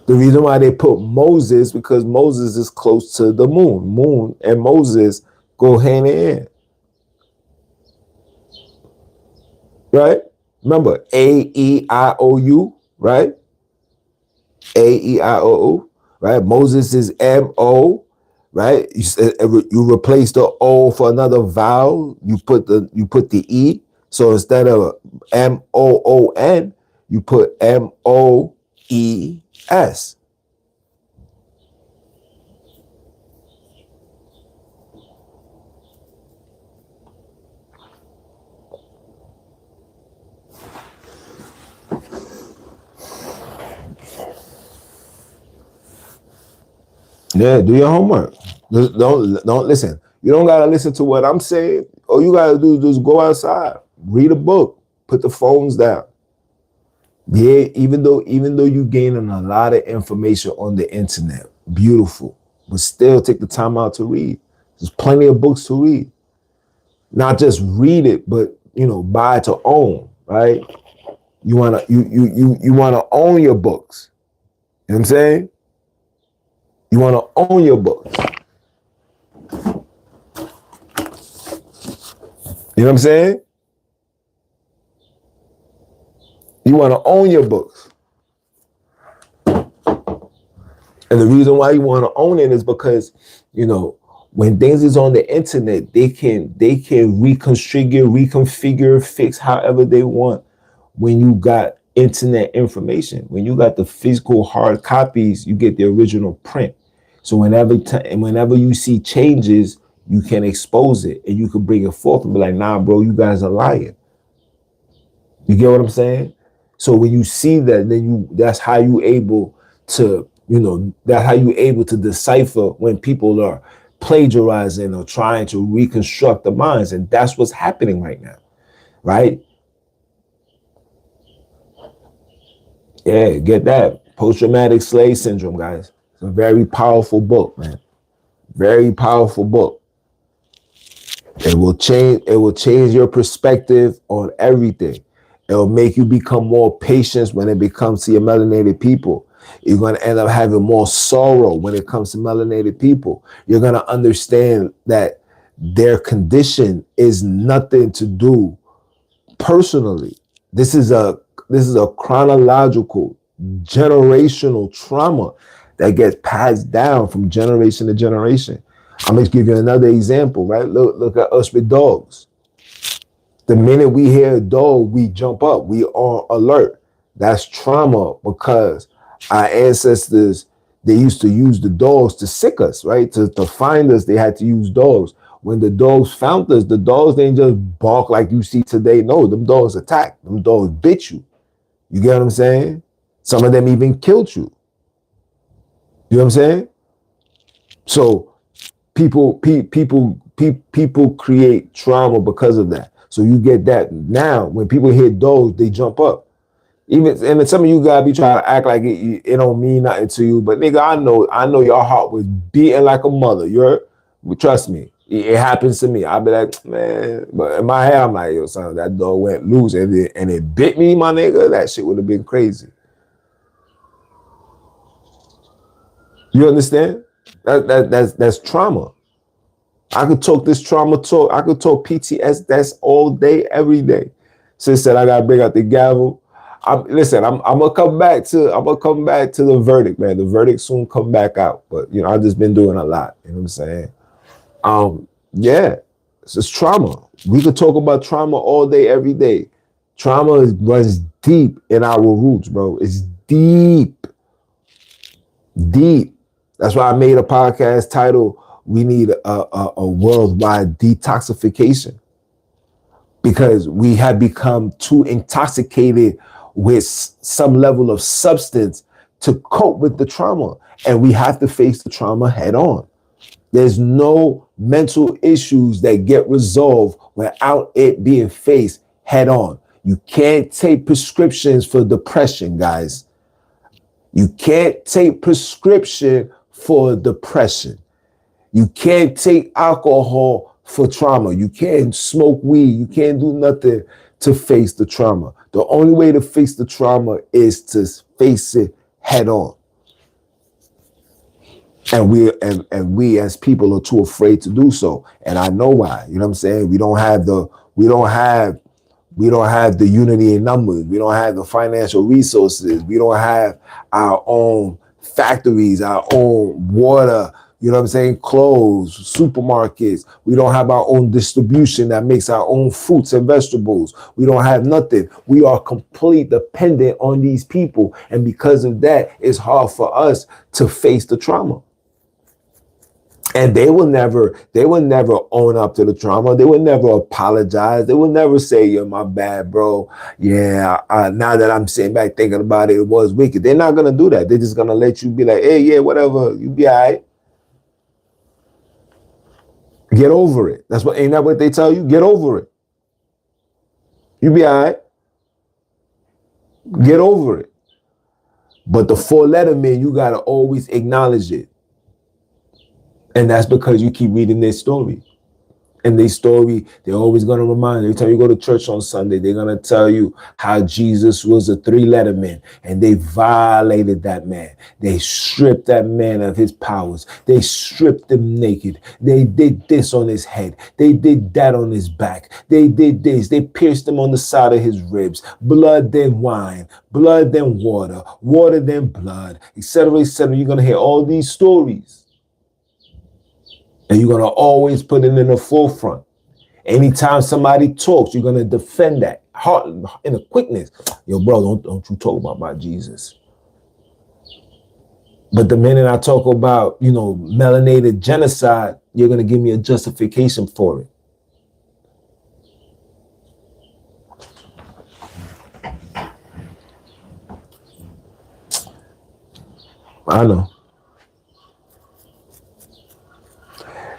The reason why they put Moses, because Moses is close to the moon. Moon and Moses go hand in hand. Right? Remember, A-E-I-O-U, right? A-E-I-O-U, right? Moses is M-O, right? You replace the O for another vowel. You put the E. So instead of M-O-O-N, you put M-O-E-S. Yeah, do your homework. Don't listen. You don't gotta listen to what I'm saying. All you gotta do is just go outside, read a book, put the phones down. Yeah, even though you gaining a lot of information on the internet, beautiful, but still take the time out to read. There's plenty of books to read. Not just read it, but buy to own, right? You wanna own your books. You know what I'm saying? You want to own your books. You know what I'm saying? You want to own your books. And the reason why you want to own it is because, when things is on the internet, they can reconfigure, fix however they want. When you got internet information, when you got the physical hard copies, you get the original print. So whenever you see changes, you can expose it and you can bring it forth and be like, nah, bro, you guys are lying. You get what I'm saying? So when you see that, then that's how you able to decipher when people are plagiarizing or trying to reconstruct the minds. And that's what's happening right now, right? Yeah, get that. Post-traumatic slave syndrome, guys. It's a very powerful book, man. Very powerful book. It will change your perspective on everything. It will make you become more patient when it comes to your melanated people. You're going to end up having more sorrow when it comes to melanated people. You're going to understand that their condition is nothing to do personally. This is a chronological, generational trauma that gets passed down from generation to generation. I'm going to give you another example, right? Look at us with dogs. The minute we hear a dog, we jump up. We are alert. That's trauma because our ancestors, they used to use the dogs to sick us, right? To find us, they had to use dogs. When the dogs found us, the dogs didn't just bark like you see today. No, them dogs attacked. Them dogs bit you. You get what I'm saying? Some of them even killed you. You know what I'm saying? So people create trauma because of that. So you get that. Now, when people hear dogs, they jump up. And some of you guys be trying to act like it don't mean nothing to you, but nigga, I know your heart was beating like a mother. Trust me, it happens to me. I'll be like, man, but in my head, I'm like, yo, son, that dog went loose and it bit me, my nigga. That shit would have been crazy. You understand? That's trauma. I could talk this trauma talk. I could talk PTS. That's all day, every day. Sis said I gotta bring out the gavel. I'm gonna come back to the verdict, man. The verdict soon come back out. But I've just been doing a lot. You know what I'm saying? Yeah, it's just trauma. We could talk about trauma all day, every day. Trauma runs deep in our roots, bro. It's deep. Deep. That's why I made a podcast titled, we need a worldwide detoxification, because we have become too intoxicated with some level of substance to cope with the trauma. And we have to face the trauma head on. There's no mental issues that get resolved without it being faced head on. You can't take prescriptions for depression, guys. You can't take prescription for depression. You can't take alcohol for trauma. You can't smoke weed. You can't do nothing to face the trauma. The only way to face the trauma is to face it head on. And we as people are too afraid to do so. And I know why. You know what I'm saying? We don't have the unity in numbers. We don't have the financial resources. We don't have our own factories, our own water, you know what I'm saying, clothes, supermarkets. We don't have our own distribution that makes our own fruits and vegetables. We don't have nothing. We are completely dependent on these people. And because of that, it's hard for us to face the trauma. And they will never own up to the trauma. They will never apologize. They will never say, "You're my bad, bro. Yeah, now that I'm sitting back thinking about it, it was wicked." They're not gonna do that. They're just gonna let you be like, "Hey, yeah, whatever. You be all right. Get over it." Ain't that what they tell you? Get over it. You be all right. Get over it. But the 4-letter men, you gotta always acknowledge it. And that's because you keep reading their story. And their story, they're always going to remind you. Every time you go to church on Sunday, they're going to tell you how Jesus was a 3-letter man. And they violated that man. They stripped that man of his powers. They stripped him naked. They did this on his head. They did that on his back. They did this. They pierced him on the side of his ribs. Blood then wine. Blood then water. Water then blood. Etc. etc. You're going to hear all these stories. And you're going to always put it in the forefront. Anytime somebody talks, you're going to defend that heart in a quickness. Yo, bro, don't you talk about my Jesus. But the minute I talk about, melanated genocide, you're going to give me a justification for it. I know.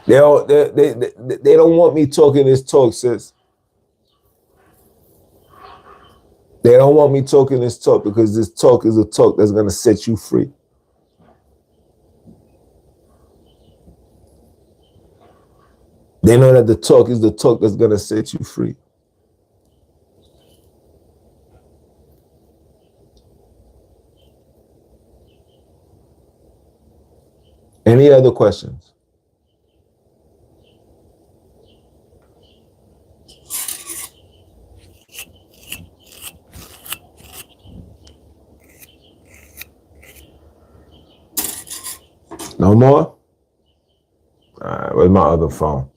They don't want me talking this talk, sis. They don't want me talking this talk because this talk is a talk that's going to set you free. They know that the talk is the talk that's going to set you free. Any other questions? No more? All right, where's my other phone?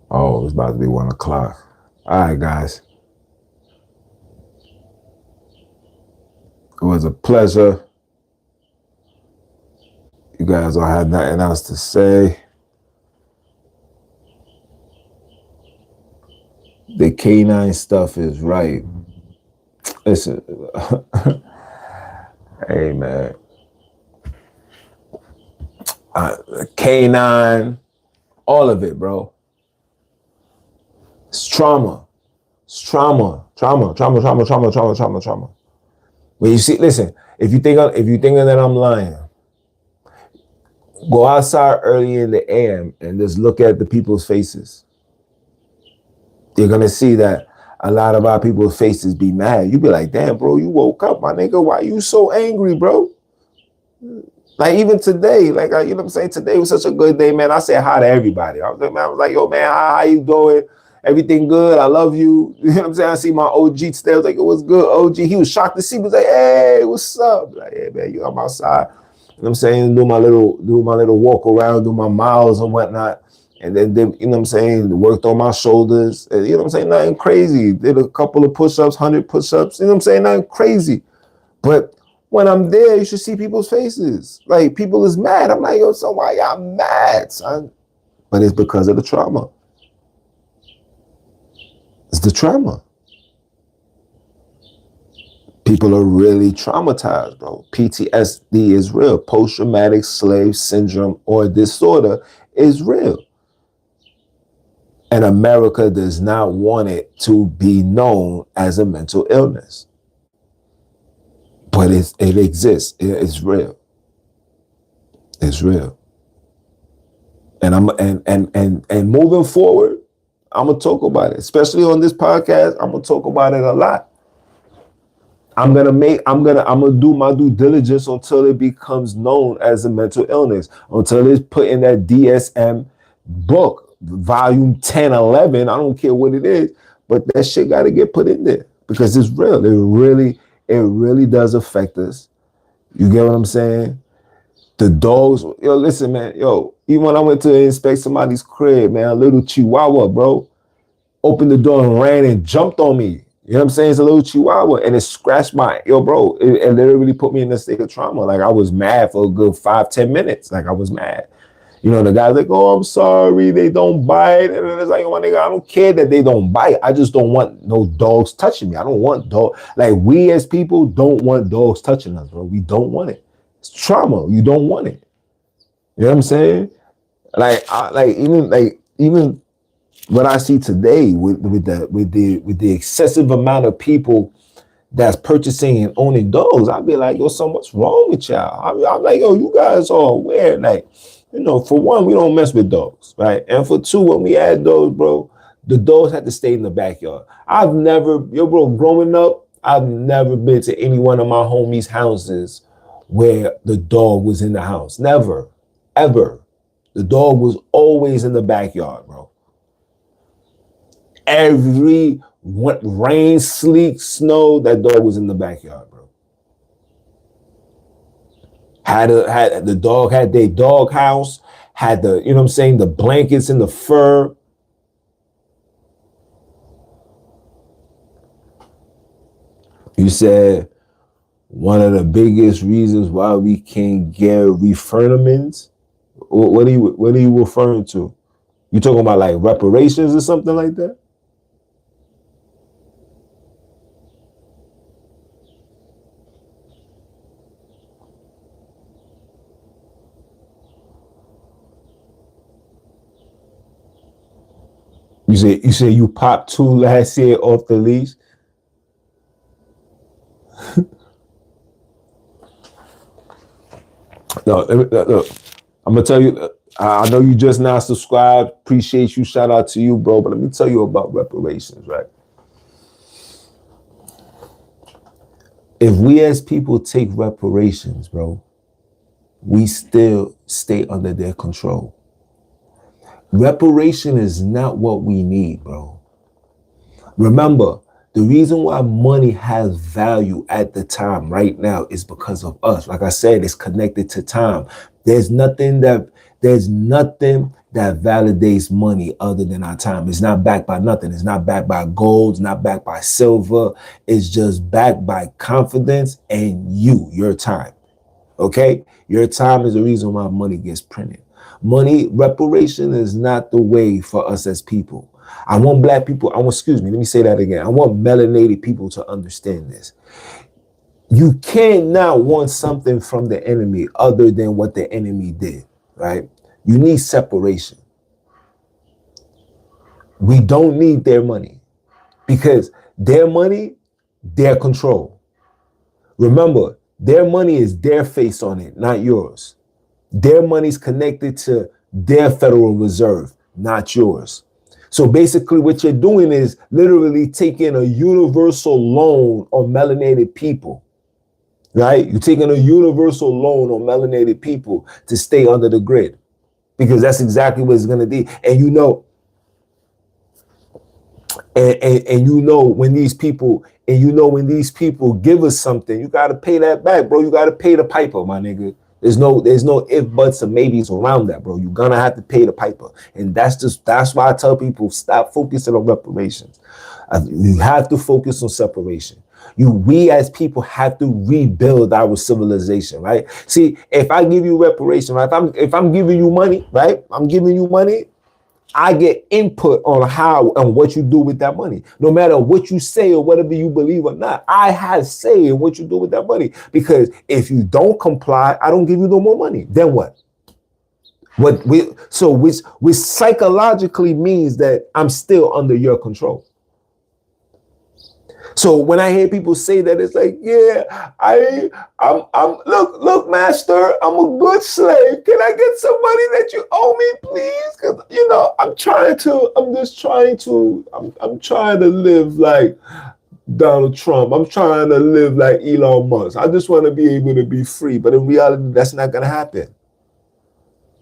Oh, it's about to be 1 o'clock. All right, guys. It was a pleasure. You guys don't have nothing else to say. The canine stuff is right. Listen. Hey, man. Canine, all of it, bro. It's trauma. It's trauma. Trauma. When you see, listen, if you think that I'm lying, go outside early in the AM and just look at the people's faces. You're gonna see that a lot of our people's faces be mad. You be like, "Damn, bro, you woke up, my nigga. Why you so angry, bro?" Like even today, like you know what I'm saying? Today was such a good day, man. I said hi to everybody. I was like, "Yo, man, how you doing? Everything good? I love you." You know what I'm saying? I see my OG today. I was like, "It was good, OG." He was shocked to see me. He was like, "Hey, what's up?" Like, "Hey, man, I'm outside." You know what I'm saying? Do my little walk around, do my miles and whatnot. And then, you know what I'm saying, worked on my shoulders. And, you know what I'm saying? Nothing crazy. Did a couple of push-ups, 100 push-ups. You know what I'm saying? Nothing crazy. But when I'm there, you should see people's faces. Like, people is mad. I'm like, "Yo, so why y'all mad, son?" But it's because of the trauma. It's the trauma. People are really traumatized, bro. PTSD is real. Post-traumatic slave syndrome or disorder is real. And America does not want it to be known as a mental illness. but it exists. It's real. It's real. And and moving forward, I'm gonna talk about it, especially on this podcast. I'm gonna talk about it a lot. I'm gonna do my due diligence until it becomes known as a mental illness, until it's put in that DSM book, volume 10, 11. I don't care what it is, but that shit gotta get put in there because it's real. It really does affect us. You get what I'm saying? The dogs, yo, listen, man, yo, even when I went to inspect somebody's crib, man, a little chihuahua, bro, opened the door and ran and jumped on me. You know what I'm saying? It's a little chihuahua and it scratched bro, it literally put me in a state of trauma. Like I was mad for a good 5-10 minutes. Like I was mad. You know, the guy's like, oh, I'm sorry, they don't bite. And it's like, my nigga, I don't care that they don't bite. I just don't want no dogs touching me. I don't want dogs. Like we as people don't want dogs touching us, bro. We don't want it. It's trauma. You don't want it. You know what I'm saying? Even what I see today with the excessive amount of people that's purchasing and owning dogs, I'd be like, yo, son, what's wrong with y'all? I'm like, yo, you guys are aware. Like, you know, for one, we don't mess with dogs, right? And for two, when we had dogs, bro, the dogs had to stay in the backyard. Growing up, I've never been to any one of my homies' houses where the dog was in the house. Never, ever. The dog was always in the backyard, bro. Every rain, sleet, snow, that dog was in the backyard, bro. The dog had their dog house, had the, you know what I'm saying, the blankets and the fur. You said one of the biggest reasons why we can't get refurbishments. What are you referring to? You talking about like reparations or something like that? You say you popped 2 last year off the leash. No, look, I'm gonna tell you. I know you just now subscribed. Appreciate you. Shout out to you, bro. But let me tell you about reparations, right? If we as people take reparations, bro, we still stay under their control. Reparation is not what we need, bro. Remember, the reason why money has value at the time right now is because of us. Like I said, it's connected to time. There's nothing that validates money other than our time. It's not backed by nothing. It's not backed by gold. It's not backed by silver. It's just backed by confidence and your time. Okay? Your time is the reason why money gets printed. Reparation is not the way for us as people. I want black people, let me say that again. I want melanated people to understand this. You cannot want something from the enemy other than what the enemy did, right? You need separation. We don't need their money because their money, their control. Remember, their money is their face on it, not yours. Their money's connected to their Federal Reserve, not yours. So basically what you're doing is literally taking a universal loan on melanated people, right? You're taking a universal loan on melanated people to stay under the grid because that's exactly what it's going to be. And you know, when these people give us something, you got to pay that back, bro. You got to pay the piper, my nigga. There's no if, buts, or maybes around that, bro. You're gonna have to pay the piper. And that's why I tell people, stop focusing on reparations. You have to focus on separation. We as people have to rebuild our civilization, right? See, if I give you reparation, right? If I'm giving you money, right? I'm giving you money. I get input on how and what you do with that money. No matter what you say or whatever you believe or not, I have say in what you do with that money. Because if you don't comply, I don't give you no more money. Then what? Which psychologically means that I'm still under your control. So when I hear people say that, it's like, yeah, I'm look, master, I'm a good slave. Can I get some money that you owe me, please? Because I'm trying to live like Donald Trump. I'm trying to live like Elon Musk. I just want to be able to be free. But in reality, that's not gonna happen.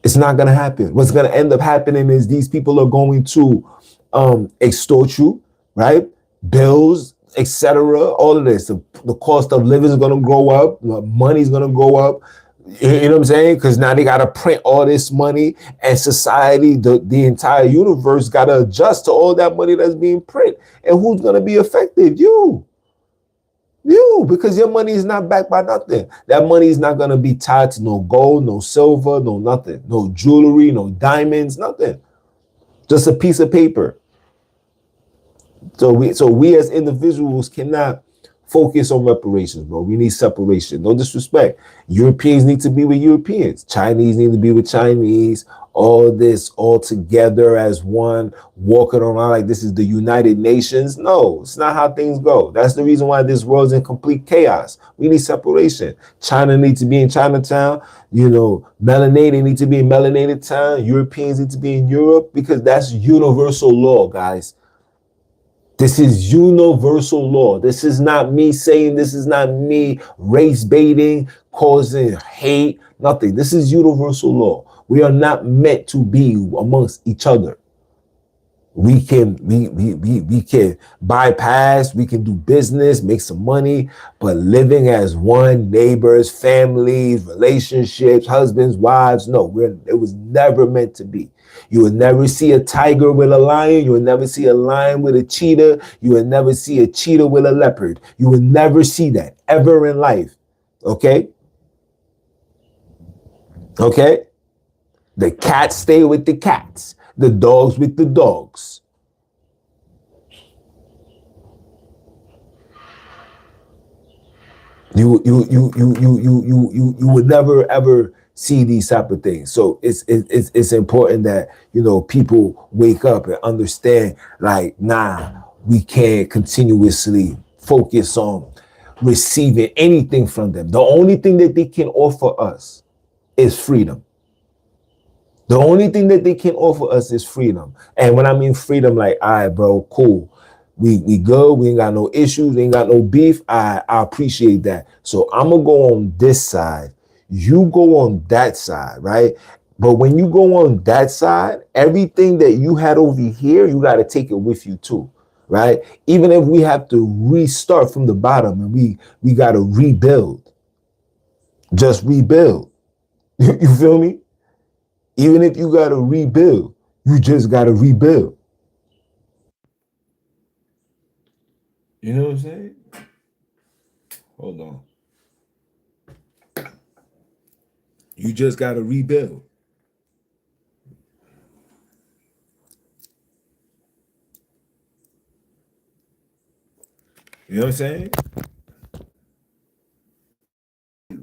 It's not gonna happen. What's gonna end up happening is these people are going to extort you, right? Bills, etc. All of this. The cost of living is gonna go up. Money's gonna go up. You know what I'm saying? Because now they gotta print all this money, and society, the entire universe, gotta adjust to all that money that's being printed. And who's gonna be affected? You, because your money is not backed by nothing. That money is not gonna be tied to no gold, no silver, no nothing, no jewelry, no diamonds, nothing. Just a piece of paper. So we as individuals cannot focus on reparations, bro. We need separation. No disrespect. Europeans need to be with Europeans. Chinese need to be with Chinese. All this all together as one, walking around like this is the United Nations. No, it's not how things go. That's the reason why this world's in complete chaos. We need separation. China needs to be in Chinatown. Melanated need to be in melanated town. Europeans need to be in Europe, because that's universal law, guys. This is universal law. This is not me saying, this is not me race baiting, causing hate, nothing. This is universal law. We are not meant to be amongst each other. We can bypass, we can do business, make some money, but living as one, neighbors, families, relationships, husbands, wives, no, it was never meant to be. You will never see a tiger with a lion. You will never see a lion with a cheetah. You will never see a cheetah with a leopard. You will never see that ever in life. Okay? Okay? The cats stay with the cats. The dogs with the dogs. You would never ever see these type of things. So it's important that people wake up and understand, like, nah, we can't continuously focus on receiving anything from them. The only thing that they can offer us is freedom. The only thing that they can offer us is freedom. And when I mean freedom, like, all right, bro, cool. We good. We ain't got no issues. We ain't got no beef. I appreciate that. So I'm gonna go on this side. You go on that side, right? But when you go on that side, everything that you had over here, you got to take it with you too, right? Even if we have to restart from the bottom and we got to rebuild, just rebuild. You feel me? Even if you got to rebuild, you just got to rebuild. You know what I'm saying? Hold on. You just got to rebuild. You know what I'm saying?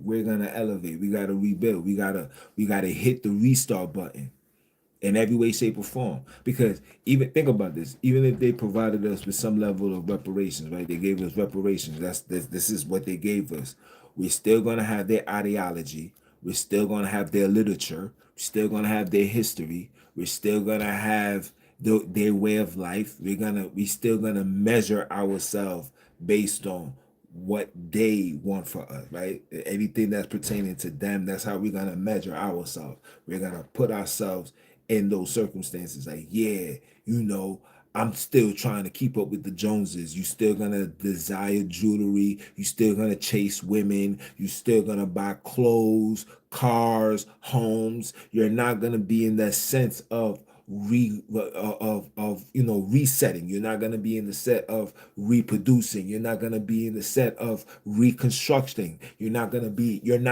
We're gonna elevate. We gotta rebuild. We gotta hit the restart button in every way, shape, or form. Because even think about this, even if they provided us with some level of reparations, right? They gave us reparations. This is what they gave us. We're still gonna have their ideology. We're still gonna have their literature. We're still gonna have their history. We're still gonna have their way of life. We still gonna measure ourselves based on what they want for us, right? Anything that's pertaining to them, that's how we're gonna measure ourselves. We're gonna put ourselves in those circumstances. Like, yeah, I'm still trying to keep up with the Joneses. You still gonna desire jewelry. You still gonna chase women. You still gonna buy clothes, cars, homes. You're not gonna be in that sense of resetting. You're not going to be in the set of reproducing. You're not going to be in the set of reconstructing. You're not going to be in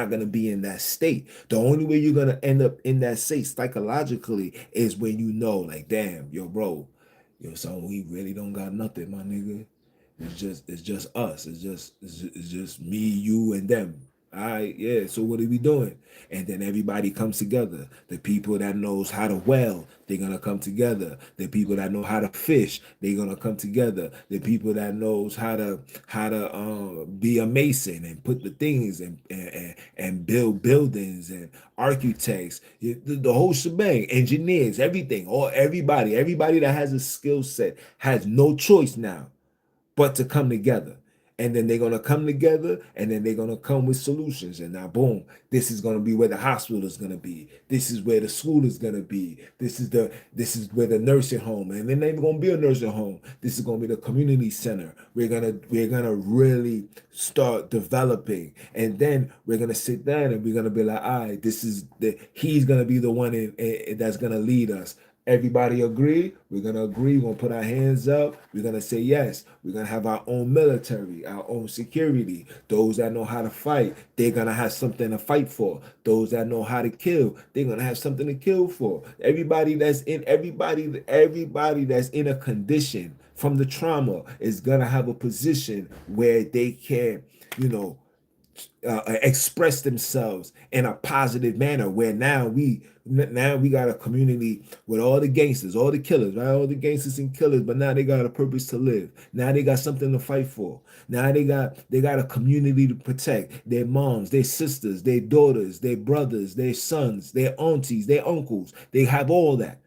that state. The only way you're going to end up in that state psychologically is when like, damn, yo, bro, son, we really don't got nothing, my nigga. It's just us. It's just me, you, and them. All right, yeah. So what are we doing? And then everybody comes together. The people that knows how to weld, they're gonna come together. The people that know how to fish, they're gonna come together. The people that knows how to be a mason and put the things and build buildings and architects, the whole shebang, engineers, everything, or everybody that has a skill set has no choice now but to come together. And then they're gonna come together, and then they're gonna come with solutions. And now, boom, this is gonna be where the hospital is gonna be. This is where the school is gonna be. This is where the nursing home, and then ain't gonna be a nursing home. This is gonna be the community center. We're gonna really start developing, and then we're gonna sit down and we're gonna be like, all right, this is he's gonna be the one that's gonna lead us. Everybody agree? We're gonna agree. We're gonna put our hands up. We're gonna say yes. We're gonna have our own military, our own security. Those that know how to fight, they're gonna have something to fight for. Those that know how to kill, they're gonna have something to kill for. Everybody that's in a condition from the trauma is gonna have a position where they can, you know, express themselves in a positive manner, where now we got a community with all the gangsters, all the killers, right? All the gangsters and killers, but now they got a purpose to live. Now they got something to fight for. Now they got a community to protect. Their moms, their sisters, their daughters, their brothers, their sons, their aunties, their uncles. They have all that.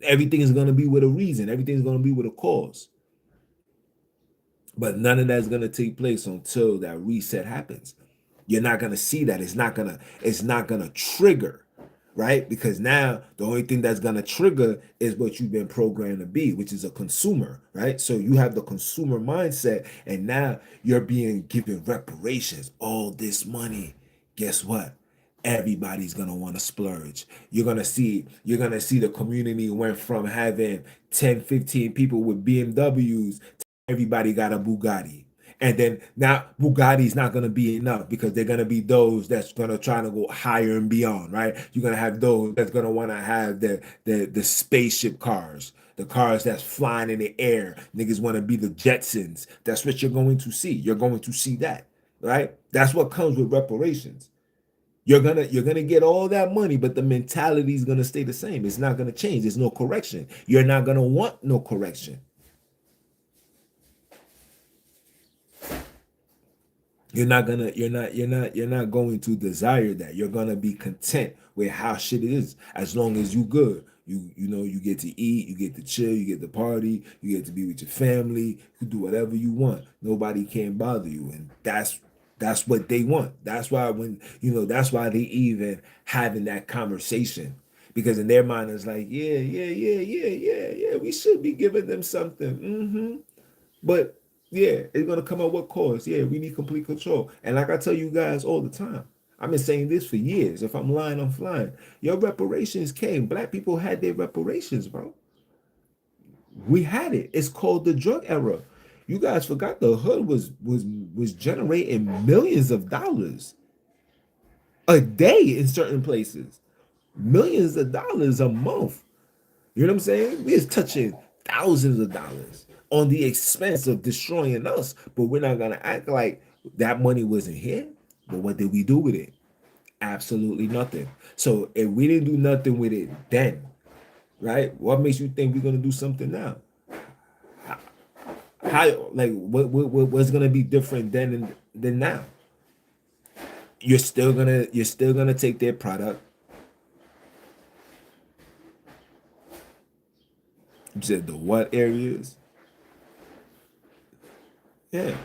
Everything is going to be with a reason. Everything is going to be with a cause. But none of that's going to take place until that reset happens. You're not going to see that. It's not going to trigger, right? Because now the only thing that's going to trigger is what you've been programmed to be, which is a consumer, right? So you have the consumer mindset, and now you're being given reparations, all this money. Guess what? Everybody's gonna want to splurge. You're gonna see the community went from having 10, 15 people with BMWs, everybody got a Bugatti. And then now Bugatti's not going to be enough, because they're going to be those that's going to try to go higher and beyond, right? You're going to have those that's going to want to have the spaceship cars, the cars that's flying in the air. Niggas want to be the Jetsons. That's what you're going to see. You're going to see that, right? That's what comes with reparations. You're gonna get all that money, but the mentality is gonna stay the same. It's not gonna change. There's no correction. You're not gonna want no correction. You're not going to desire that. You're gonna be content with how shit is, as long as you good. You get to eat, you get to chill, you get to party, you get to be with your family, you do whatever you want. Nobody can bother you. And that's what they want. That's why they even having that conversation. Because in their mind it's like, yeah, yeah, yeah, yeah, yeah, yeah, we should be giving them something. But yeah, it's gonna come out what cause. Yeah, we need complete control. And like I tell you guys all the time, I've been saying this for years. If I'm lying, I'm flying. Your reparations came. Black people had their reparations, bro. We had it. It's called the drug era. You guys forgot the hood was generating millions of dollars a day in certain places, millions of dollars a month. You know what I'm saying? We're touching thousands of dollars on the expense of destroying us, but we're not gonna act like that money wasn't here. But what did we do with it? Absolutely nothing. So if we didn't do nothing with it then, right? What makes you think we're gonna do something now? How, like, what's gonna be different then than now? You're still gonna take their product. You said the what areas? Yeah.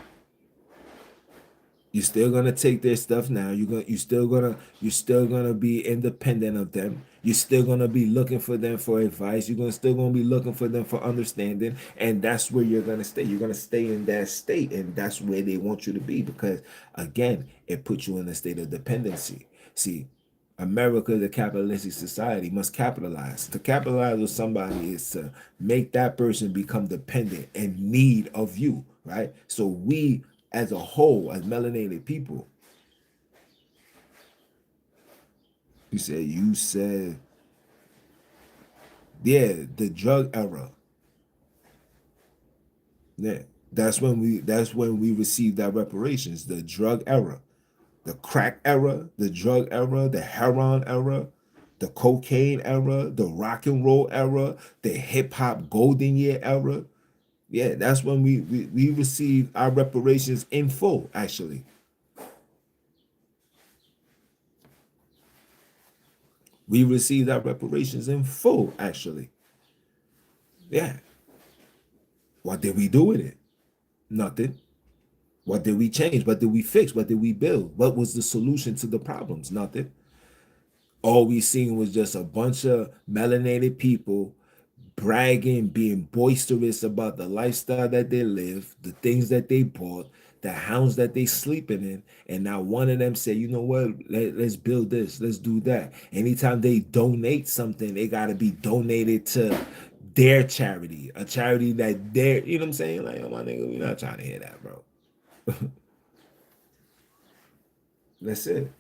You're still gonna take their stuff now. You're still gonna be independent of them. You're still gonna be looking for them for advice. Still gonna be looking for them for understanding, and that's where you're gonna stay. You're gonna stay in that state, and that's where they want you to be, because again, it puts you in a state of dependency. See, America, the capitalistic society, must capitalize. To capitalize with somebody is to make that person become dependent and need of you, right? So we, as a whole, as melanated people, you said, yeah, the drug era. Yeah, that's when we received our reparations, the drug era. The crack era, the drug era, the heroin era, the cocaine era, the rock and roll era, the hip hop golden year era. Yeah, that's when we received our reparations in full, actually. We received our reparations in full, actually. Yeah. What did we do with it? Nothing. What did we change? What did we fix? What did we build? What was the solution to the problems? Nothing. All we seen was just a bunch of melanated people bragging, being boisterous about the lifestyle that they live, the things that they bought, the house that they sleeping in, and now one of them say, you know what, let's build this, let's do that. Anytime they donate something, it got to be donated to their charity, a charity that they're, you know what I'm saying? Like, oh, my nigga, we're not trying to hear that, bro. That's it.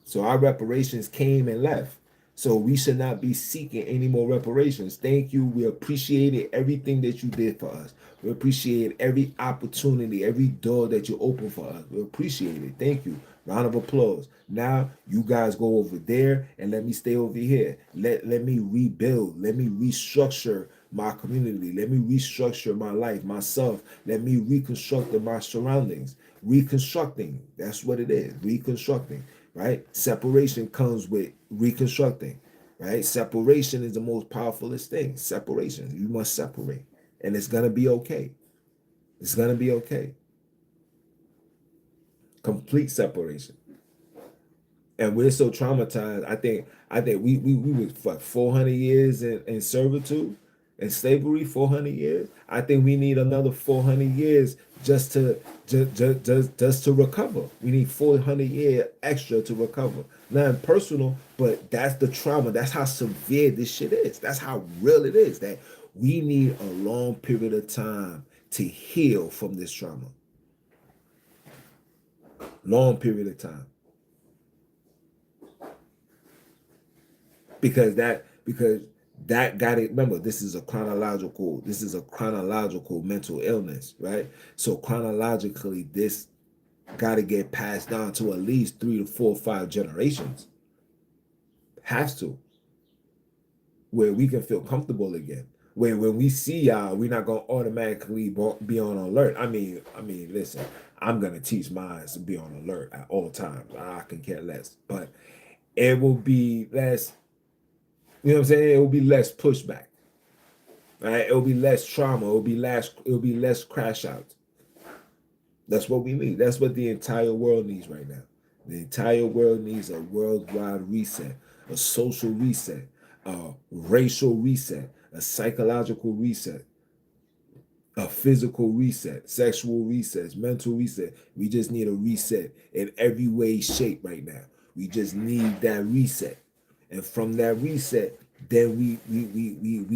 So our reparations came and left. So we should not be seeking any more reparations. Thank you. We appreciated everything that you did for us. We appreciate every opportunity, every door that you opened for us. We appreciate it. Thank you. Round of applause. Now you guys go over there and let me stay over here. Let me rebuild. Let me restructure my community. Let me restructure my life, myself. Let me reconstruct my surroundings. Reconstructing. That's what it is. Reconstructing. Right? Separation comes with reconstructing. Right? Separation is the most powerfulest thing. Separation. You must separate. And it's gonna be okay. It's gonna be okay. Complete separation. And we're so traumatized. I think we was what 400 years in servitude and slavery, 400 years. I think we need another 400 years just to recover. We need 400 years extra to recover. Not personal, but that's the trauma. That's how severe this shit is. That's how real it is. That we need a long period of time to heal from this trauma. Long period of time. because that got it. Remember, this is a chronological mental illness, right? So chronologically, this got to get passed down to at least 3 to 4 or 5 generations. Has to, where we can feel comfortable again. Where when we see y'all, we're not gonna automatically be on alert. I mean, listen, I'm gonna teach mine to be on alert at all times. I can care less, but it will be less. You know what I'm saying? It will be less pushback. Right? It will be less trauma. It will be less. It will be less crash outs. That's what we need. That's what the entire world needs right now. The entire world needs a worldwide reset, a social reset, a racial reset, a psychological reset, a physical reset, sexual resets, mental reset. We just need a reset in every way, shape right now. We just need that reset. And from that reset, then we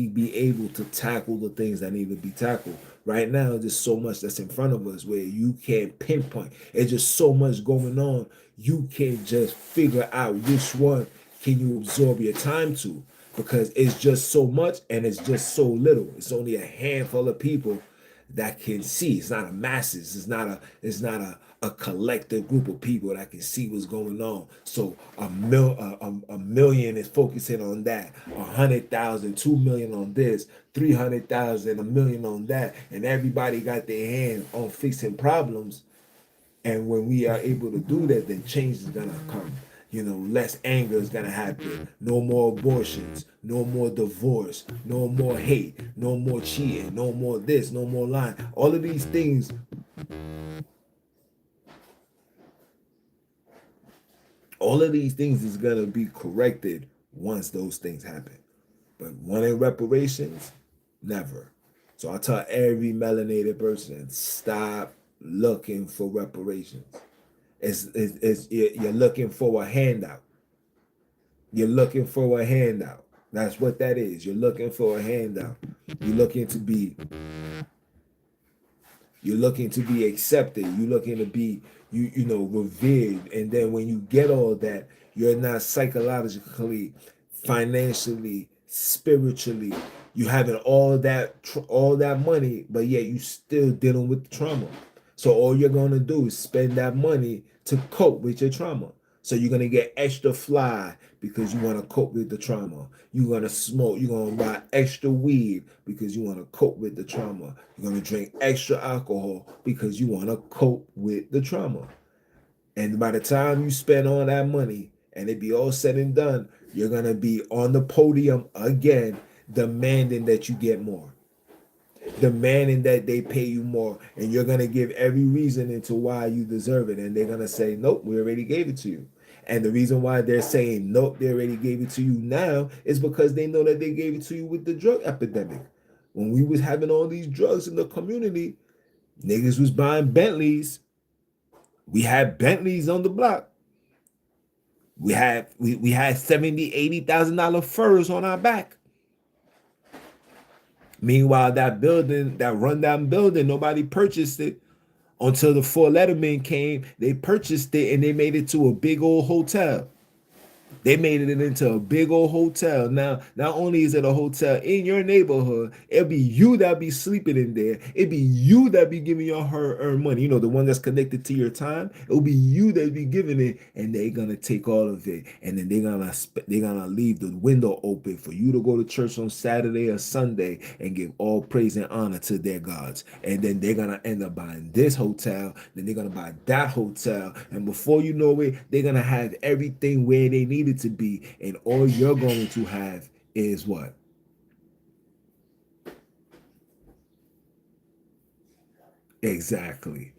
be able to tackle the things that need to be tackled. Right now, there's so much that's in front of us where you can't pinpoint. It's just so much going on. You can't just figure out which one can you absorb your time to, because it's just so much and it's just so little. It's only a handful of people that can see. It's not a masses. It's not a collective group of people that can see what's going on. So a million is focusing on that. 100,000, 2 million on this, 300,000, a million on that, and everybody got their hand on fixing problems. And when we are able to do that, then change is gonna come. Less anger is gonna happen. No more abortions, no more divorce, no more hate, no more cheating, no more this, no more lying. All of these things is gonna be corrected once those things happen. But wanting reparations, never. So I tell every melanated person, stop looking for reparations. You're looking for a handout. You're looking for a handout. That's what that is. You're looking for a handout. You're looking to be you're looking to be accepted. You're looking to be revered. And then when you get all that, you're not psychologically, financially, spiritually, you having all that money, but yet you still dealing with the trauma. So all you're going to do is spend that money to cope with your trauma. So you're going to get extra fly because you want to cope with the trauma. You're going to smoke. You're going to buy extra weed because you want to cope with the trauma. You're going to drink extra alcohol because you want to cope with the trauma. And by the time you spend all that money and it be all said and done, you're going to be on the podium again, demanding that you get more, demanding that they pay you more, and you're going to give every reason into why you deserve it, and they're going to say, nope, we already gave it to you. And the reason why they're saying nope, they already gave it to you now is because they know that they gave it to you with the drug epidemic. When we was having all these drugs in the community, niggas was buying Bentleys. We had Bentleys on the block. We had $70,000, $80,000 furs on our back. Meanwhile, that building, that rundown building, nobody purchased it until the four lettermen came. They purchased it and they made it to a big old hotel. They made it into a big old hotel. Now, not only is it a hotel in your neighborhood, it'll be you that be sleeping in there. It'll be you that be giving your hard-earned money. You know, the one that's connected to your time. It'll be you that be giving it, and they're gonna take all of it, and then they're gonna leave the window open for you to go to church on Saturday or Sunday and give all praise and honor to their gods. And then they're gonna end up buying this hotel. Then they're gonna buy that hotel, and before you know it, they're gonna have everything where they need it to be, and all you're going to have is what? Exactly.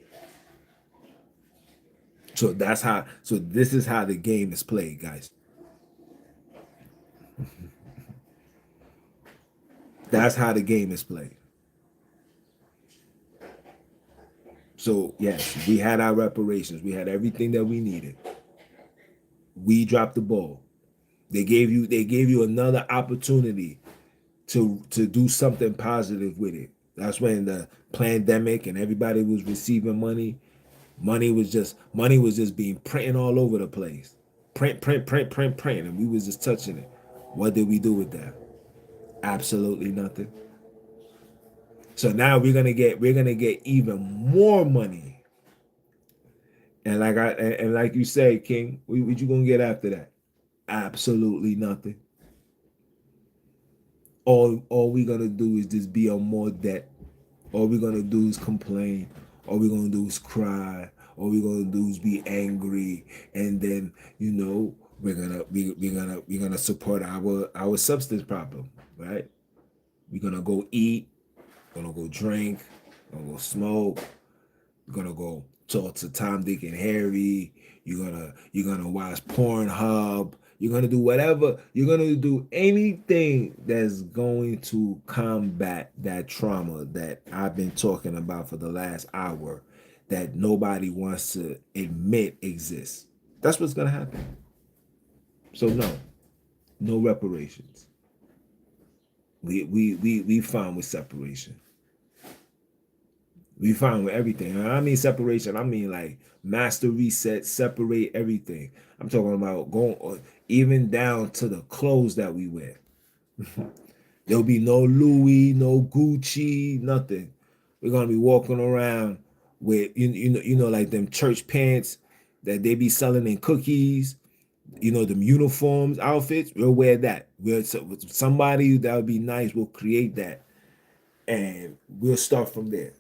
So this is how the game is played, guys. That's how the game is played. So yes, we had our reparations. We had everything that we needed. We dropped the ball. They gave you another opportunity to do something positive with it. That's when the pandemic and everybody was receiving money. Money was just being printed all over the place. Print, print, print, print, print, and we was just touching it. What did we do with that? Absolutely nothing. So now we're gonna get even more money. And like you say, King, what you gonna get after that? Absolutely nothing. All we gonna do is just be on more debt. All we're gonna do is complain. All we're gonna do is cry. All we're gonna do is be angry, and then we're gonna support our substance problem, right? We're gonna go eat, gonna go drink, gonna go smoke, we're gonna go talk to Tom, Dick, and Harry. You're gonna watch Pornhub. You're gonna do whatever. You're gonna do anything that's going to combat that trauma that I've been talking about for the last hour, that nobody wants to admit exists. That's what's gonna happen. So no reparations. We fine with separation. We fine with everything. And I mean separation. I mean like master reset, separate everything. I'm talking about going even down to the clothes that we wear. There'll be no Louis, no Gucci, nothing. We're gonna be walking around with like them church pants that they be selling in cookies. Them uniforms, outfits. We'll wear that. Somebody that would be nice will create that, and we'll start from there.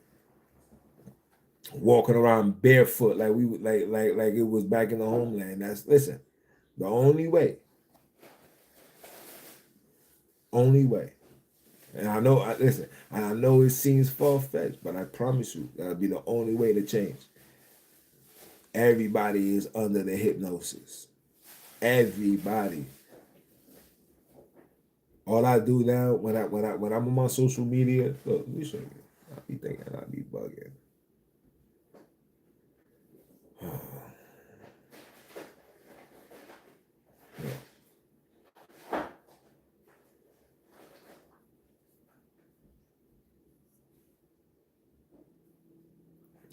Walking around barefoot like we would like it was back in the homeland. That's listen, the only way. Only way. And I know it seems far-fetched, but I promise you that'll be the only way to change. Everybody is under the hypnosis. Everybody. All I do now when I'm on my social media, look, let me show you. I be thinking I be bugging.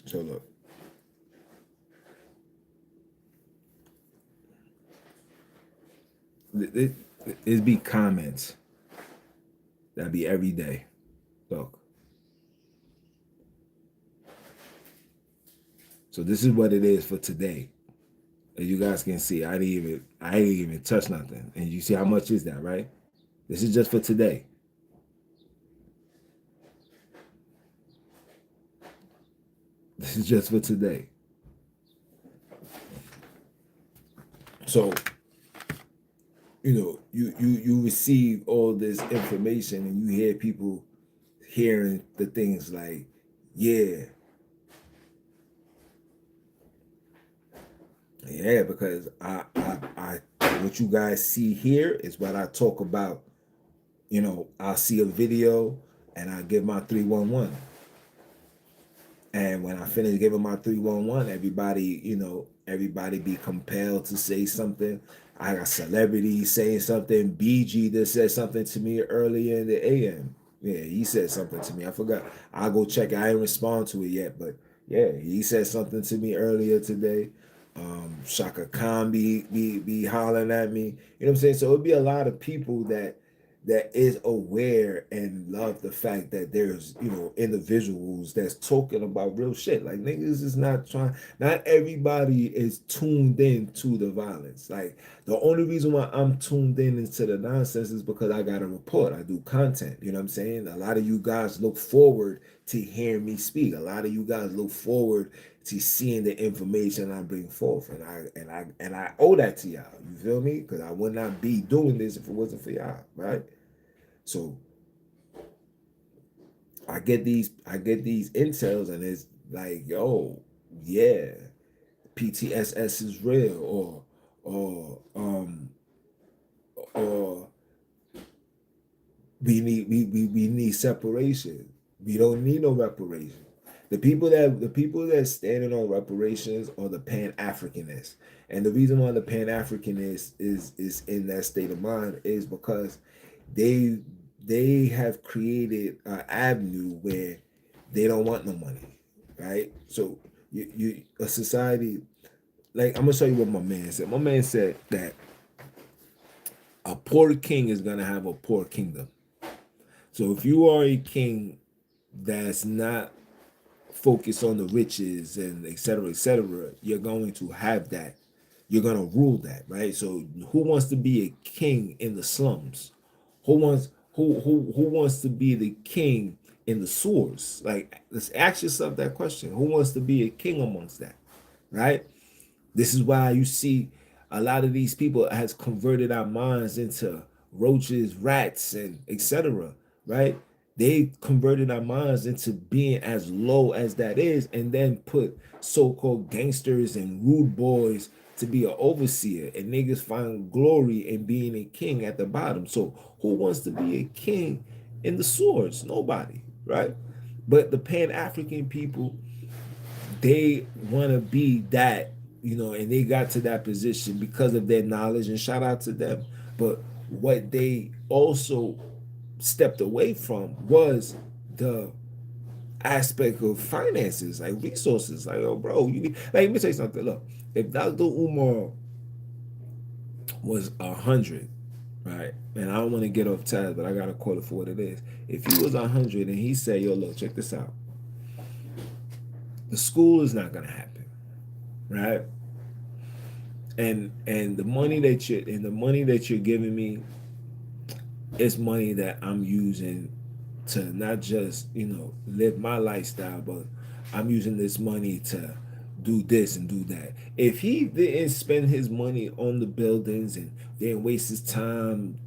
So look. It be comments. That'd be every day. Look. So this is what it is for today. As you guys can see, I didn't even touch nothing. And you see how much is that, right? This is just for today. This is just for today. So, you receive all this information and you hear people hearing the things like, yeah, because I what you guys see here is what I talk about. I'll see a video and I give my 311. And when I finish giving my 311, everybody be compelled to say something. I got celebrities saying something. BG that said something to me earlier in the AM. Yeah, he said something to me. I forgot. I'll go check it. I didn't respond to it yet, but yeah, he said something to me earlier today. Shaka Khan be hollering at me. You know what I'm saying? So it'll be a lot of people that is aware and love the fact that there's individuals that's talking about real shit. Like, niggas is not everybody is tuned in to the violence. Like, the only reason why I'm tuned in into the nonsense is because I got a report. I do content. You know what I'm saying? A lot of you guys look forward to hearing me speak. A lot of you guys look forward to seeing the information I bring forth, and I owe that to y'all. You feel me? Because I would not be doing this if it wasn't for y'all, right? So I get these intels, and it's like, yo, yeah, PTSS is real, or we need separation. We don't need no reparation. The people that standing on reparations are the Pan-Africanists. And the reason why the Pan-Africanists is in that state of mind is because they they have created an avenue where they don't want no money, right? So you a society, like, I'm gonna show you what my man said. My man said that a poor king is gonna have a poor kingdom. So if you are a king that's not focused on the riches and et cetera, you're going to have that. You're gonna rule that, right? So who wants to be a king in the slums? Who wants to be the king in the sewers? Like, let's ask yourself that question. Who wants to be a king amongst that? Right? This is why you see a lot of these people has converted our minds into roaches, rats, and etc. Right? They converted our minds into being as low as that is, and then put so-called gangsters and rude boys to be an overseer, and niggas find glory in being a king at the bottom. So who wants to be a king in the swords? Nobody, right? But the Pan-African people, they want to be that, and they got to that position because of their knowledge, and shout out to them. But what they also stepped away from was the aspect of finances, like resources. Like, oh, bro, you need, like, let me tell you something. Look, if Dr. Umar was 100, right, and I don't want to get off task, but I gotta call it for what it is. If he was 100 and he said, yo, look, check this out, the school is not gonna happen, right? And the money that you're giving me is money that I'm using to not just live my lifestyle, but I'm using this money to do this and do that. If he didn't spend his money on the buildings and didn't waste his time,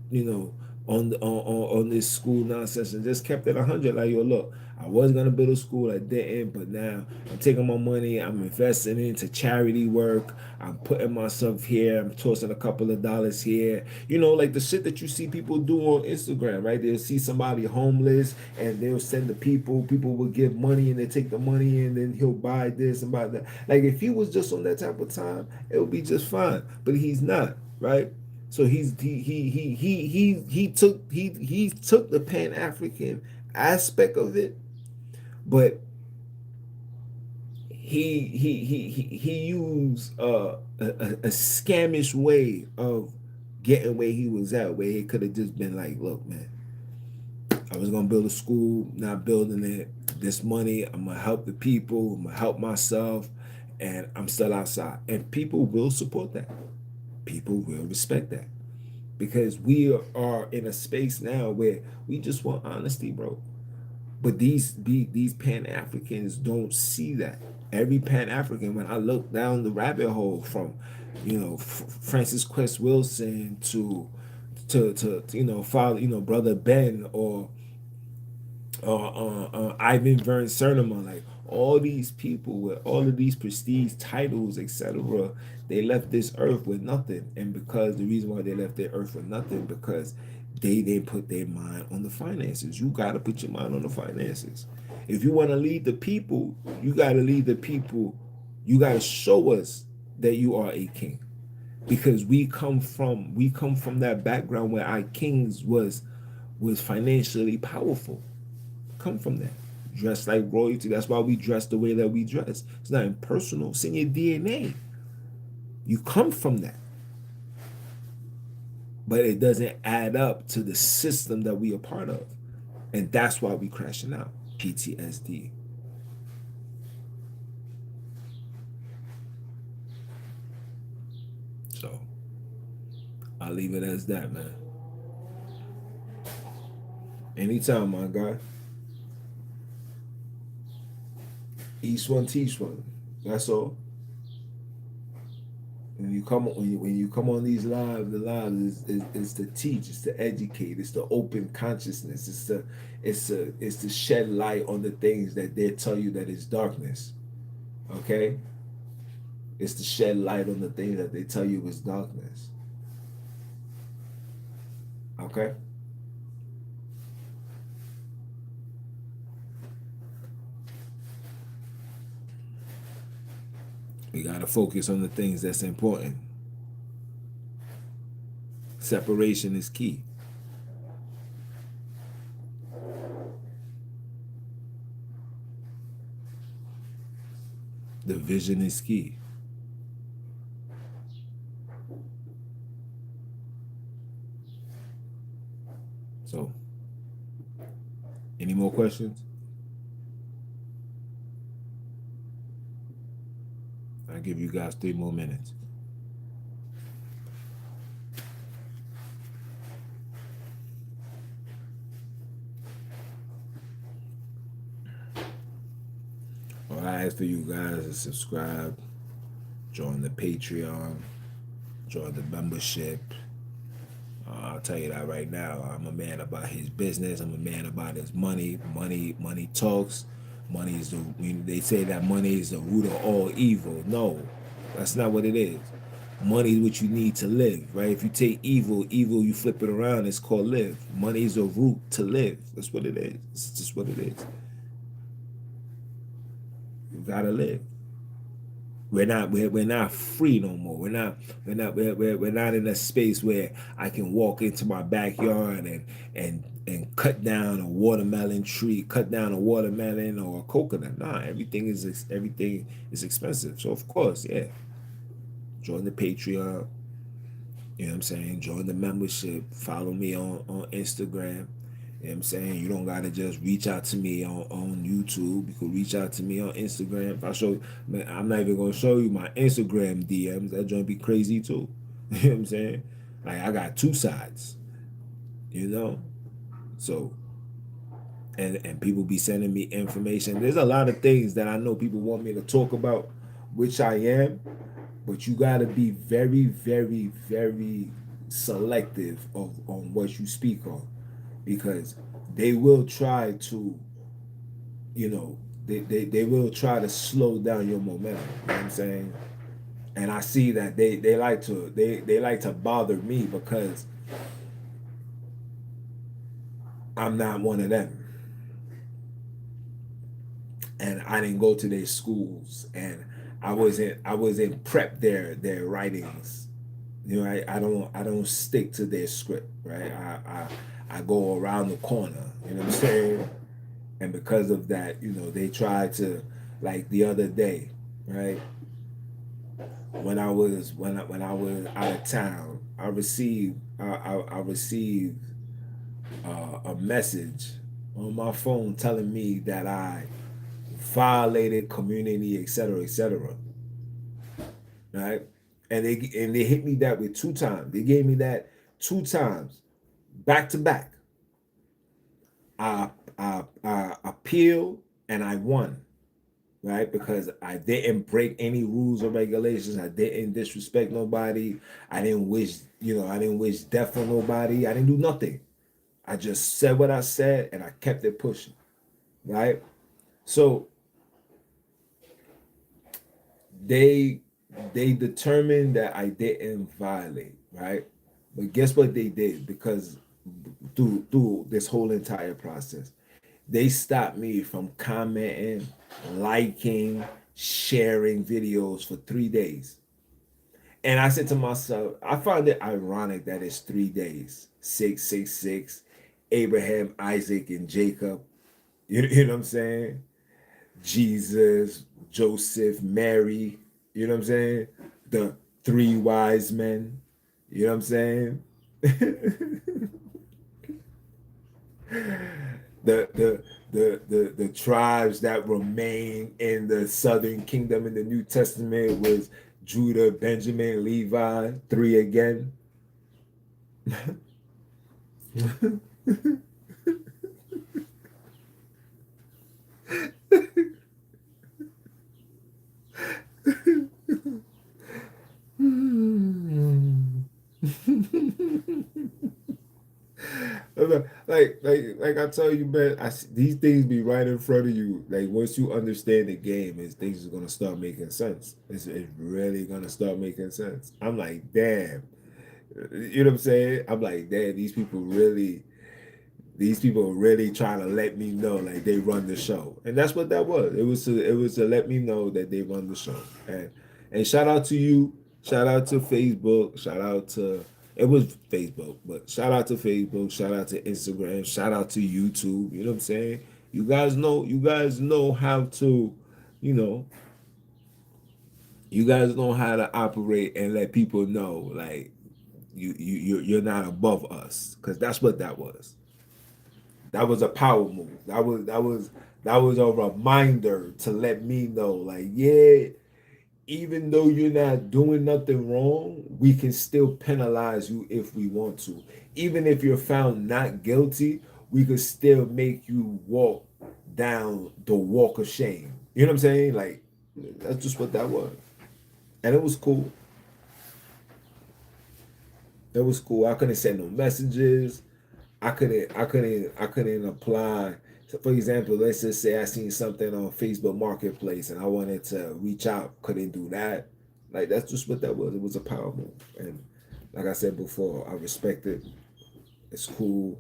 on this school nonsense, and just kept it 100, like, yo, look, I was gonna build a school, I didn't, but now I'm taking my money, I'm investing into charity work, I'm putting myself here, I'm tossing a couple of dollars here, like the shit that you see people do on Instagram, right? They'll see somebody homeless and they'll send the people will give money, and they take the money and then he'll buy this and buy that. Like, if he was just on that type of time, it would be just fine, but he's not, right? So he took the Pan African aspect of it, but he used a scamish way of getting where he was at, where he could have just been like, look, man, I was gonna build a school, not building it. This money, I'm gonna help the people, I'm gonna help myself, and I'm still outside. And people will support that. People will respect that. Because we are in a space now where we just want honesty, bro. But these Pan Africans don't see that. Every Pan African, when I look down the rabbit hole from, Francis Quest Wilson to father, brother Ben, or Ivan Vern Cernima, like all these people with all of these prestige titles, etc., they left this earth with nothing. And because the reason why they left their earth with nothing, because they put their mind on the finances. You got to put your mind on the finances. If you want to lead the people, you got to lead the people. You got to show us that you are a king, because we come from that background where our kings was financially powerful. Come from that. Dress like royalty. That's why we dress the way that we dress. It's not impersonal. It's in your DNA. You come from that. But it doesn't add up to the system that we are part of. And that's why we crashing out. PTSD. So I'll leave it as that, man. Anytime, my guy. Each one teach one. That's all. When you come on these lives, the lives is to teach, it's to educate, it's to open consciousness, it's to shed light on the things that they tell you that is darkness. Okay? It's to shed light on the things that they tell you is darkness. Okay? We gotta focus on the things that's important. Separation is key. The vision is key. So, any more questions? I'll give you guys 3 more minutes. All I ask for you guys is subscribe, join the Patreon, join the membership. I'll tell you that right now. I'm a man about his business. I'm a man about his money. Money talks. Money is they say that money is the root of all evil. No, that's not what it is. Money is what you need to live, right? If you take evil, you flip it around, it's called live. Money is a root to live. That's what it is. It's just what it is. You gotta live. We're not free no more. We're not in a space where I can walk into my backyard and cut down a watermelon tree, cut down a watermelon or a coconut. Nah, everything is expensive. So of course, yeah. Join the Patreon. You know what I'm saying? Join the membership. Follow me on Instagram. You know what I'm saying? You don't gotta just reach out to me on YouTube. You can reach out to me on Instagram. If I show, man, I'm not even gonna show you my Instagram DMs. That joint be crazy too. You know what I'm saying? Like I got 2 sides. You know? So and people be sending me information. There's a lot of things that I know people want me to talk about, which I am, but you gotta be very, very, very selective on what you speak on, because they will try to, they will try to slow down your momentum. You know what I'm saying? And I see that they like to bother me because I'm not one of them. And I didn't go to their schools, and I wasn't prep their writings. I don't stick to their script, right? I go around the corner, you know what I'm saying? And because of that, they try to, like the other day, right? When I was out of town, I received a message on my phone telling me that I violated community, etc., etc. right? And they hit me that with 2 times. They gave me that 2 times, back to back. I appealed and I won, right? Because I didn't break any rules or regulations. I didn't disrespect nobody. I didn't wish, I didn't wish death on nobody. I didn't do nothing. I just said what I said and I kept it pushing, right? So they determined that I didn't violate, right? But guess what they did? Because through this whole entire process, they stopped me from commenting, liking, sharing videos for 3 days. And I said to myself, I find it ironic that it's 3 days, 666, Abraham, Isaac, and Jacob. You know what I'm saying? Jesus, Joseph, Mary. You know what I'm saying? The three wise men. You know what I'm saying? the tribes that remain in the southern kingdom in the New Testament was Judah, Benjamin, Levi, three again. like I tell you, man, these things be right in front of you. Like once you understand the game, things are gonna start making sense. It's really gonna start making sense. I'm like, damn, you know what I'm saying? I'm like, damn, these people really trying to let me know like they run the show, and that's what that was. It was to let me know that they run the show. And shout out to you, shout out to Facebook, shout out to it was Facebook, but shout out to Facebook, shout out to Instagram, shout out to YouTube. You know what I'm saying? You guys know how to, you know, you guys know how to operate and let people know like you're not above us, because that's what that was. That was a power move. That was a reminder to let me know, like, yeah, even though you're not doing nothing wrong, we can still penalize you if we want to. Even if you're found not guilty, we could still make you walk down the walk of shame. You know what I'm saying? Like, that's just what that was. And it was cool. It was cool. I couldn't send no messages. I couldn't apply. So for example, let's just say I seen something on Facebook Marketplace and I wanted to reach out, couldn't do that. Like that's just what that was. It was a power move. And like I said before, I respect it. It's cool,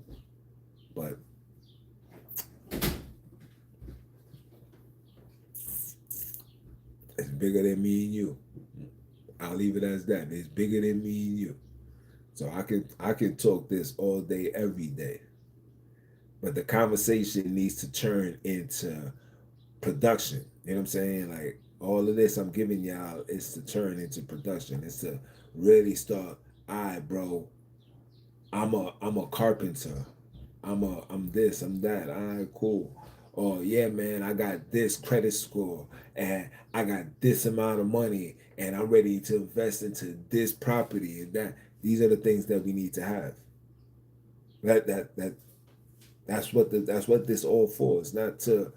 but it's bigger than me and you. I'll leave it as that. It's bigger than me and you. So I can talk this all day, every day. But the conversation needs to turn into production. You know what I'm saying? Like all of this I'm giving y'all is to turn into production. It's to really start. All right, bro. I'm a carpenter. I'm this. I'm that. All right, cool. Oh yeah, man. I got this credit score and I got this amount of money and I'm ready to invest into this property and that. These are the things that we need to have. That's what this all for. It's not to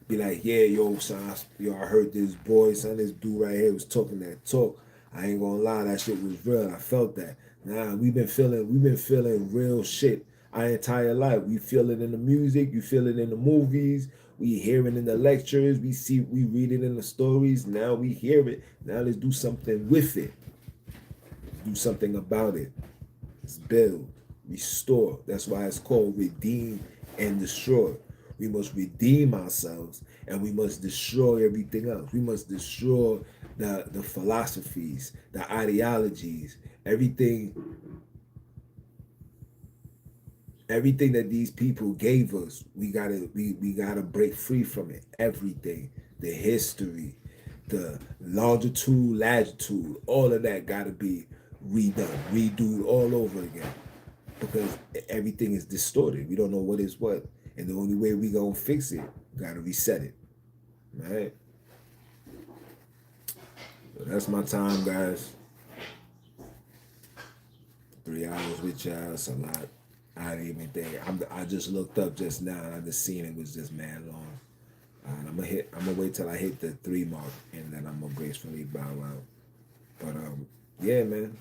be like, yeah, yo, son, I heard this boy, son, this dude right here was talking that talk. I ain't gonna lie, that shit was real. I felt that. Nah, we've been feeling real shit our entire life. We feel it in the music, you feel it in the movies, we hear it in the lectures, we read it in the stories. Now we hear it. Now let's do something with it. Do something about it. Let's build, restore. That's why it's called redeem and destroy. We must redeem ourselves and we must destroy everything else. We must destroy the philosophies, the ideologies, everything, everything that these people gave us. We gotta break free from it. Everything, the history, the longitude, latitude, all of that gotta be redone, redo all over again, because everything is distorted. We don't know what is what, and the only way we gonna fix it, we gotta reset it, right? So that's my time, guys. 3 hours with y'all. It's a lot. I didn't even think. I just looked up just now and I just seen it was just mad long. And I'm gonna wait till I hit the 3 mark and then I'm gonna gracefully bow out. But yeah, man.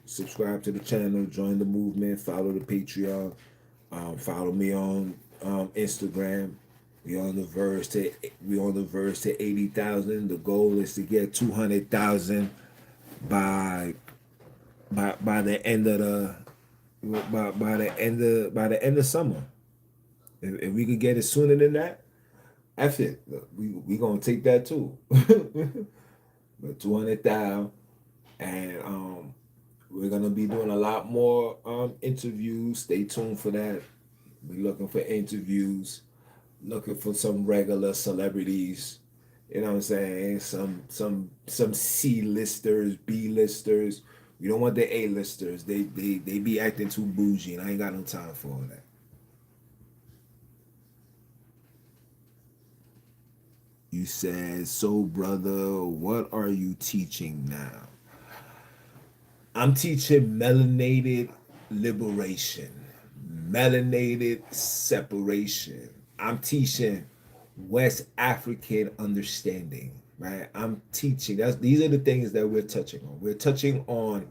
Subscribe to the channel, join the movement, follow the Patreon, follow me on Instagram. We on the verge to 80,000. The goal is to get 200,000 by the end of the by the end of summer. If we could get it sooner than that, F it. We gonna take that too. But 200,000, and we're gonna be doing a lot more interviews. Stay tuned for that. We're looking for interviews, looking for some regular celebrities. You know what I'm saying? Some C-listers, B-listers. We don't want the A-listers. They be acting too bougie, and I ain't got no time for all that. You said, so brother, what are you teaching now? I'm teaching melanated liberation, melanated separation. I'm teaching West African understanding, right? I'm teaching. These are the things that we're touching on. We're touching on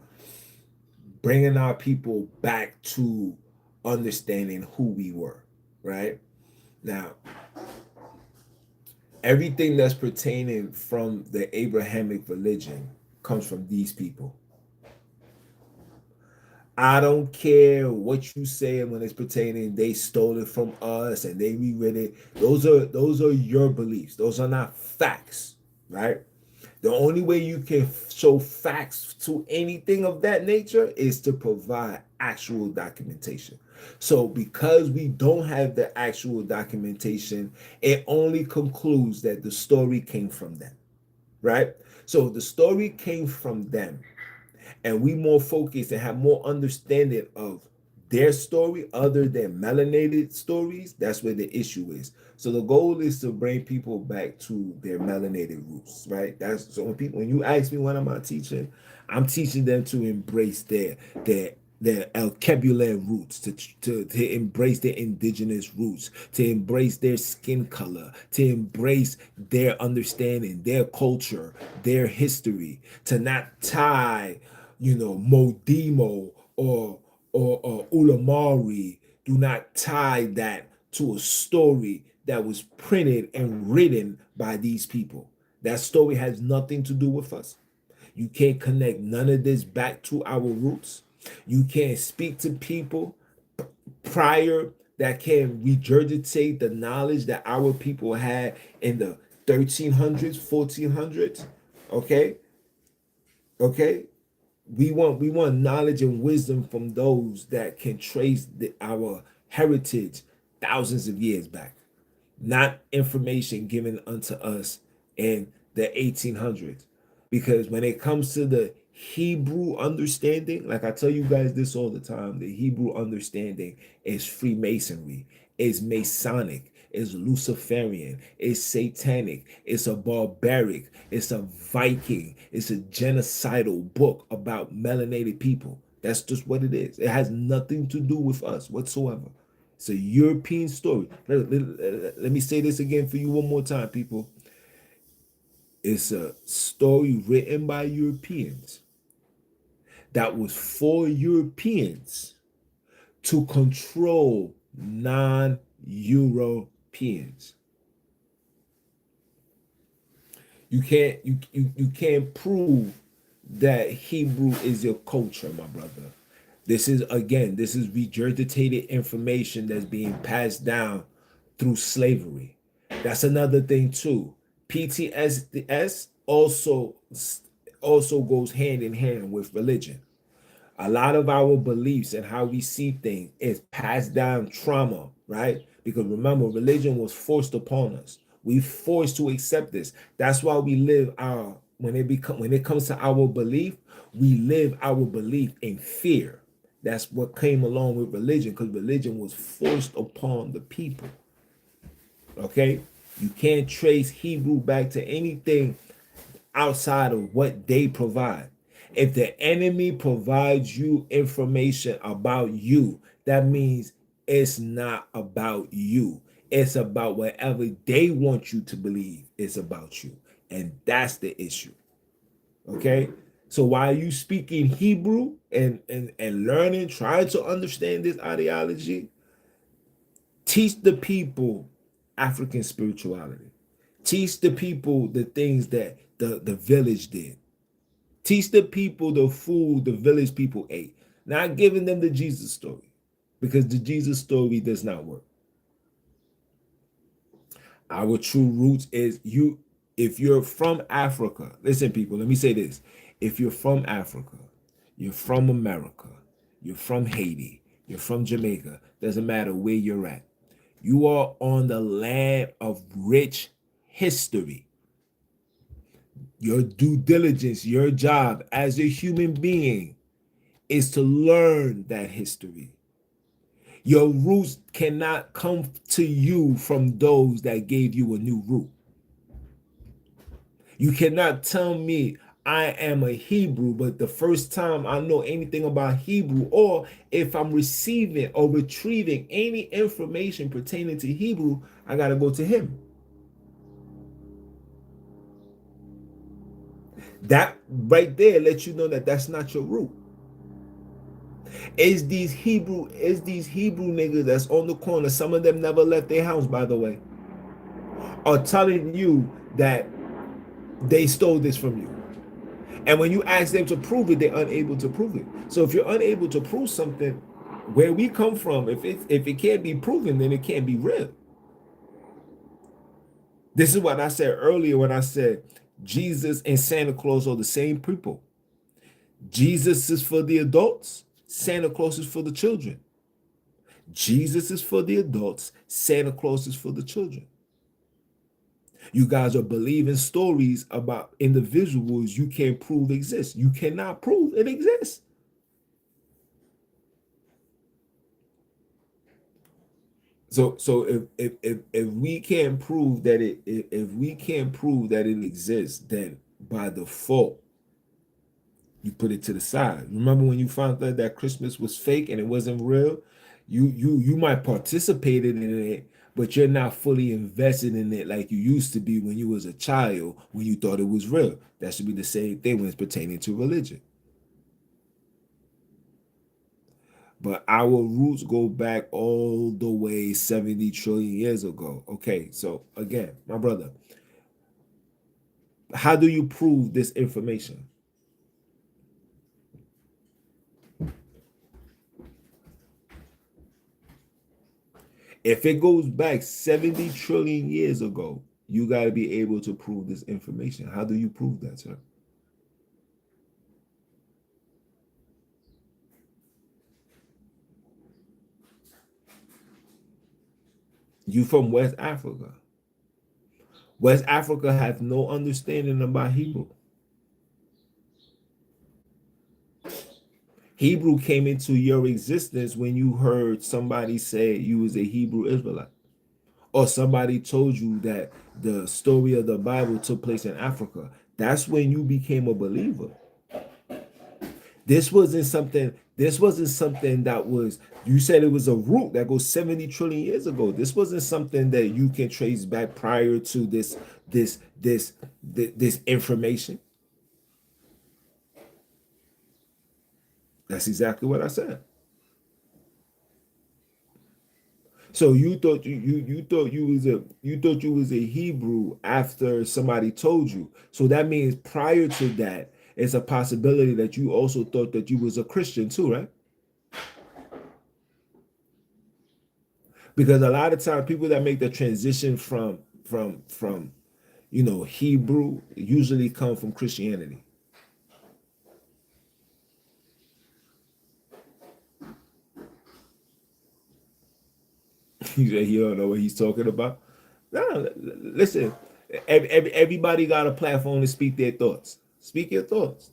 bringing our people back to understanding who we were, right? Now, everything that's pertaining from the Abrahamic religion comes from these people. I don't care what you say when it's pertaining. They stole it from us and they rewrote it. Those are your beliefs. Those are not facts, right? The only way you can show facts to anything of that nature is to provide actual documentation. So because we don't have the actual documentation, it only concludes that the story came from them, right? So the story came from them, and we more focused and have more understanding of their story other than melanated stories, that's where the issue is. So the goal is to bring people back to their melanated roots, right? That's so when you ask me what am I teaching, I'm teaching them to embrace their alkebular roots, to embrace their indigenous roots, to embrace their skin color, to embrace their understanding, their culture, their history, to not tie, Modimo or Ulamari, do not tie that to a story that was printed and written by these people. That story has nothing to do with us. You can't connect none of this back to our roots. You can't speak to people prior that can regurgitate the knowledge that our people had in the 1300s, 1400s. Okay? Okay? We want knowledge and wisdom from those that can trace our heritage thousands of years back, not information given unto us in the 1800s. Because when it comes to the Hebrew understanding, like I tell you guys this all the time, the Hebrew understanding is Freemasonry, is Masonic, is Luciferian, is satanic, it's a barbaric, it's a Viking, it's a genocidal book about melanated people. That's just what it is. It has nothing to do with us whatsoever. It's a European story. Let me say this again for you one more time, people. It's a story written by Europeans that was for Europeans to control non-Europeans. You can't prove that Hebrew is your culture, my brother. This is regurgitated information that's being passed down through slavery. That's another thing too. PTSD also goes hand in hand with religion. A lot of our beliefs and how we see things is passed down trauma, right? Because remember, religion was forced upon us. We forced to accept this. That's why we live our when it comes to our belief, we live our belief in fear. That's what came along with religion, because religion was forced upon the people. Okay? You can't trace Hebrew back to anything outside of what they provide. If the enemy provides you information about you, that means it's not about you. It's about whatever they want you to believe it's about you. And that's the issue. Okay? So while you speaking Hebrew and learning, trying to understand this ideology, teach the people African spirituality. Teach the people the things that the village did. Teach the people the food the village people ate. Not giving them the Jesus story, because the Jesus story does not work. Our true roots is you. If you're from Africa, listen, people, let me say this. If you're from Africa, you're from America, you're from Haiti, you're from Jamaica, doesn't matter where you're at. You are on the land of rich history. Your due diligence, your job as a human being is to learn that history. Your roots cannot come to you from those that gave you a new root. You cannot tell me I am a Hebrew, but the first time I know anything about Hebrew, or if I'm receiving or retrieving any information pertaining to Hebrew, I got to go to him. That right there lets you know that that's not your root. Is these Hebrew niggas that's on the corner, some of them never left their house, by the way, are telling you that they stole this from you. And when you ask them to prove it, they're unable to prove it. So if you're unable to prove something, where we come from, if it can't be proven, then it can't be real. This is what I said earlier when I said Jesus and Santa Claus are the same people. Jesus is for the adults, Santa Claus is for the children. Jesus is for the adults, Santa Claus is for the children. You guys are believing stories about individuals you can't prove exist. You cannot prove it exists. So if we can't prove that it exists, then by default you put it to the side. Remember when you found out that Christmas was fake and it wasn't real? You might participate in it, but you're not fully invested in it like you used to be when you was a child, when you thought it was real. That should be the same thing when it's pertaining to religion. But our roots go back all the way 70 trillion years ago. Okay, so again, my brother, how do you prove this information? If it goes back 70 trillion years ago, you got to be able to prove this information. How do you prove that, sir? You from West Africa. West Africa has no understanding about Hebrew. Hebrew came into your existence when you heard somebody say you was a Hebrew Israelite, or somebody told you that the story of the Bible took place in Africa. That's when you became a believer. This wasn't something that was, you said it was a root that goes 70 trillion years ago. This wasn't something that you can trace back prior to this information. That's exactly what I said. So you thought you was a Hebrew after somebody told you. So that means prior to that, it's a possibility that you also thought that you was a Christian too, right? Because a lot of times people that make the transition from Hebrew usually come from Christianity. You don't know what he's talking about. No, listen. Everybody got a platform to speak their thoughts. Speak your thoughts.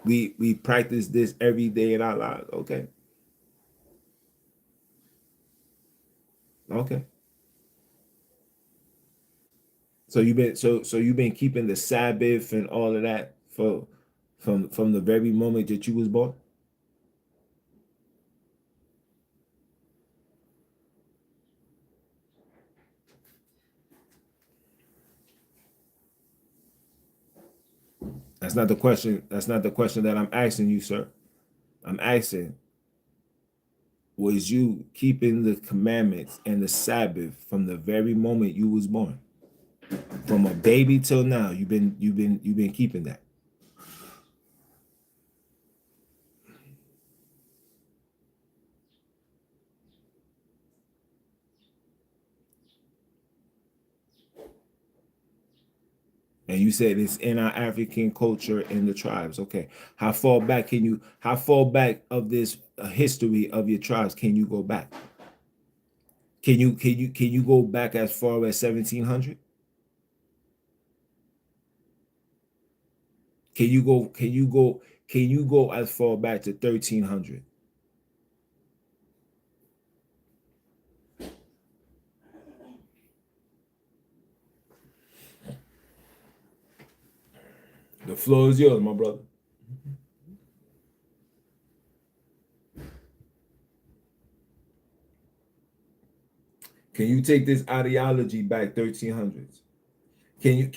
We practice this every day in our lives. Okay. Okay. So you've been keeping the Sabbath and all of that from the very moment that you was born? That's not the question. That's not the question that I'm asking you, sir. I'm asking, was you keeping the commandments and the Sabbath from the very moment you was born? From a baby till now, you've been keeping that. And you said it's in our African culture in the tribes. Okay. How far back of this history of your tribes can you go back? Can you go back as far as 1700? Can you go as far back to 1300? The floor is yours, my brother. Can you take this ideology back 1300s? Can you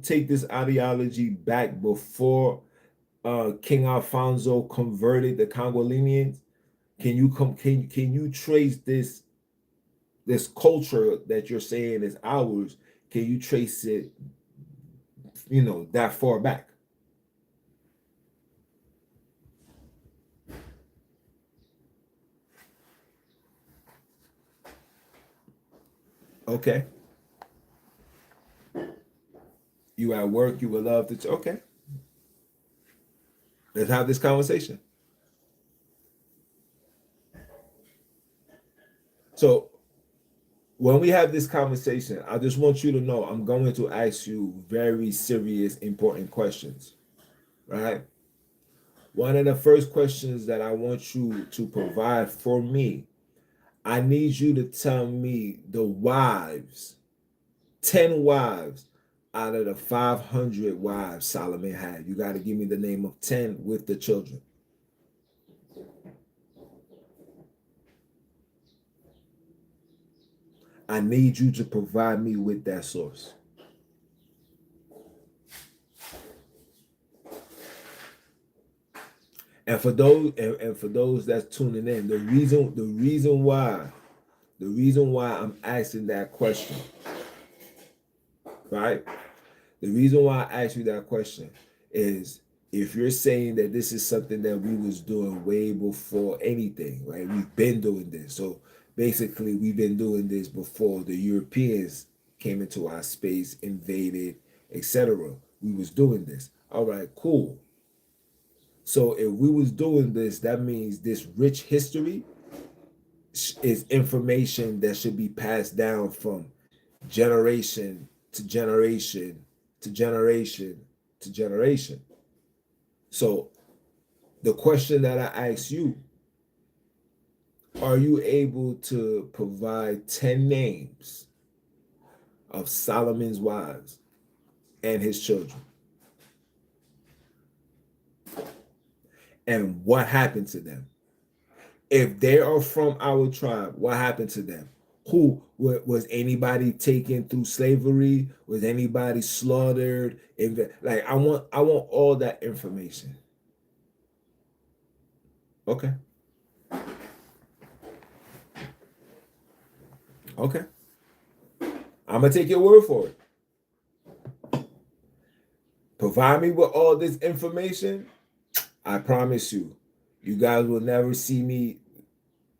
take this ideology back before King Alfonso converted the Congolinians? Can you trace this culture that you're saying is ours? Can you trace it, that far back? Okay. You at work, you would love to. Okay. Let's have this conversation. So when we have this conversation, I just want you to know I'm going to ask you very serious, important questions, right? One of the first questions that I want you to provide for me, I need you to tell me the wives, 10 wives out of the 500 wives Solomon had. You got to give me the name of 10 with the children. I need you to provide me with that source. And for those that's tuning in, the reason why I'm asking that question, right? The reason why I asked you that question is, if you're saying that this is something that we was doing way before anything, right? We've been doing this. So basically we've been doing this before the Europeans came into our space, invaded, etc. We was doing this. All right, cool. So if we was doing this, that means this rich history is information that should be passed down from generation to generation to generation to generation. So the question that I ask you, are you able to provide 10 names of Solomon's wives and his children? And what happened to them? If they are from our tribe, what happened to them? Who was anybody taken through slavery? Was anybody slaughtered? Like I want all that information. Okay. Okay. I'm gonna take your word for it. Provide me with all this information. I promise you, you guys will never see me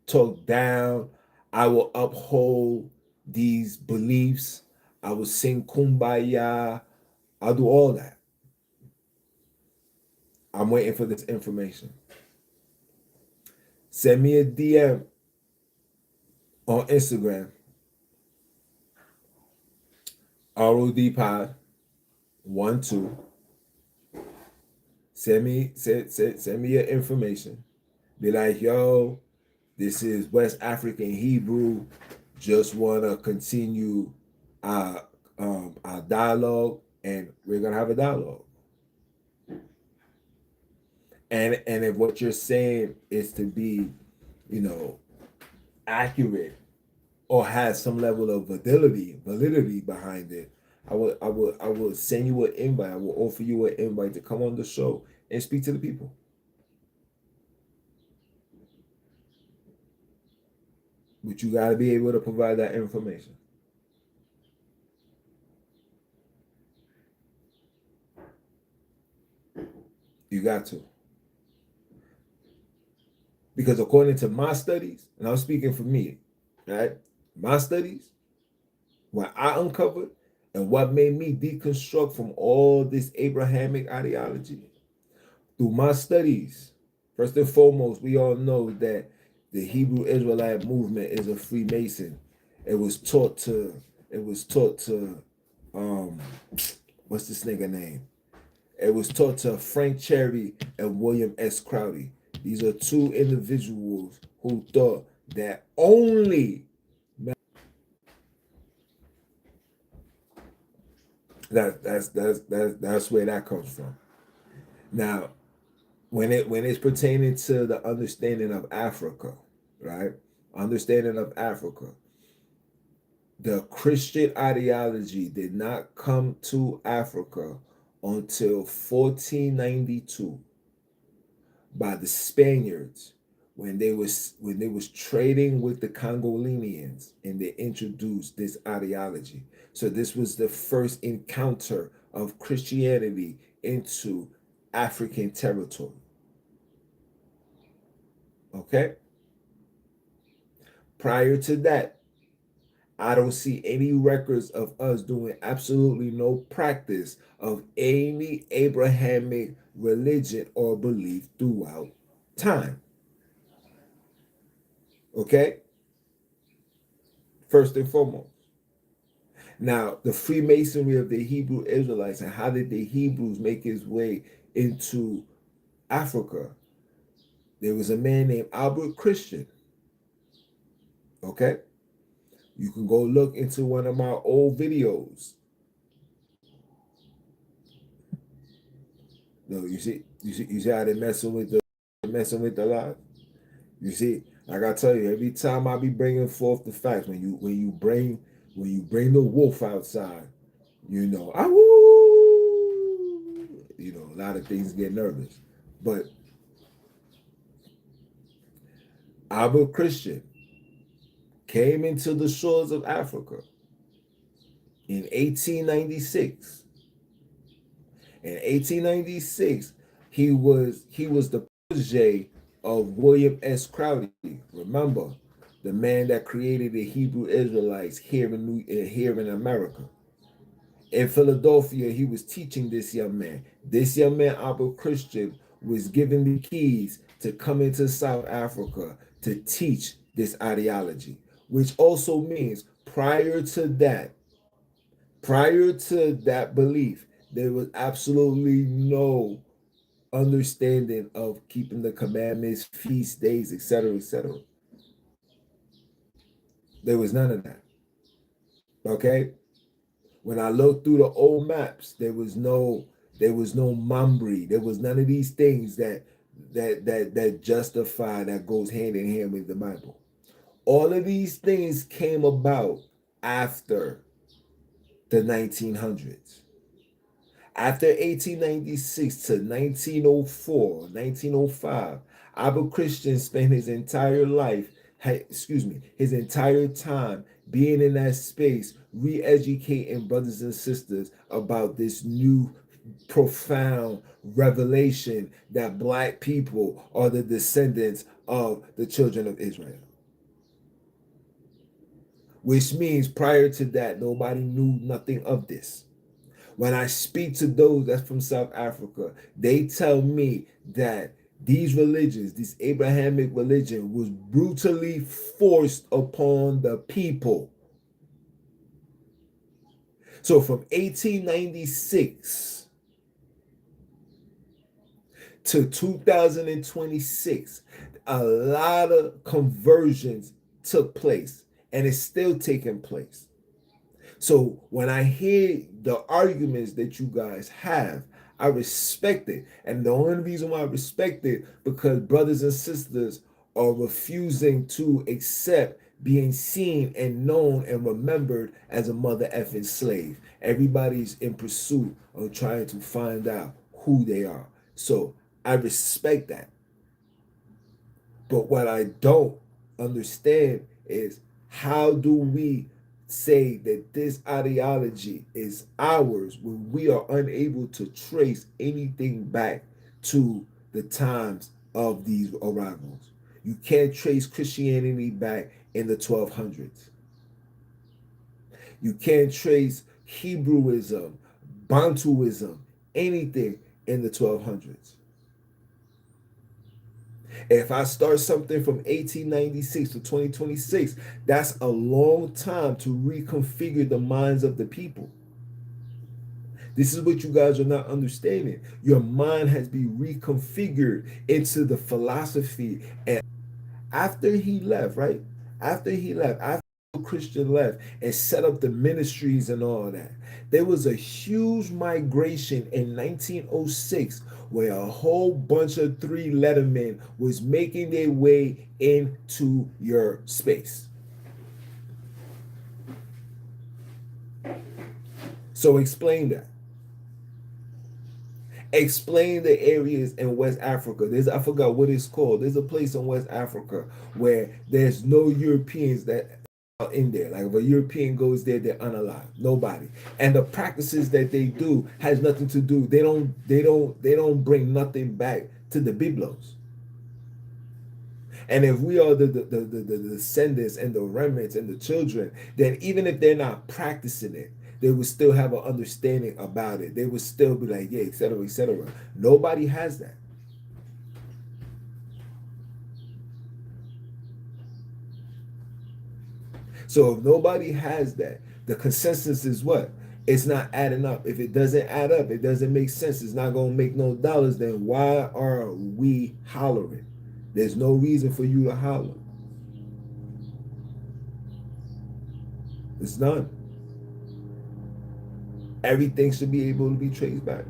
talk down. I will uphold these beliefs. I will sing kumbaya. I'll do all that. I'm waiting for this information. Send me a DM on Instagram, RODPod12. Send me your information. Be like, yo, this is West African Hebrew. Just wanna continue our dialogue, and we're gonna have a dialogue. And if what you're saying is to be, you know, accurate or has some level of validity behind it, I will send you an invite. I will offer you an invite to come on the show and speak to the people. But you gotta be able to provide that information. You got to. Because according to my studies, and I'm speaking for me, right? My studies, what I uncovered and what made me deconstruct from all this Abrahamic ideology through my studies, first and foremost, we all know that the Hebrew Israelite movement is a Freemason. It was taught to, it was taught to, um, what's this nigga name? It was taught to Frank Cherry and William S. Crowdy. These are two individuals who thought that only that's where that comes from. Now, when it's pertaining to the understanding of Africa, right? Understanding of Africa, the Christian ideology did not come to Africa until 1492 by the Spaniards when they was trading with the Congolinians, and they introduced this ideology. So this was the first encounter of Christianity into African territory. Okay? Prior to that, I don't see any records of us doing absolutely no practice of any Abrahamic religion or belief throughout time. Okay? First and foremost. Now, the Freemasonry of the Hebrew Israelites, and how did the Hebrews make his way into Africa? There was a man named Albert Christian. Okay? You can go look into one of my old videos. No, you see how they messing with the lie. You see, like I tell you, every time I be bringing forth the facts, when you bring the wolf outside, I woo, a lot of things get nervous. But Albert Christian came into the shores of Africa in 1896. In 1896, he was the protege of William S. Crowdy. Remember, the man that created the Hebrew Israelites here in America. In Philadelphia, he was teaching this young man. This young man, Albert Christian, was given the keys to come into South Africa to teach this ideology, which also means prior to that belief, there was absolutely no understanding of keeping the commandments, feast days, etc., etc. There was none of that. Okay? When I looked through the old maps, there was no Mambri. There was none of these things that justify, that goes hand in hand with the Bible. All of these things came about after the 1900s. After 1896 to 1904, 1905, Albert Christian spent his entire time being in that space, re-educating brothers and sisters about this new profound revelation that black people are the descendants of the children of Israel. Which means prior to that, nobody knew nothing of this. When I speak to those that's from South Africa, they tell me that these religions, this Abrahamic religion, was brutally forced upon the people. So from 1896 to 2026, a lot of conversions took place, and it's still taking place. So when I hear the arguments that you guys have, I respect it. And the only reason why I respect it, because brothers and sisters are refusing to accept being seen and known and remembered as a mother effing slave. Everybody's in pursuit of trying to find out who they are. So I respect that. But what I don't understand is, how do we say that this ideology is ours when we are unable to trace anything back to the times of these arrivals? You can't trace Christianity back in the 1200s. You can't trace Hebrewism, Bantuism, anything in the 1200s. If I start something from 1896 to 2026, that's a long time to reconfigure the minds of the people. This is what you guys are not understanding. Your mind has been reconfigured into the philosophy. And after he left, right? After Christian left and set up the ministries and all that, there was a huge migration in 1906 where a whole bunch of three lettermen was making their way into your space. So explain that. Explain the areas in West Africa. I forgot what it's called. There's a place in West Africa where there's no Europeans that are in there. Like if a European goes there, they're unalive. Nobody. And the practices that they do has nothing to do. They don't bring nothing back to the Biblos. And if we are the descendants and the remnants and the children, then even if they're not practicing it, they would still have an understanding about it. They would still be like, yeah, etc., etc. Nobody has that. So if nobody has that, the consensus is what? It's not adding up. If it doesn't add up, it doesn't make sense. It's not going to make no dollars. Then why are we hollering? There's no reason for you to holler. It's none. Everything should be able to be traced back.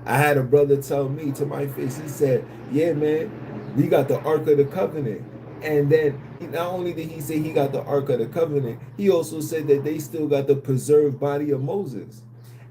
I had a brother tell me to my face, he said, yeah, man, we got the Ark of the Covenant. And then not only did he say he got the Ark of the Covenant, he also said that they still got the preserved body of Moses.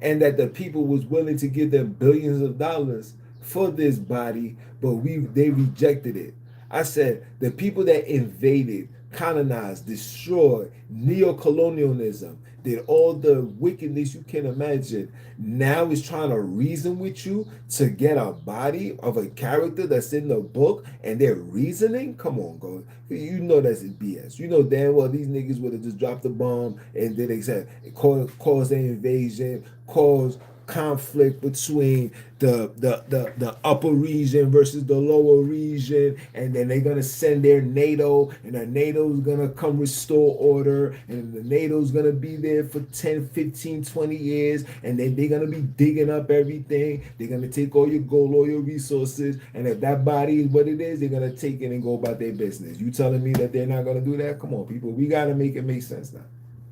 And that the people was willing to give them billions of dollars for this body, but they rejected it. I said, the people that invaded, colonized, destroyed, neocolonialism, did all the wickedness you can imagine, now is trying to reason with you to get a body of a character that's in the book, and they're reasoning? Come on, go. You know that's BS. You know damn well these niggas would have just dropped the bomb and then they said cause an invasion, cause conflict between the upper region versus the lower region, and then they're gonna send their NATO, and the NATO's gonna come restore order, and the NATO's gonna be there for 10, 15, 20 years, and then they're gonna be digging up everything. They're gonna take all your gold, all your resources, and if that body is what it is, they're gonna take it and go about their business. You telling me that they're not gonna do that? Come on, people, we gotta make it make sense now.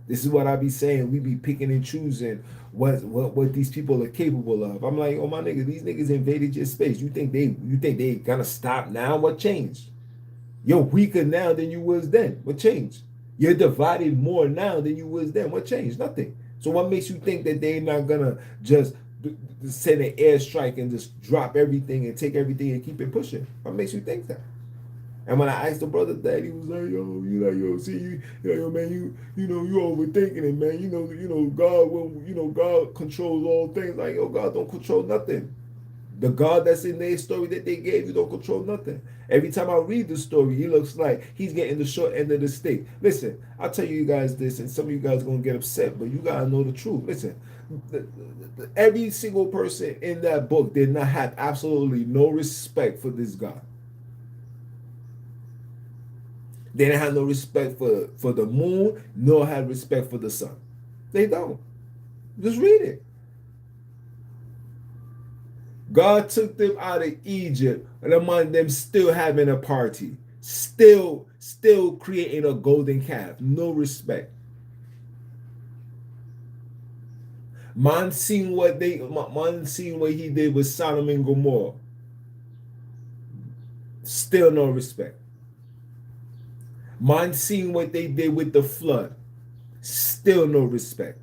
This is what I be saying. We be picking and choosing what these people are capable of. I'm like, oh my nigga, these niggas invaded your space. You think they gonna stop now? What changed? You're weaker now than you was then. What changed? You're divided more now than you was then. What changed? Nothing. So what makes you think that they're not gonna just send an airstrike and just drop everything and take everything and keep it pushing? What makes you think that? And when I asked the brother that, he was like, "Yo, you like, yo, see, yo, man, you know, you overthinking it, man. God will, God controls all things. Like, yo, God don't control nothing. The God that's in their story that they gave you don't control nothing. Every time I read the story, he looks like he's getting the short end of the stick. Listen, I'll tell you guys this, and some of you guys are gonna get upset, but you gotta know the truth. Listen, every single person in that book did not have absolutely no respect for this God. They didn't have no respect for the moon, nor had respect for the sun. They don't. Just read it. God took them out of Egypt, and among them still having a party, still creating a golden calf. No respect. Man seen what he did with Sodom and Gomorrah. Still no respect. Man seen what they did with the flood. Still no respect.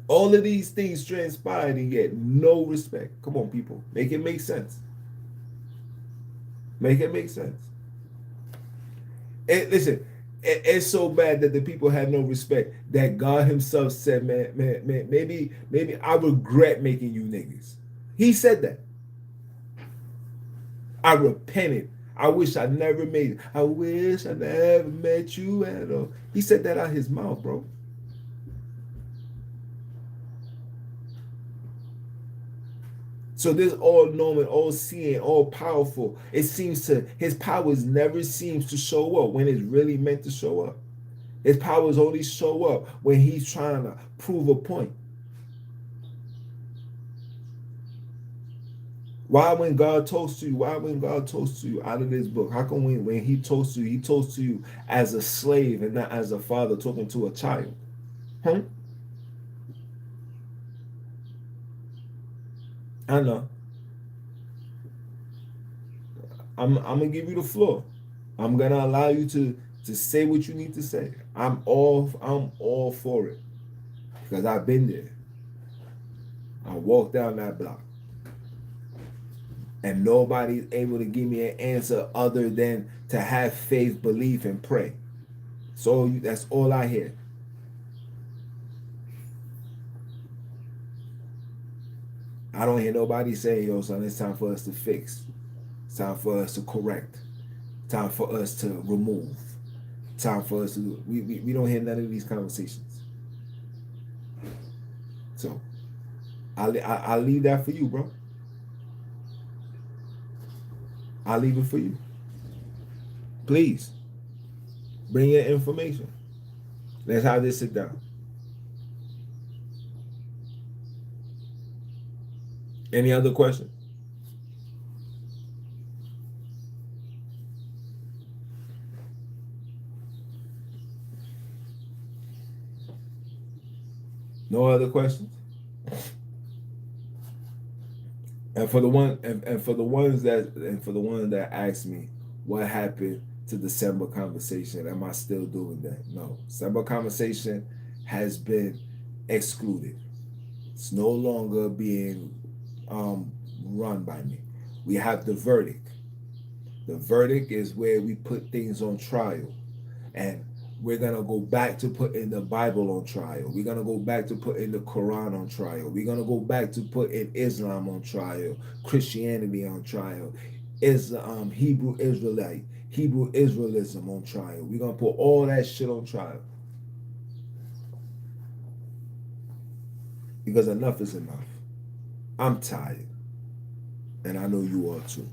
All of these things transpired and yet no respect. Come on, people. Make it make sense. Make it make sense. Listen, it's so bad that the people had no respect that God himself said, man, maybe I regret making you niggas. He said that. I repented. I wish I never made it. I wish I never met you at all. He said that out of his mouth, bro. So this all-knowing, all-seeing, all-powerful, his powers never seems to show up when it's really meant to show up. His powers only show up when he's trying to prove a point. Why when God talks to you out of this book? How come when he talks to you as a slave and not as a father talking to a child? Huh? I know. I'm gonna give you the floor. I'm gonna allow you to say what you need to say. I'm all for it. Because I've been there. I walked down that block. And nobody's able to give me an answer other than to have faith, belief, and pray. So that's all I hear. I don't hear nobody say, yo, son, it's time for us to fix. It's time for us to correct. Time for us to remove. Time for us to we don't hear none of these conversations. So I'll leave that for you, bro. I'll leave it for you. Please bring your information. Let's have this sit down. Any other questions? No other questions? And for the ones that ask me what happened to December conversation, am I still doing that? No. December conversation has been excluded. It's no longer being run by me. We have the verdict. The verdict is where we put things on trial. And we're going to go back to putting the Bible on trial. We're going to go back to putting the Quran on trial. We're going to go back to putting Islam on trial, Christianity on trial, Islam, Hebrew Israelism on trial. We're going to put all that shit on trial. Because enough is enough. I'm tired. And I know you are too.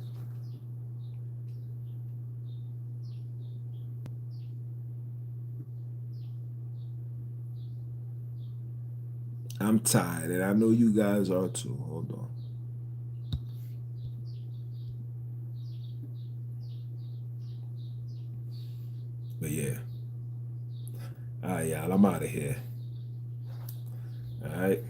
I'm tired, and I know you guys are too. Hold on. But yeah. All right, y'all. I'm out of here. All right.